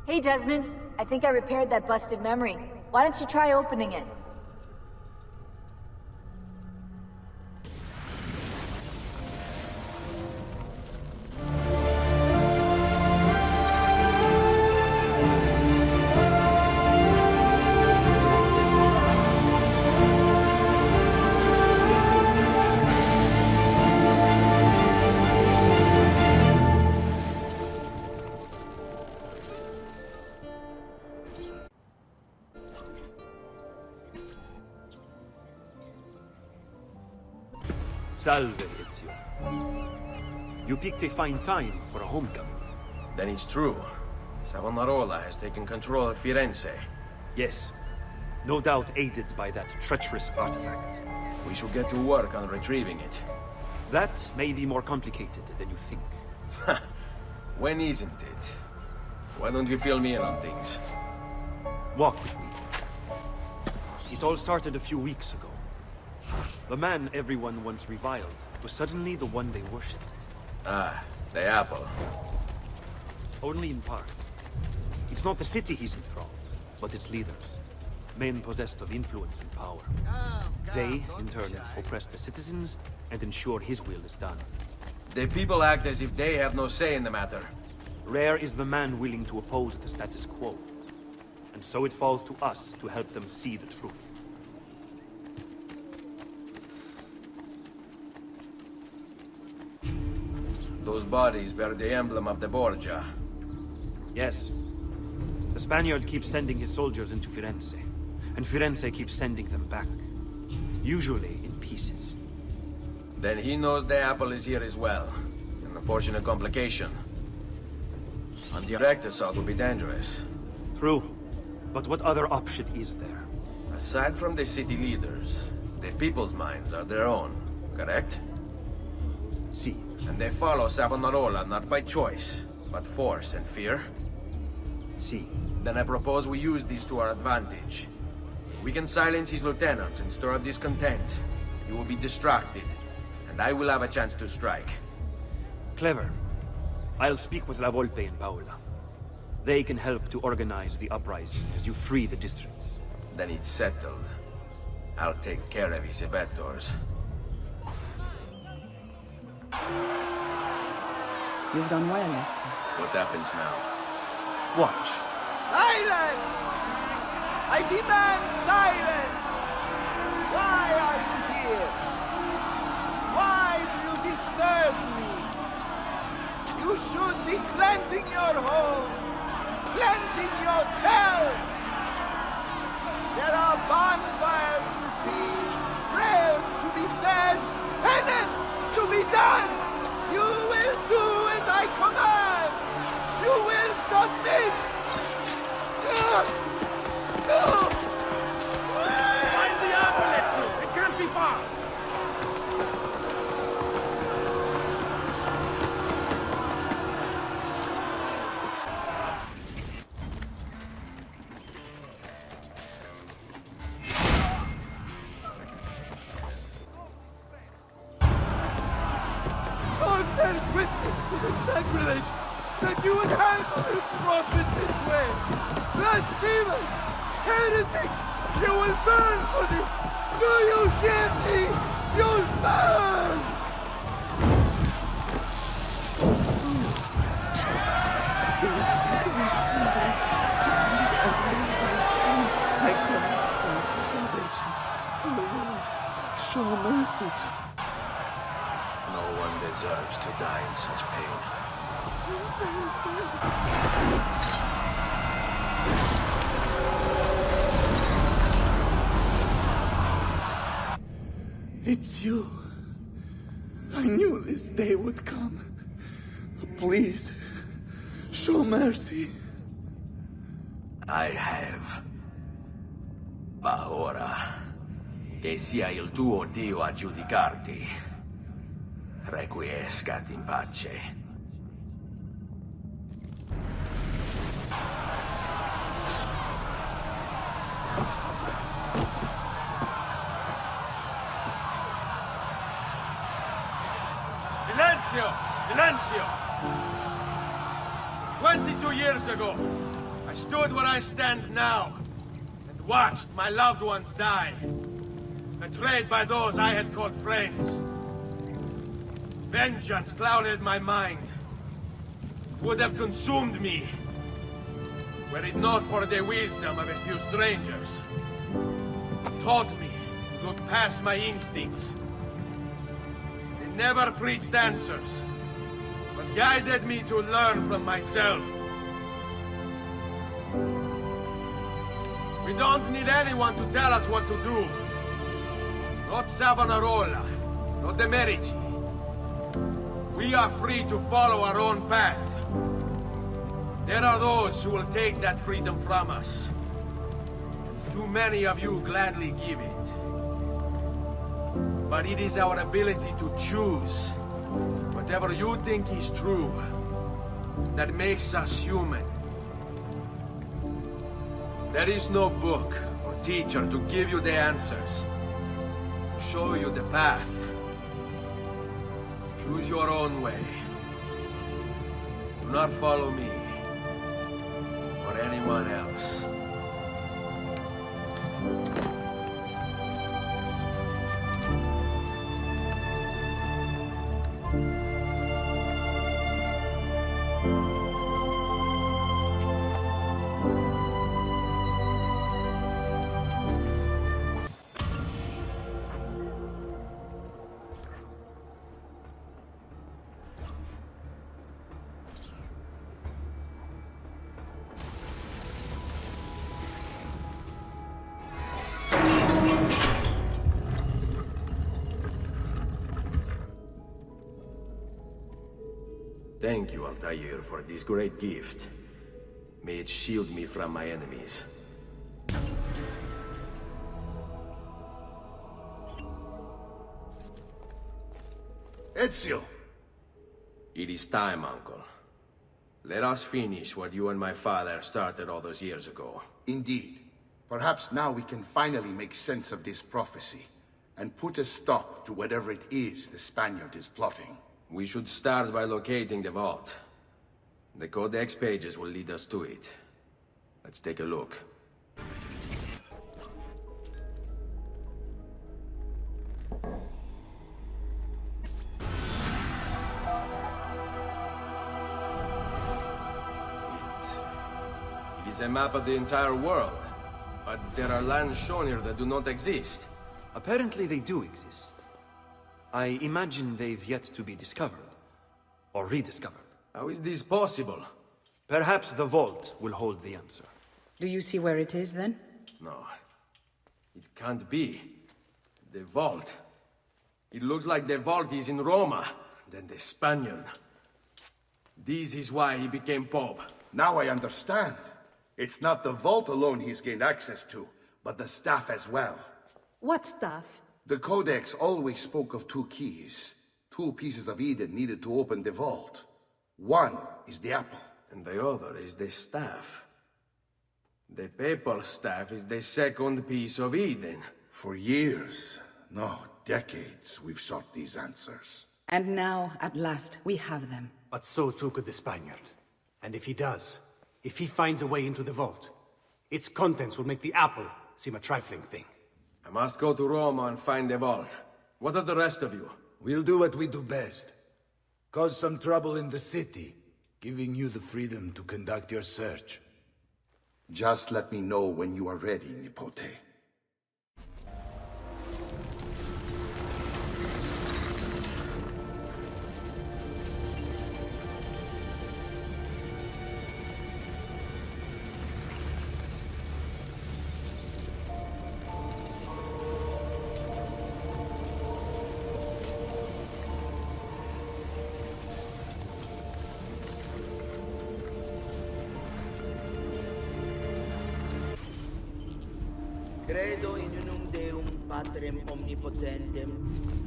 Hey, Desmond. I think I repaired that busted memory. Why don't you try opening it? Salve, Ezio. You picked a fine time for a homecoming. Then it's true. Savonarola has taken control of Firenze. Yes. No doubt aided by that treacherous artifact. We should get to work on retrieving it. That may be more complicated than you think. When isn't it? Why don't you fill me in on things? Walk with me. It all started a few weeks ago. The man everyone once reviled was suddenly the one they worshipped. Ah, the apple. Only in part. It's not the city he's enthralled, but its leaders. men possessed of influence and power. They, in turn, oppress the citizens and ensure his will is done. The people act as if they have no say in the matter. Rare is the man willing to oppose the status quo. And so it falls to us to help them see the truth. Those bodies bear the emblem of the Borgia. Yes. The Spaniard keeps sending his soldiers into Firenze, and Firenze keeps sending them back. Usually in pieces. Then he knows the apple is here as well. An unfortunate complication. On direct assault would be dangerous. True. But what other option is there? Aside from the city leaders, the people's minds are their own, correct? Si. And they follow Savonarola not by choice, but force and fear? Si. Then I propose we use these to our advantage. We can silence his lieutenants and stir up discontent. You will be distracted, and I will have a chance to strike. Clever. I'll speak with La Volpe and Paola. They can help to organize the uprising as you free the districts. Then it's settled. I'll take care of his abettors. You've done well, Ezio. What happens now? Watch. Silence! I demand silence! Why are you here? Why do you disturb me? You should be cleansing your home, cleansing yourself. There are bonfires to see, prayers to be said, penance to be done. You will do as I command. You will submit. No! Find the apple, Ezio! It can't be far! God bears witness to the sacrilege that you would handle this prophet this way. Blasphemers! Heretics! You will burn for this! Do you hear me? You'll burn! Show mercy. No one deserves to die in such pain. It's you. I knew this day would come. Please, show mercy. I have. Ma ora, che sia il tuo Dio a giudicarti. Requiescat in pace. Silenzio! Silenzio! 22 years ago, I stood where I stand now and watched my loved ones die, betrayed by those I had called friends. Vengeance clouded my mind, would have consumed me, were it not for the wisdom of a few strangers. Taught me to look past my instincts. They never preached answers, but guided me to learn from myself. We don't need anyone to tell us what to do. Not Savonarola, not the Medici. We are free to follow our own path. There are those who will take that freedom from us. Too many of you gladly give it. But it is our ability to choose whatever you think is true that makes us human. There is no book or teacher to give you the answers, to show you the path. Choose your own way. Do not follow me or anyone else. Thank you, Altair, for this great gift. May it shield me from my enemies. Ezio! It is time, Uncle. Let us finish what you and my father started all those years ago. Indeed. Perhaps now we can finally make sense of this prophecy, and put a stop to whatever it is the Spaniard is plotting. We should start by locating the vault. The Codex pages will lead us to it. Let's take a look. It is a map of the entire world, but there are lands shown here that do not exist. Apparently they do exist. I imagine they've yet to be discovered. Or rediscovered. How is this possible? Perhaps the vault will hold the answer. Do you see where it is, then? No. It can't be. The vault. It looks like the vault is in Roma, then the Spaniard. This is why he became Pope. Now I understand. It's not the vault alone he's gained access to, but the staff as well. What staff? The Codex always spoke of two keys. Two pieces of Eden needed to open the vault. One is the apple. And the other is the staff. The papal staff is the second piece of Eden. For years, no, decades, we've sought these answers. And now, at last, we have them. But so too could the Spaniard. And if he does, if he finds a way into the vault, its contents will make the apple seem a trifling thing. I must go to Roma and find the vault. What of the rest of you? We'll do what we do best. Cause some trouble in the city, giving you the freedom to conduct your search. Just let me know when you are ready, Nipote. Credo in unum Deum, Patrem omnipotentem,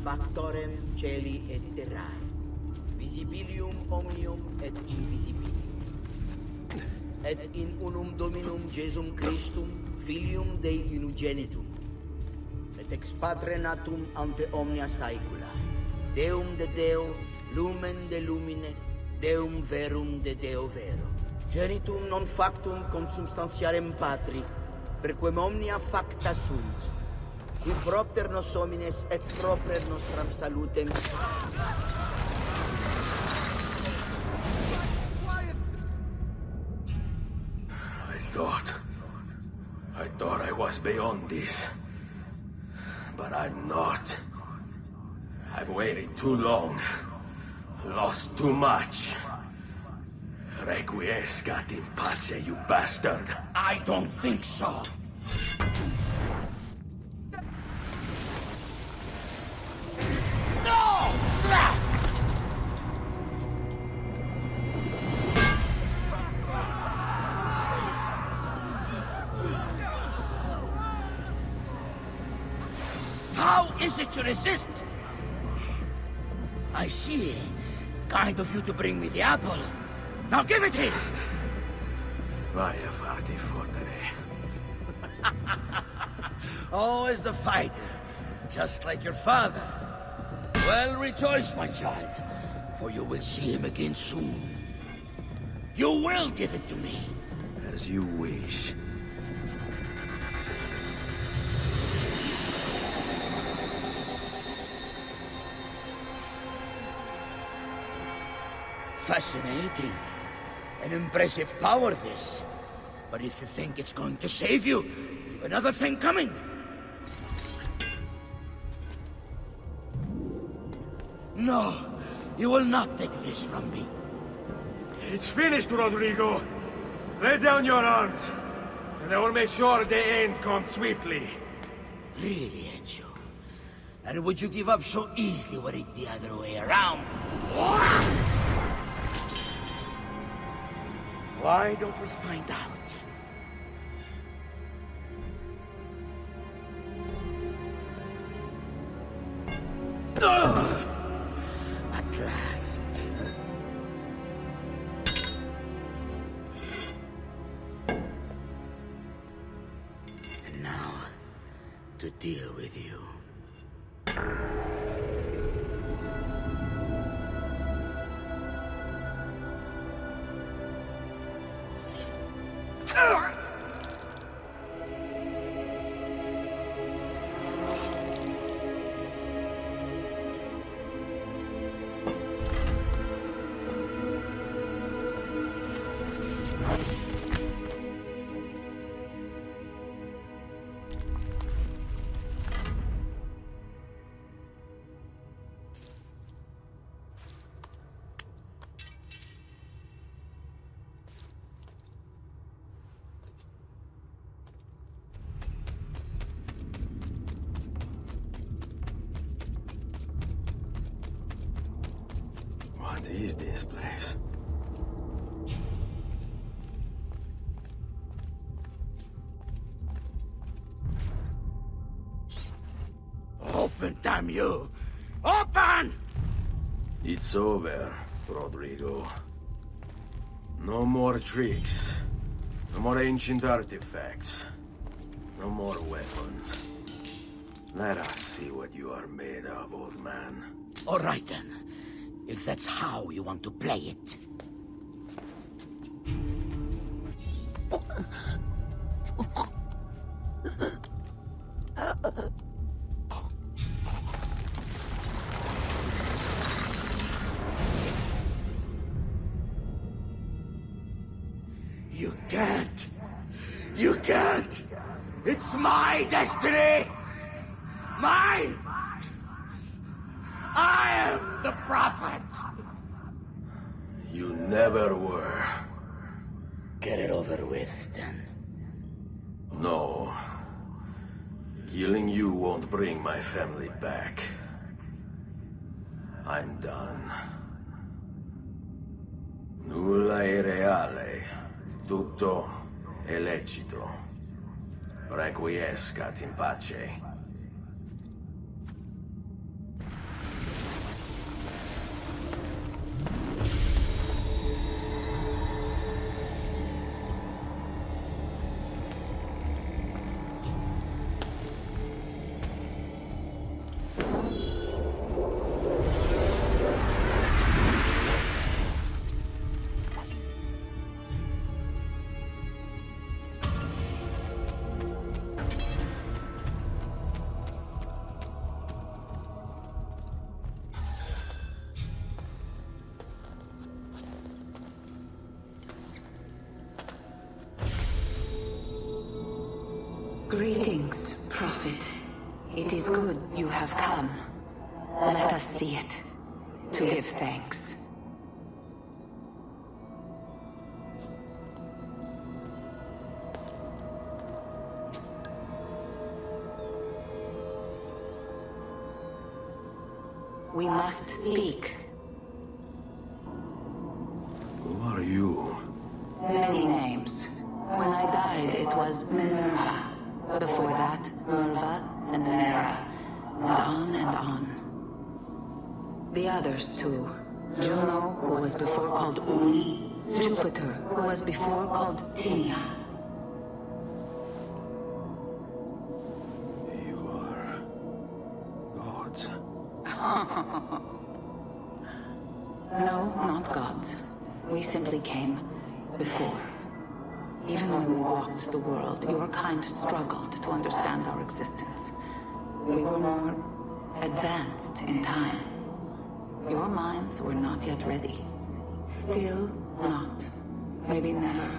factorem celi et terrae, visibilium omnium et invisibilium. Et in unum Dominum Jesum Christum, Filium Dei unigenitum, et ex Patre natum ante omnia saecula, Deum de Deo, lumen de lumine, Deum verum de Deo vero, genitum non factum consubstantiarem Patri, perquem omnia facta sunt, qui propter nos homines et proper nostram salutem. I thought I was beyond this. But I'm not. I've waited too long. Lost too much. Requiescat in pace, you bastard. I don't think so. No! How is it you resist? I see. Kind of you to bring me the apple. Now give it here! Vai a farti fottere. Oh, as the fighter. Just like your father. Well, rejoice, my child. For you will see him again soon. You will give it to me. As you wish. Fascinating. An impressive power, this. But if you think it's going to save you, you've another thing coming. No, you will not take this from me. It's finished, Rodrigo. Lay down your arms, and I will make sure the end comes swiftly. Really, Ezio? And would you give up so easily were it the other way around? Why don't we find out? At last. And now, to deal with you. What is this place? Open, damn you! Open! It's over, Rodrigo. No more tricks. No more ancient artifacts. No more weapons. Let us see what you are made of, old man. All right then. If that's how you want to play it. You can't! You can't! It's my destiny! Mine! I am the prophet! You never were. Get it over with, then. No. Killing you won't bring my family back. I'm done. Nulla è reale. Tutto è lecito. Requiescat in pace. Greetings, Prophet. It is good you have come. Let us see it, to give thanks. We must speak. Who are you? Many names. When I died, it was Minerva. Before that, Merva and Mera. And on and on. The others, too. Juno, who was before called Uni. Jupiter, who was before called Tinia. You are... gods. No, not gods. We simply came before. Even when we walked the world, your kind struggled to understand our existence. We were more advanced in time. Your minds were not yet ready. Still not. Maybe never.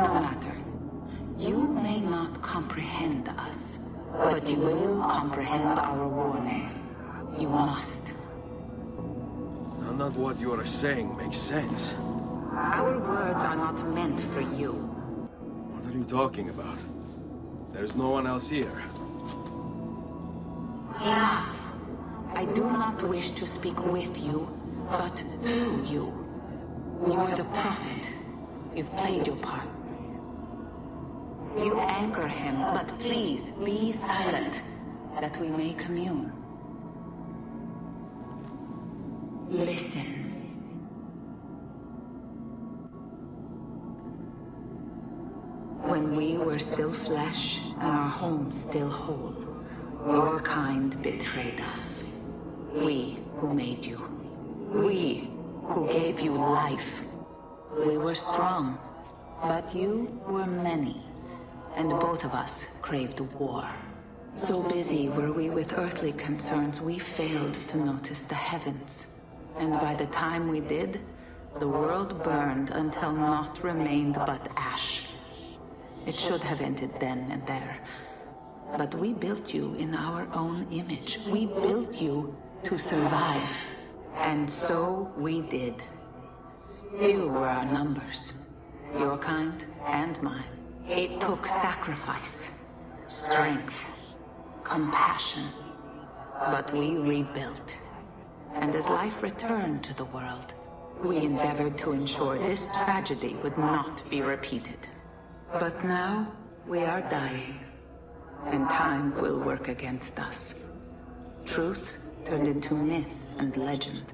No matter. You may not comprehend us, but you will comprehend our warning. You must. None of what you are saying makes sense. Our words are not meant for you. What are you talking about? There's no one else here. Enough. I do not wish to speak with you, but through you. You are the prophet. You've played your part. You anger him, but please be silent, that we may commune. Listen. When we were still flesh and our home still whole, your kind betrayed us. We who made you. We who gave you life. We were strong, but you were many, and both of us craved war. So busy were we with earthly concerns, we failed to notice the heavens. And by the time we did, the world burned until naught remained but ash. It should have ended then and there. But we built you in our own image. We built you to survive. And so we did. Few were our numbers. Your kind and mine. It took sacrifice, strength, compassion. But we rebuilt. And as life returned to the world, we endeavored to ensure this tragedy would not be repeated. But now, we are dying, and time will work against us. Truth turned into myth and legend.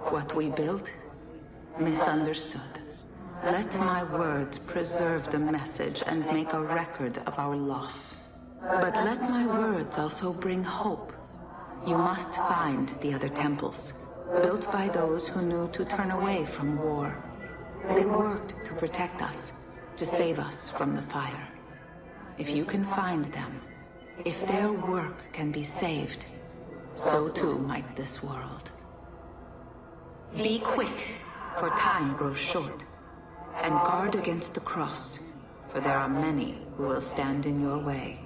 What we built, misunderstood. Let my words preserve the message and make a record of our loss. But let my words also bring hope. You must find the other temples, built by those who knew to turn away from war. They worked to protect us, to save us from the fire. If you can find them, if their work can be saved, so too might this world. Be quick, for time grows short, and guard against the cross, for there are many who will stand in your way.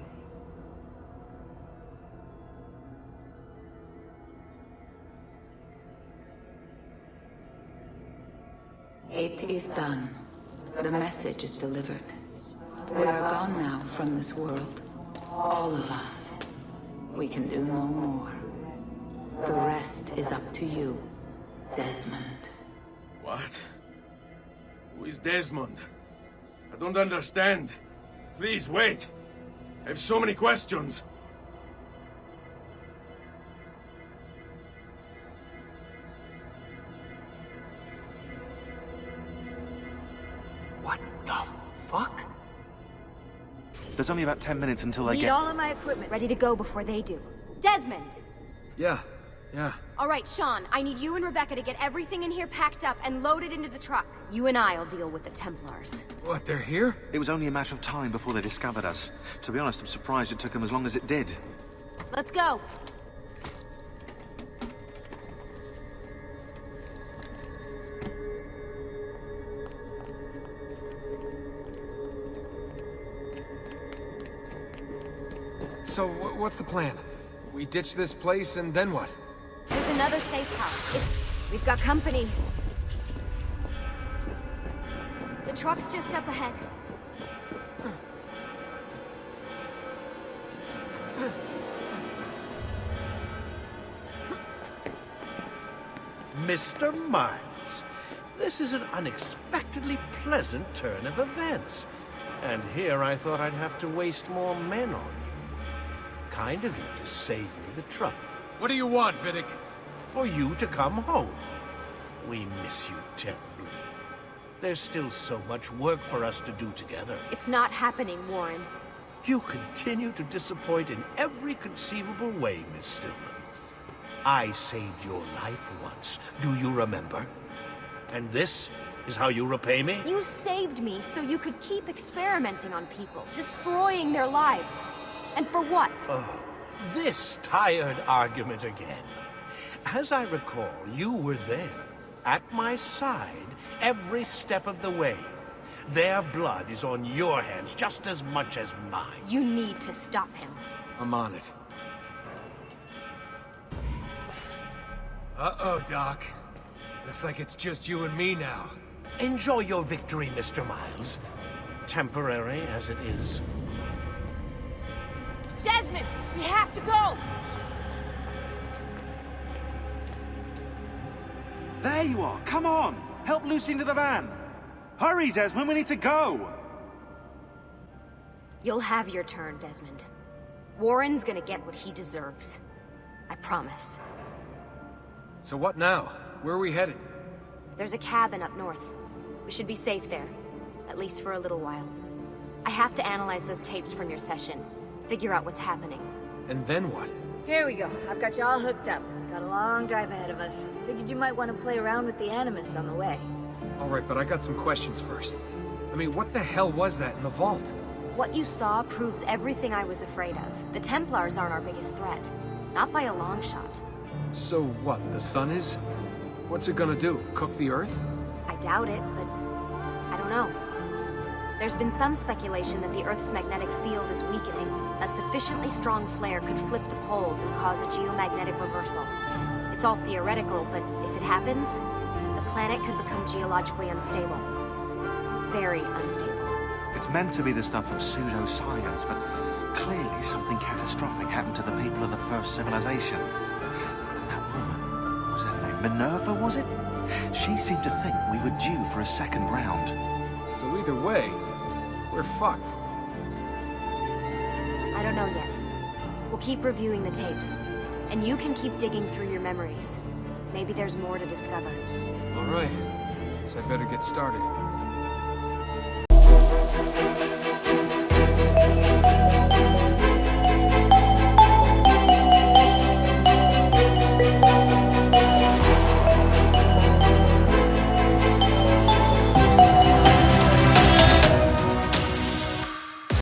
It is done. The message is delivered. We are gone now from this world. All of us. We can do no more. The rest is up to you, Desmond. What? Who is Desmond? I don't understand. Please, wait. I have so many questions. Fuck? There's only about 10 minutes until I Need get... all of my equipment ready to go before they do. Desmond! Yeah. All right, Sean, I need you and Rebecca to get everything in here packed up and loaded into the truck. You and I'll deal with the Templars. What, they're here? It was only a matter of time before they discovered us. To be honest, I'm surprised it took them as long as it did. Let's go. So, what's the plan? We ditch this place, and then what? There's another safe house. We've got company. The truck's just up ahead. Mr. Miles, this is an unexpectedly pleasant turn of events. And here I thought I'd have to waste more men on you. Kind of you to save me the trouble. What do you want, Vidic? For you to come home. We miss you terribly. There's still so much work for us to do together. It's not happening, Warren. You continue to disappoint in every conceivable way, Miss Stillman. I saved your life once. Do you remember? And this is how you repay me? You saved me so you could keep experimenting on people, destroying their lives. And for what? Oh, this tired argument again. As I recall, you were there, at my side, every step of the way. Their blood is on your hands just as much as mine. You need to stop him. I'm on it. Uh-oh, Doc. Looks like it's just you and me now. Enjoy your victory, Mr. Miles. Temporary as it is. Desmond, we have to go! There you are! Come on! Help Lucy into the van! Hurry, Desmond, we need to go! You'll have your turn, Desmond. Warren's gonna get what he deserves. I promise. So what now? Where are we headed? There's a cabin up north. We should be safe there. At least for a little while. I have to analyze those tapes from your session. Figure out what's happening. And then what? Here we go. I've got you all hooked up. Got a long drive ahead of us. Figured you might want to play around with the Animus on the way. Alright, but I got some questions first. I mean, what the hell was that in the vault? What you saw proves everything I was afraid of. The Templars aren't our biggest threat. Not by a long shot. So what, the sun is? What's it gonna do? Cook the Earth? I doubt it, but I don't know. There's been some speculation that the Earth's magnetic field is weakening. A sufficiently strong flare could flip the poles and cause a geomagnetic reversal. It's all theoretical, but if it happens, the planet could become geologically unstable. Very unstable. It's meant to be the stuff of pseudoscience, but clearly something catastrophic happened to the people of the first civilization. And that woman, what was her name? Minerva, was it? She seemed to think we were due for a second round. So either way, we're fucked. I don't know yet. We'll keep reviewing the tapes. And you can keep digging through your memories. Maybe there's more to discover. Alright. Guess I better get started.